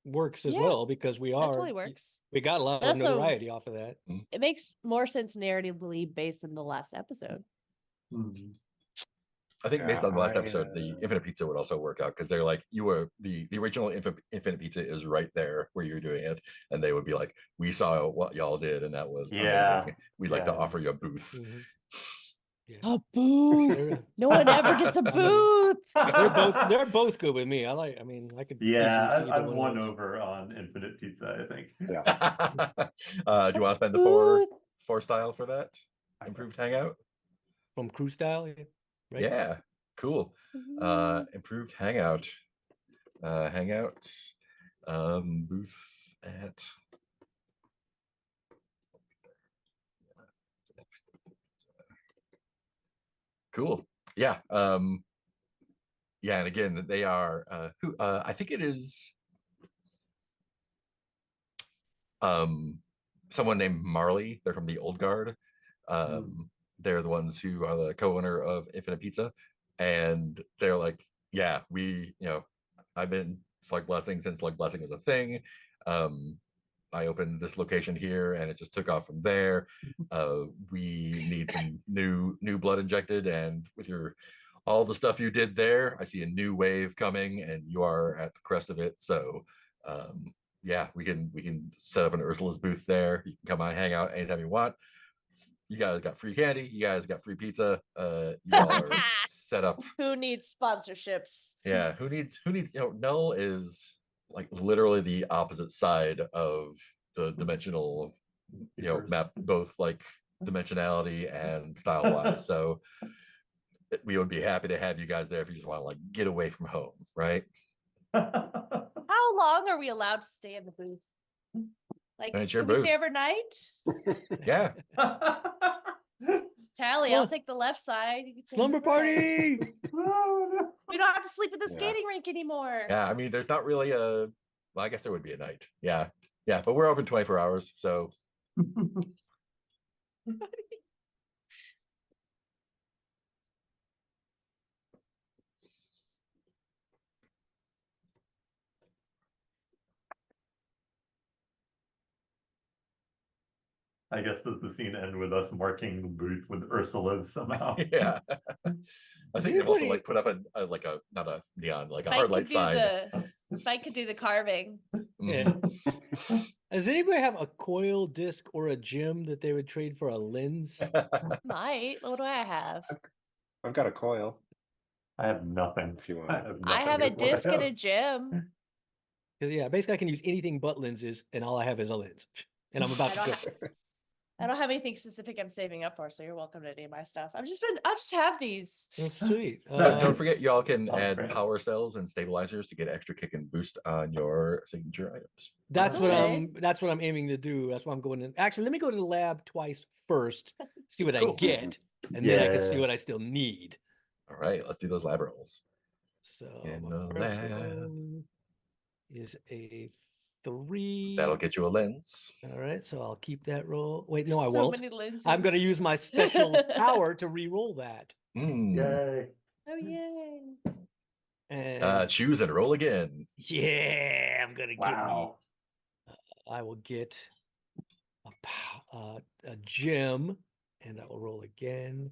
works as Yeah, well because That totally works. we got a lot But of also- notoriety off of that. It makes more sense narratively based on the last episode. I think based on the last I, episode, the Infinite Pizza would also work out because they're like, you were the original Infinite Pizza is right there where you're doing it, and they would be like, we saw what y'all did, and that was Yeah, amazing. We'd like to yeah. offer you a booth. Mhm. Yeah. A booth. No one ever gets a booth. They're both good with me. I mean, I could Yeah, easily see either I'm one won of those. over on infinite pizza, I think. yeah. Do you want to spend the Booth. four style for that improved hangout? From crew style, right? Yeah, cool. Improved hangout. Hangout. Booth at. Cool. Yeah. Yeah, and again, they are who I think it is someone named Marley. They're from the Old Guard. They're the ones who are the co-owner of Infinite Pizza, and they're like, yeah, I've been Slugblasting since Slugblasting was a thing. I opened this location here and it just took off from there. We need some new blood injected, and with all the stuff you did there, I see a new wave coming, and you are at the crest of it. So yeah, we can set up an Ursula's booth there. You can come on, hang out anytime you want. You guys got free candy. You guys got free pizza. You all are set up. Who needs sponsorships? Yeah, who needs? Null is like literally the opposite side of the dimensional, map, both like dimensionality and style wise. So we would be happy to have you guys there if you just want to like get away from home, right? How long are we allowed to stay in the booth? Like, And it's your can we booth. stay overnight? Yeah. Tally, I'll take the left side. You can take Slumber the right. party. We don't have to sleep at the Yeah. skating rink anymore. Yeah, I mean, there's not really well, I guess there would be a night. Yeah, but we're open 24 hours, so I guess does the scene end with us marking the booth with Ursula's somehow? yeah. I think they've also Anybody- like put up a like a not a neon, like a Spike hard could light do sign. Spike could do the carving. Yeah. Mhm. Does anybody have a coil disc or a gem that they would trade for a lens? Might. What do I have? I've got a coil I have nothing. if you I want. have, I have nothing a is what I disc and a have. gem. 'Cause, yeah, basically I can use anything but lenses, and all I have is a lens. And I'm about I to don't, go. I don't have anything specific I'm saving up for, so you're welcome to any of my stuff. I just have these. That's sweet. Don't forget, y'all can Oh, add great. power cells and stabilizers to get extra kick and boost on your signature items. That's what Okay. that's what I'm aiming to do. That's why I'm going in. Actually, let me go to the lab twice first, see what I Cool. get, and then I can see Yeah. what I still need. All right, let's do those lab rolls. So In my the first lab. one is a 3. That'll get you a lens. All right, so I'll keep that roll. Wait, no, I So won't. many lenses. I'm going to use my special power to re-roll that. Yay. Oh yay! And Choose and roll again. yeah, I'm going to get me. Wow. I will get a gem, and I will roll again.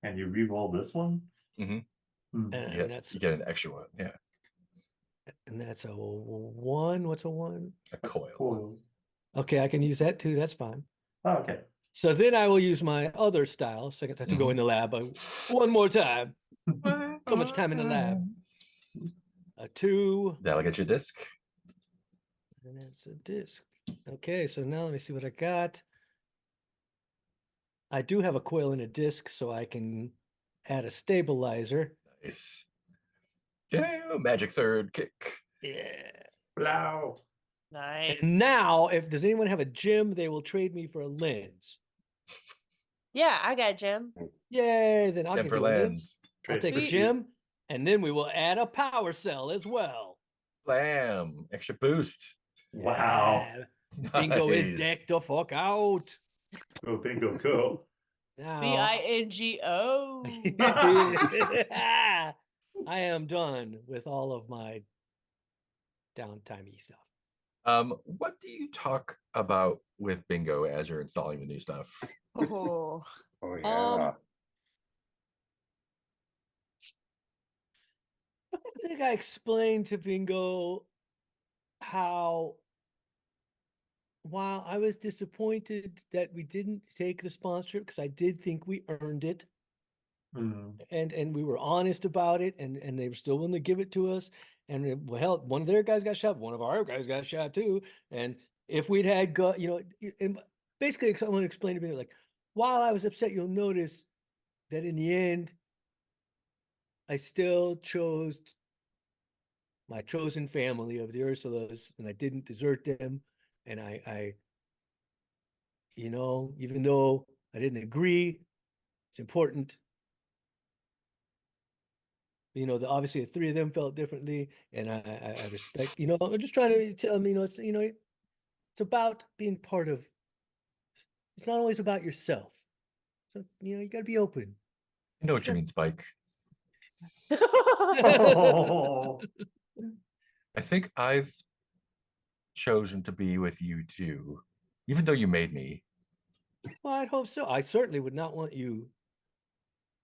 Can you re-roll this one? Mhm. Hmm. And that's You get an extra one. Yeah, a 1. What's a 1? a coil. Cool. Okay, I can use that too. That's fine. Oh, okay. So then I will use my other style. Second time to go in the lab. One more time. So much time in the lab. A 2. That'll get you a disc. And that's a disc. Okay, so now let me see what I got. I do have a coil and a disc, so I can add a stabilizer. Nice. Yeah, magic third kick. Yeah. Blow. Nice. And now, if does anyone have a gem, they will trade me for a lens. Yeah, I got Jim. Yay! Then I'll Gem give for you a lens. lens. I'll take a Sweet. gem, and then we will add a power cell as well. Blam. Extra boost. Wow. Yeah. Bingo is Nice. decked the fuck out. Go bingo go. Now, BINGO. I am done with all of my downtimey stuff. What do you talk about with Bingo as you're installing the new stuff? Oh. Oh yeah. I think I explained to Bingo how while I was disappointed that we didn't take the sponsorship because I did think we earned it, and we were honest about it, and they were still willing to give it to us. And well, hell, one of their guys got shot, one of our guys got shot too. And if we'd had and basically someone explained to me like, while I was upset, you'll notice that in the end, I still chose my chosen family of the Ursulas, and I didn't desert them. And I even though I didn't agree, it's important. Obviously the three of them felt differently, and I respect. I'm just trying to tell them, it's about being part of. It's not always about yourself. So you got to be open. I know what you mean, Spike. Oh. I think I've chosen to be with you too, even though you made me. Well, I'd hope so. I certainly would not want you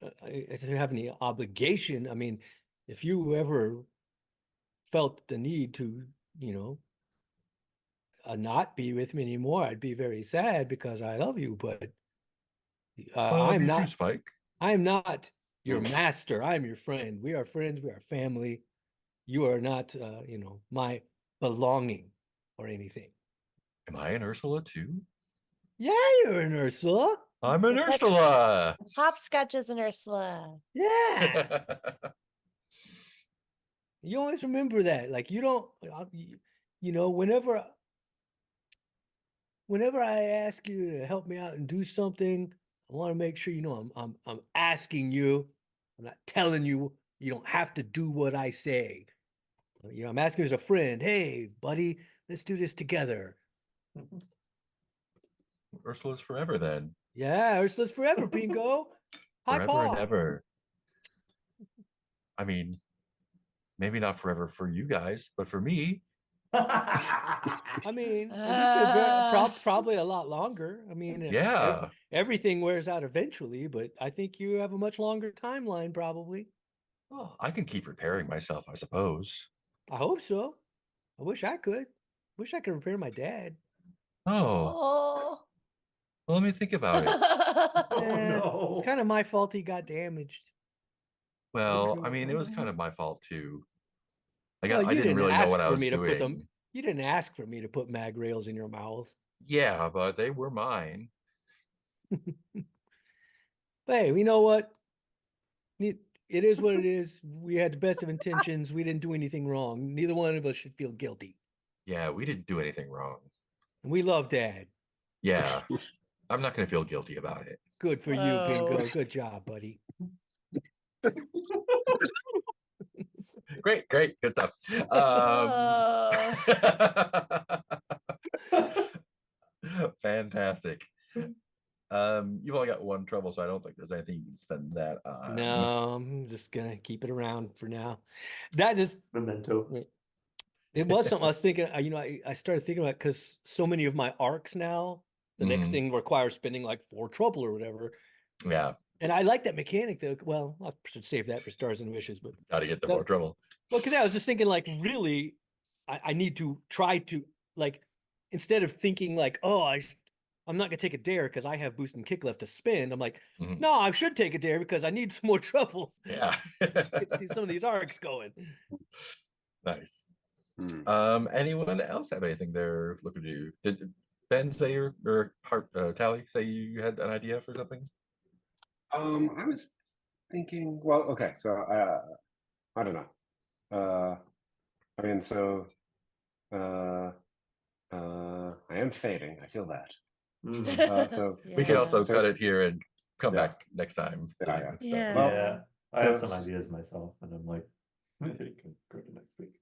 to have any obligation. I mean, if you ever felt the need to, not be with me anymore, I'd be very sad because I love you. But I love I'm you not. too, Spike. I'm not your master. I'm your friend. We are friends. We are family. You are not, my belonging or anything. Am I an Ursula too? Yeah, you're an Ursula. I'm an It's like- Ursula. Hopscotch is an Ursula. Yeah. You always remember that. Like you don't, whenever I ask you to help me out and do something, I want to make sure I'm asking you. I'm not telling you. You don't have to do what I say. I'm asking you as a friend. Hey, buddy, let's do this together. Ursula's forever then. Yeah, Ursula's forever, Bingo. High Forever paw. and ever. I mean, maybe not forever for you guys, but for me. I mean, at least probably a lot longer. I mean, Yeah. everything wears out eventually, but I think you have a much longer timeline, probably. Well, I can keep repairing myself, I suppose. I hope so. I wish I could. Wish I could repair my dad. Oh, Oh. well, let me think about it. Oh no. It's kind of my fault he got damaged. Well, I mean, it was kind of my fault too. I Well, you didn't really know what I was me to put doing. You didn't ask for me to put mag rails in your mouth. Yeah, but they were mine. But hey, you know what? It is what it is. We had the best of intentions. We didn't do anything wrong. Neither one of us should feel guilty. Yeah, we didn't do anything wrong. And we love Dad. Yeah, I'm not going to feel guilty about it. Good for you, Whoa. Bingo. Good job, buddy. Great, good stuff. Oh. Fantastic. You've only got one trouble, so I don't think there's anything you can spend that on. No, I'm just gonna keep it around for now. That just Memento. it was something I was thinking. I started thinking about because so many of my arcs now, the next thing requires spending like 4 trouble or whatever. Yeah, And I like that mechanic though. Well, I should save that for Stars and Wishes, but got to get the That- more trouble. well, because I was just thinking like really, I need to try to like instead of thinking like, oh, I'm not gonna take a dare because I have boost and kick left to spend. I'm like, Mhm. no, I should take a dare because I need some more trouble. Yeah. Get some of these arcs going. Nice. Hmm. Anyone else have anything they're looking to do? Ben say or Tally say you had an idea for something? I was thinking, well, okay, so I don't know. I mean, so I am fading. I feel that. So we can also so- cut it here and come Yeah. back next time. Yeah, to yeah. Yeah. Well, Yeah, I have so- some ideas myself, and I'm like, it can go to next week.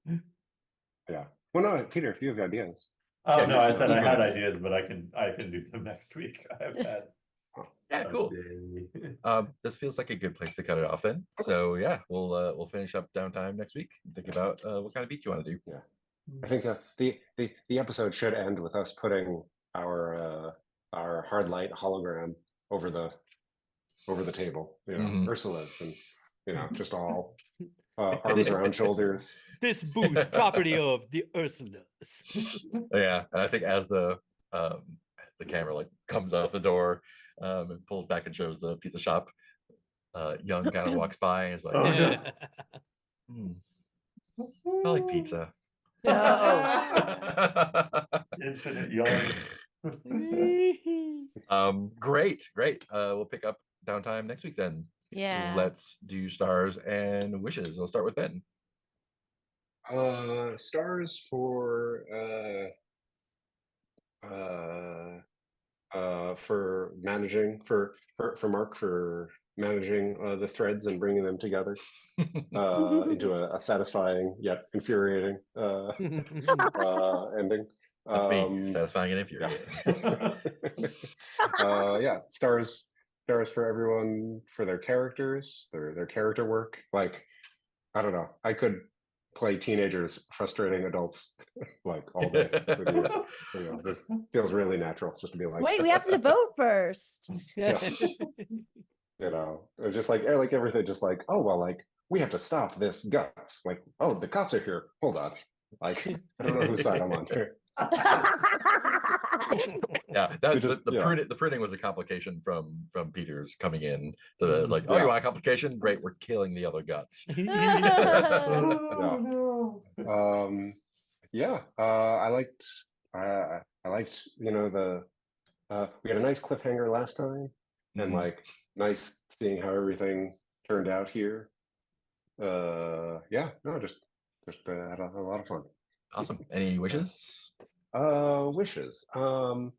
yeah. Well, no, Peter, if you have ideas. Oh Yeah, no, I you said I can had do- ideas, but I can do them next week. I've had Yeah, a cool. day. This feels like a good place to cut it off then. So yeah, we'll finish up downtime next week and think about what kind of beat you want to do. I think the episode should end with us putting our hard light hologram over the table. You know, Mhm. Ursula's, and just all arms around shoulders. This booth, property of the Ursulas. Yeah, and I think as the camera like comes out the door and pulls back and shows the pizza shop, Young kind of walks by and is like, Oh, no. "Hmm, I like pizza." Infinite yawn. Great. We'll pick up downtime next week then. Yeah. Let's do stars and wishes. I'll start with Ben. Stars for managing for Mark for managing the threads and bringing them together into a satisfying yet infuriating ending. That's me, satisfying and infuriating. Yeah, stars for everyone for their characters, their character work. Like, I don't know, I could play teenagers frustrating adults like all day with you. This feels really natural just to be like, Wait, we have to vote first. just like everything, just like, oh well, like we have to stop this guts, like, oh, the cops are here, hold on, like I don't know whose side I'm on here. Yeah, the printing was a complication from Peter's coming in. So it was like, oh, you want a complication? Great, we're killing the other guts. I liked we had a nice cliffhanger last time, and like nice seeing how everything turned out here. Just had a lot of fun. Awesome. Any wishes? Wishes. I'm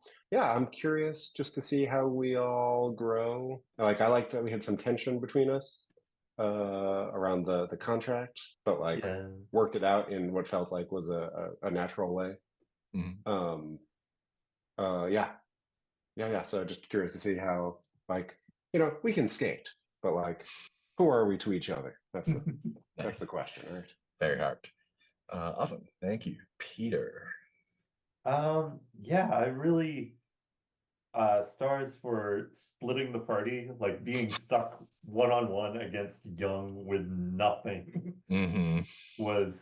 curious just to see how we all grow. Like, I like that we had some tension between us around the contract, but like worked it out in what felt like was a natural way. So just curious to see how, like, we can skate, but like, who are we to each other? That's the that's the question, right? Very hard. Awesome. Thank you, Peter. I really stars for splitting the party, like being stuck one-on-one against Young with nothing was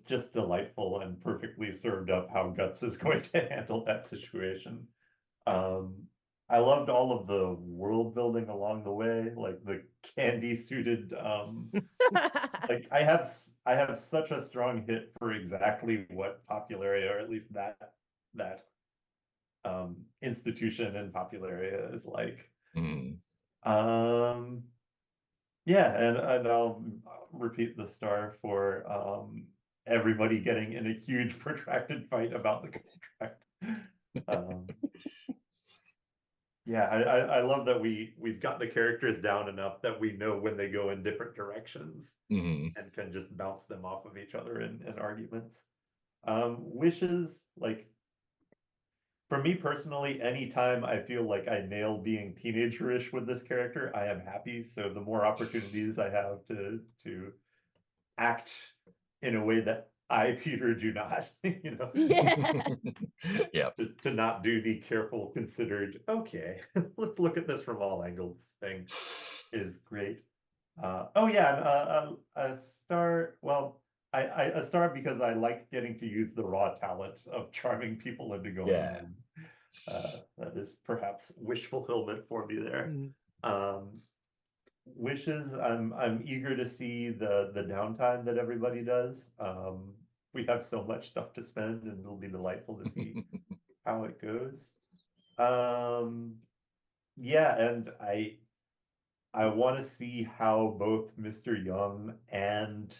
just delightful and perfectly served up how Guts is going to handle that situation. I loved all of the world building along the way, like the candy suited like I have such a strong hit for exactly what Popularia, or at least that institution in Popularia is like. And I'll repeat the star for everybody getting in a huge protracted fight about the contract. I love that we've got the characters down enough that we know when they go in different directions and can just bounce them off of each other in arguments. Wishes, like, for me personally, anytime I feel like I nail being teenagerish with this character, I am happy. So the more opportunities I have to act in a way that I, Peter, do not, to not do the careful, considered, okay, let's look at this from all angles thing is great. A star, well, a star because I like getting to use the raw talent of charming people into going home. That is perhaps wish fulfillment for me there. Wishes, I'm eager to see the downtime that everybody does. We have so much stuff to spend, and it'll be delightful to see how it goes. Yeah, and I want to see how both Mr. Young and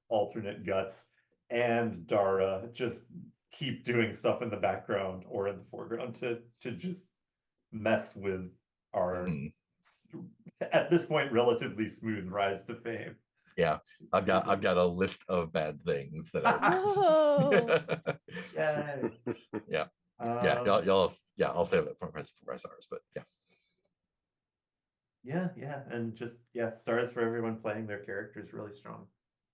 Alternate Guts and Dara just keep doing stuff in the background or in the foreground to just mess with our at this point relatively smooth rise to fame. Yeah, I've got a list of bad things that are. No. Yay. Yeah, y'all yeah, I'll save it for my stars, but yeah. Yeah, and just stars for everyone playing their characters really strong.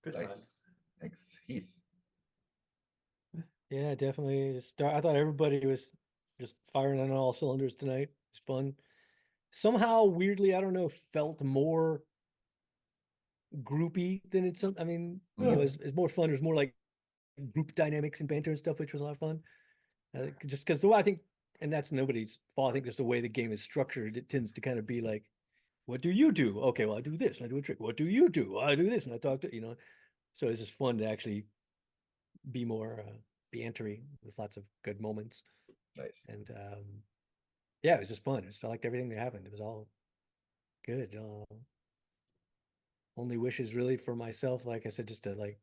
Good time. Nice. Thanks, Heath. Yeah, definitely. I thought everybody was just firing on all cylinders tonight. It's fun. Somehow, weirdly, I don't know, felt more groupy than it's. I mean, you know, it's more fun. There's more like group dynamics and banter and stuff, which was a lot of fun. Just because, I think, and that's nobody's fault. I think just the way the game is structured, it tends to kind of be like, what do you do? Okay, well, I do this and I do a trick. What do you do? Well, I do this and I talk to, you know. So it's just fun to actually be more bantery with lots of good moments. Nice. And yeah, it was just fun. It just felt like everything that happened. It was all good. Only wishes really for myself, like I said, just to like,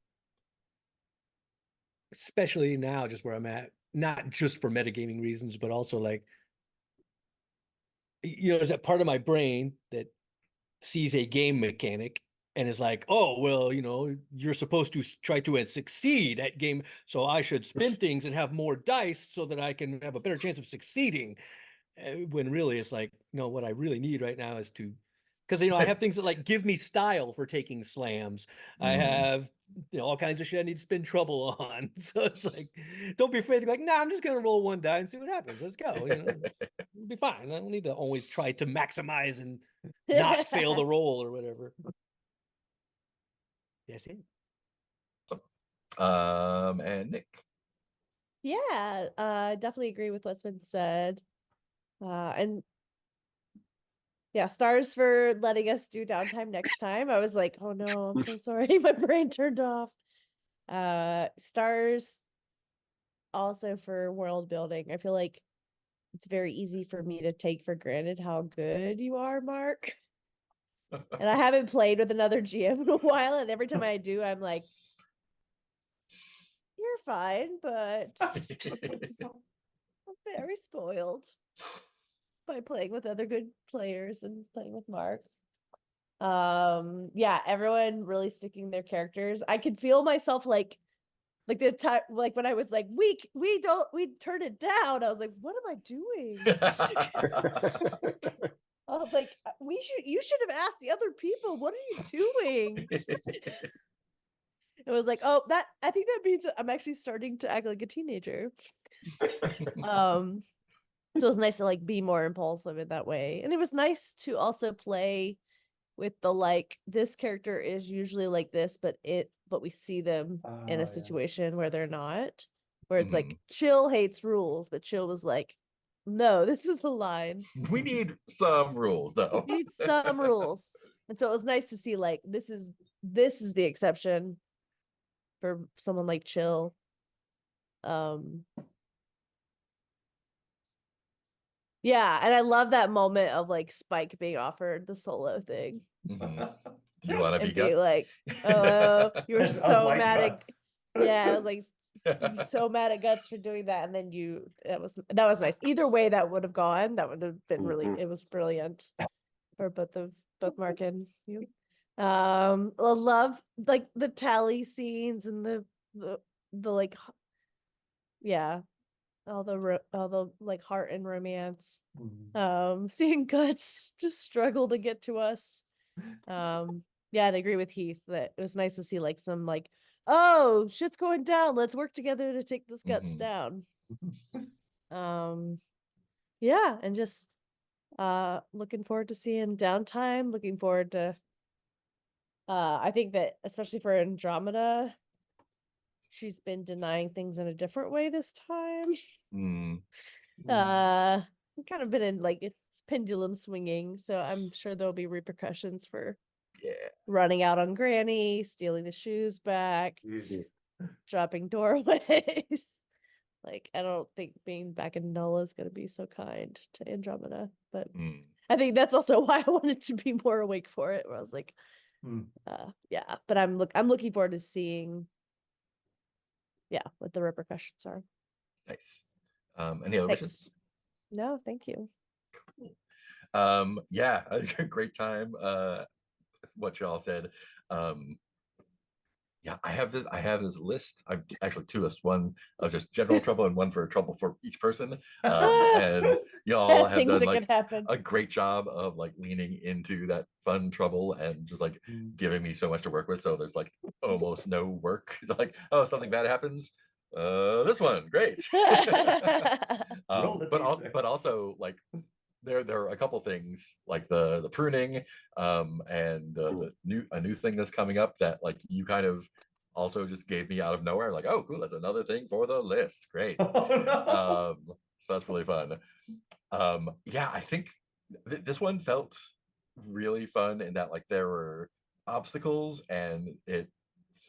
especially now, just where I'm at, not just for metagaming reasons, but also like, you know, there's that part of my brain that sees a game mechanic and is like, oh, well, you know, you're supposed to try to succeed at game, so I should spin things and have more dice so that I can have a better chance of succeeding. When really it's like, no, what I really need right now is to, because, you know, I have things that like give me style for taking slams. I have, you know, all kinds of shit I need to spin trouble on. So it's like, don't be afraid to be like, nah, I'm just gonna roll one die and see what happens. Let's go. You know, it'll be fine. I don't need to always try to maximize and not fail the roll or whatever. Yes, it. And Nick. Yeah, definitely agree with what's been said. And yeah, stars for letting us do downtime next time. I was like, oh no, I'm so sorry. My brain turned off. Stars also for world building. I feel like it's very easy for me to take for granted how good you are, Mark. And I haven't played with another GM in a while, and every time I do, I'm like, you're fine, but I'm very spoiled by playing with other good players and playing with Mark. Yeah, everyone really sticking their characters. I could feel myself like the time, like when I was like, we turn it down. I was like, what am I doing? I was like, you should have asked the other people, what are you doing? It was like, oh, I think that means I'm actually starting to act like a teenager. So it was nice to like be more impulsive in that way. And it was nice to also play with the like, this character is usually like this, but we see them in a situation where they're not, where it's like Chill hates rules, but Chill was like, no, this is a line. We need some rules though. We need some rules. And so it was nice to see like this is the exception for someone like Chill. Yeah, and I love that moment of like Spike being offered the solo thing. Do you want to be being Guts? like, oh, you were so mad at Guts. yeah, I was like so mad at Guts for doing that, and then that was nice. Either way that would have gone, that would have been really, it was brilliant for both Mark and you. I love like the tally scenes and the like, yeah, all the like heart and romance. Seeing Guts just struggle to get to us. Yeah, I'd agree with Heath that it was nice to see like some like, oh, shit's going down, let's work together to take this Guts down. Yeah, and just looking forward to seeing downtime, looking forward to I think that especially for Andromeda, she's been denying things in a different way this time. Kind of been in like it's pendulum swinging, so I'm sure there'll be repercussions for running out on Granny, stealing the shoes back, dropping doorways. Like, I don't think being back in Nola is going to be so kind to Andromeda, but Mm. I think that's also why I wanted to be more awake for it. Where I was like, Hmm. yeah. But I'm looking forward to seeing, yeah, what the repercussions are. Nice. Any other wishes? Thanks. No, thank you. Yeah, a great time. What y'all said. Yeah, I have this list. I've actually two lists, one of just general trouble and one for trouble for each person. And y'all have Things done that like could happen. a great job of like leaning into that fun trouble and just like giving me so much to work with. So there's like almost no work. Like, oh, something bad happens. This one, great. But also like there are a couple things like the pruning and a new thing that's coming up that like you kind of also just gave me out of nowhere, like, oh cool, that's another thing for the list, great. So that's really fun. Yeah, I think this one felt really fun in that like there were obstacles and it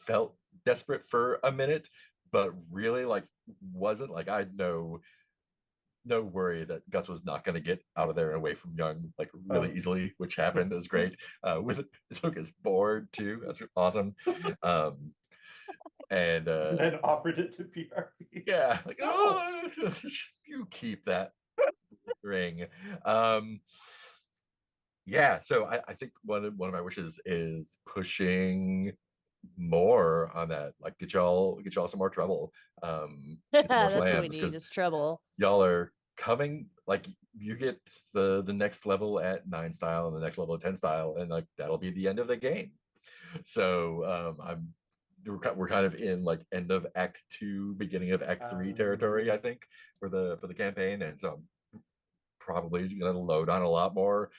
felt desperate for a minute, but really like wasn't. Like I had no worry that Guts was not going to get out of there and away from Young like really easily, which happened. It was great. With took his board too. That's awesome. And then offered it to PRP. Yeah, like, oh, you keep that ring. Yeah, so I think one of my wishes is pushing more on that. Like get y'all some more trouble. Get some more That's what we slams, need 'cause is trouble. y'all are coming. Like you get the next level at 9 style and the next level at 10 style, and like that'll be the end of the game. So we're kind of in like end of Act 2, beginning of Act 3 territory, I think, for the campaign, and so I'm probably gonna load on a lot more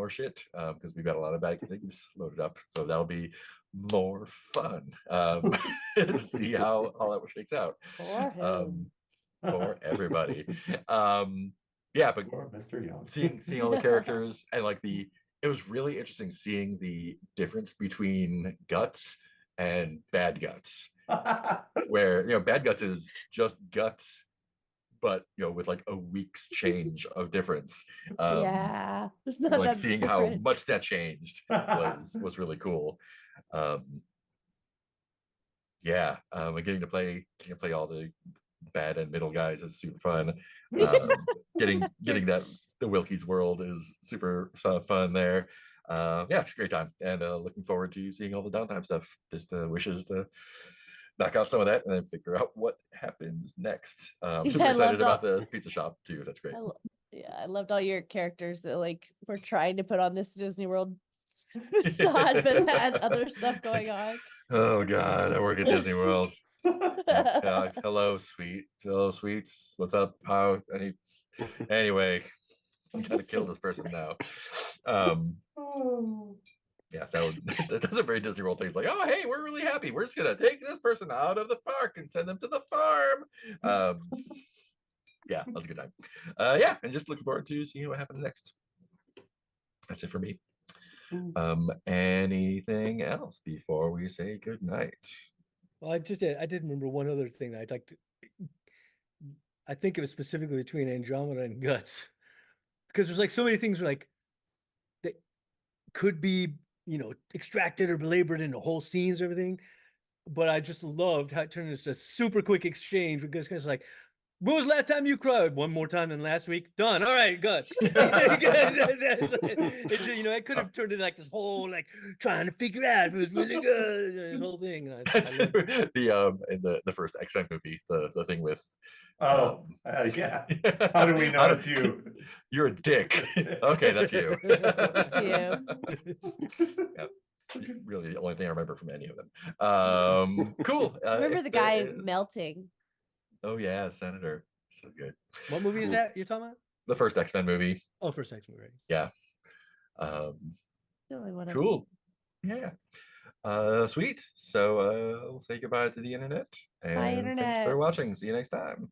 shit because we've got a lot of bad things loaded up. So that'll be more fun to see how that shakes out. For him. For everybody. Yeah, but Mr. Young. seeing all the characters and like it was really interesting seeing the difference between Guts and Bad Guts, where Bad Guts is just Guts, but with like a week's change of difference. Yeah, it's not like that seeing different. how much that changed was really cool. Yeah, and getting to play all the bad and middle guys is super fun. Getting that the Wilkie's world is super fun there. Yeah, it's a great time, and looking forward to seeing all the downtime stuff. Just wishes to knock out some of that and then figure out what happens next. Super excited about the pizza shop too. That's great. I loved all your characters that like were trying to put on this Disney World facade, but had other stuff going on. Oh God, I work at Disney World. Hello, sweets. What's up? How? Anyway, I'm trying to kill this person now. Yeah, that's a very Disney World thing. It's like, oh hey, we're really happy. We're just gonna take this person out of the park and send them to the farm. Yeah, that's a good time. Yeah, and just looking forward to seeing what happens next. That's it for me. Anything else before we say good night? Well, I did remember one other thing that I'd like to. I think it was specifically between Andromeda and Guts, because there's like so many things like that could be extracted or belabored into whole scenes, and everything. But I just loved how it turned into a super quick exchange because it's like, when was the last time you cried? One more time than last week. Done. All right, Guts. It could have turned into like this whole like trying to figure out if it was really good. This whole thing. I in the first X-Men movie, the thing with yeah. How do we know it's you? You're a dick. Okay, that's you. That's you. Yeah. Really the only thing I remember from any of them. Cool. Remember the guy melting. Oh yeah, Senator. So good. What movie is that you're talking about? The first X-Men movie. Oh, first X-Men movie. Yeah. Cool. Yeah. Sweet. So we'll say goodbye to the internet. And bye, internet. Thanks for watching. See you next time.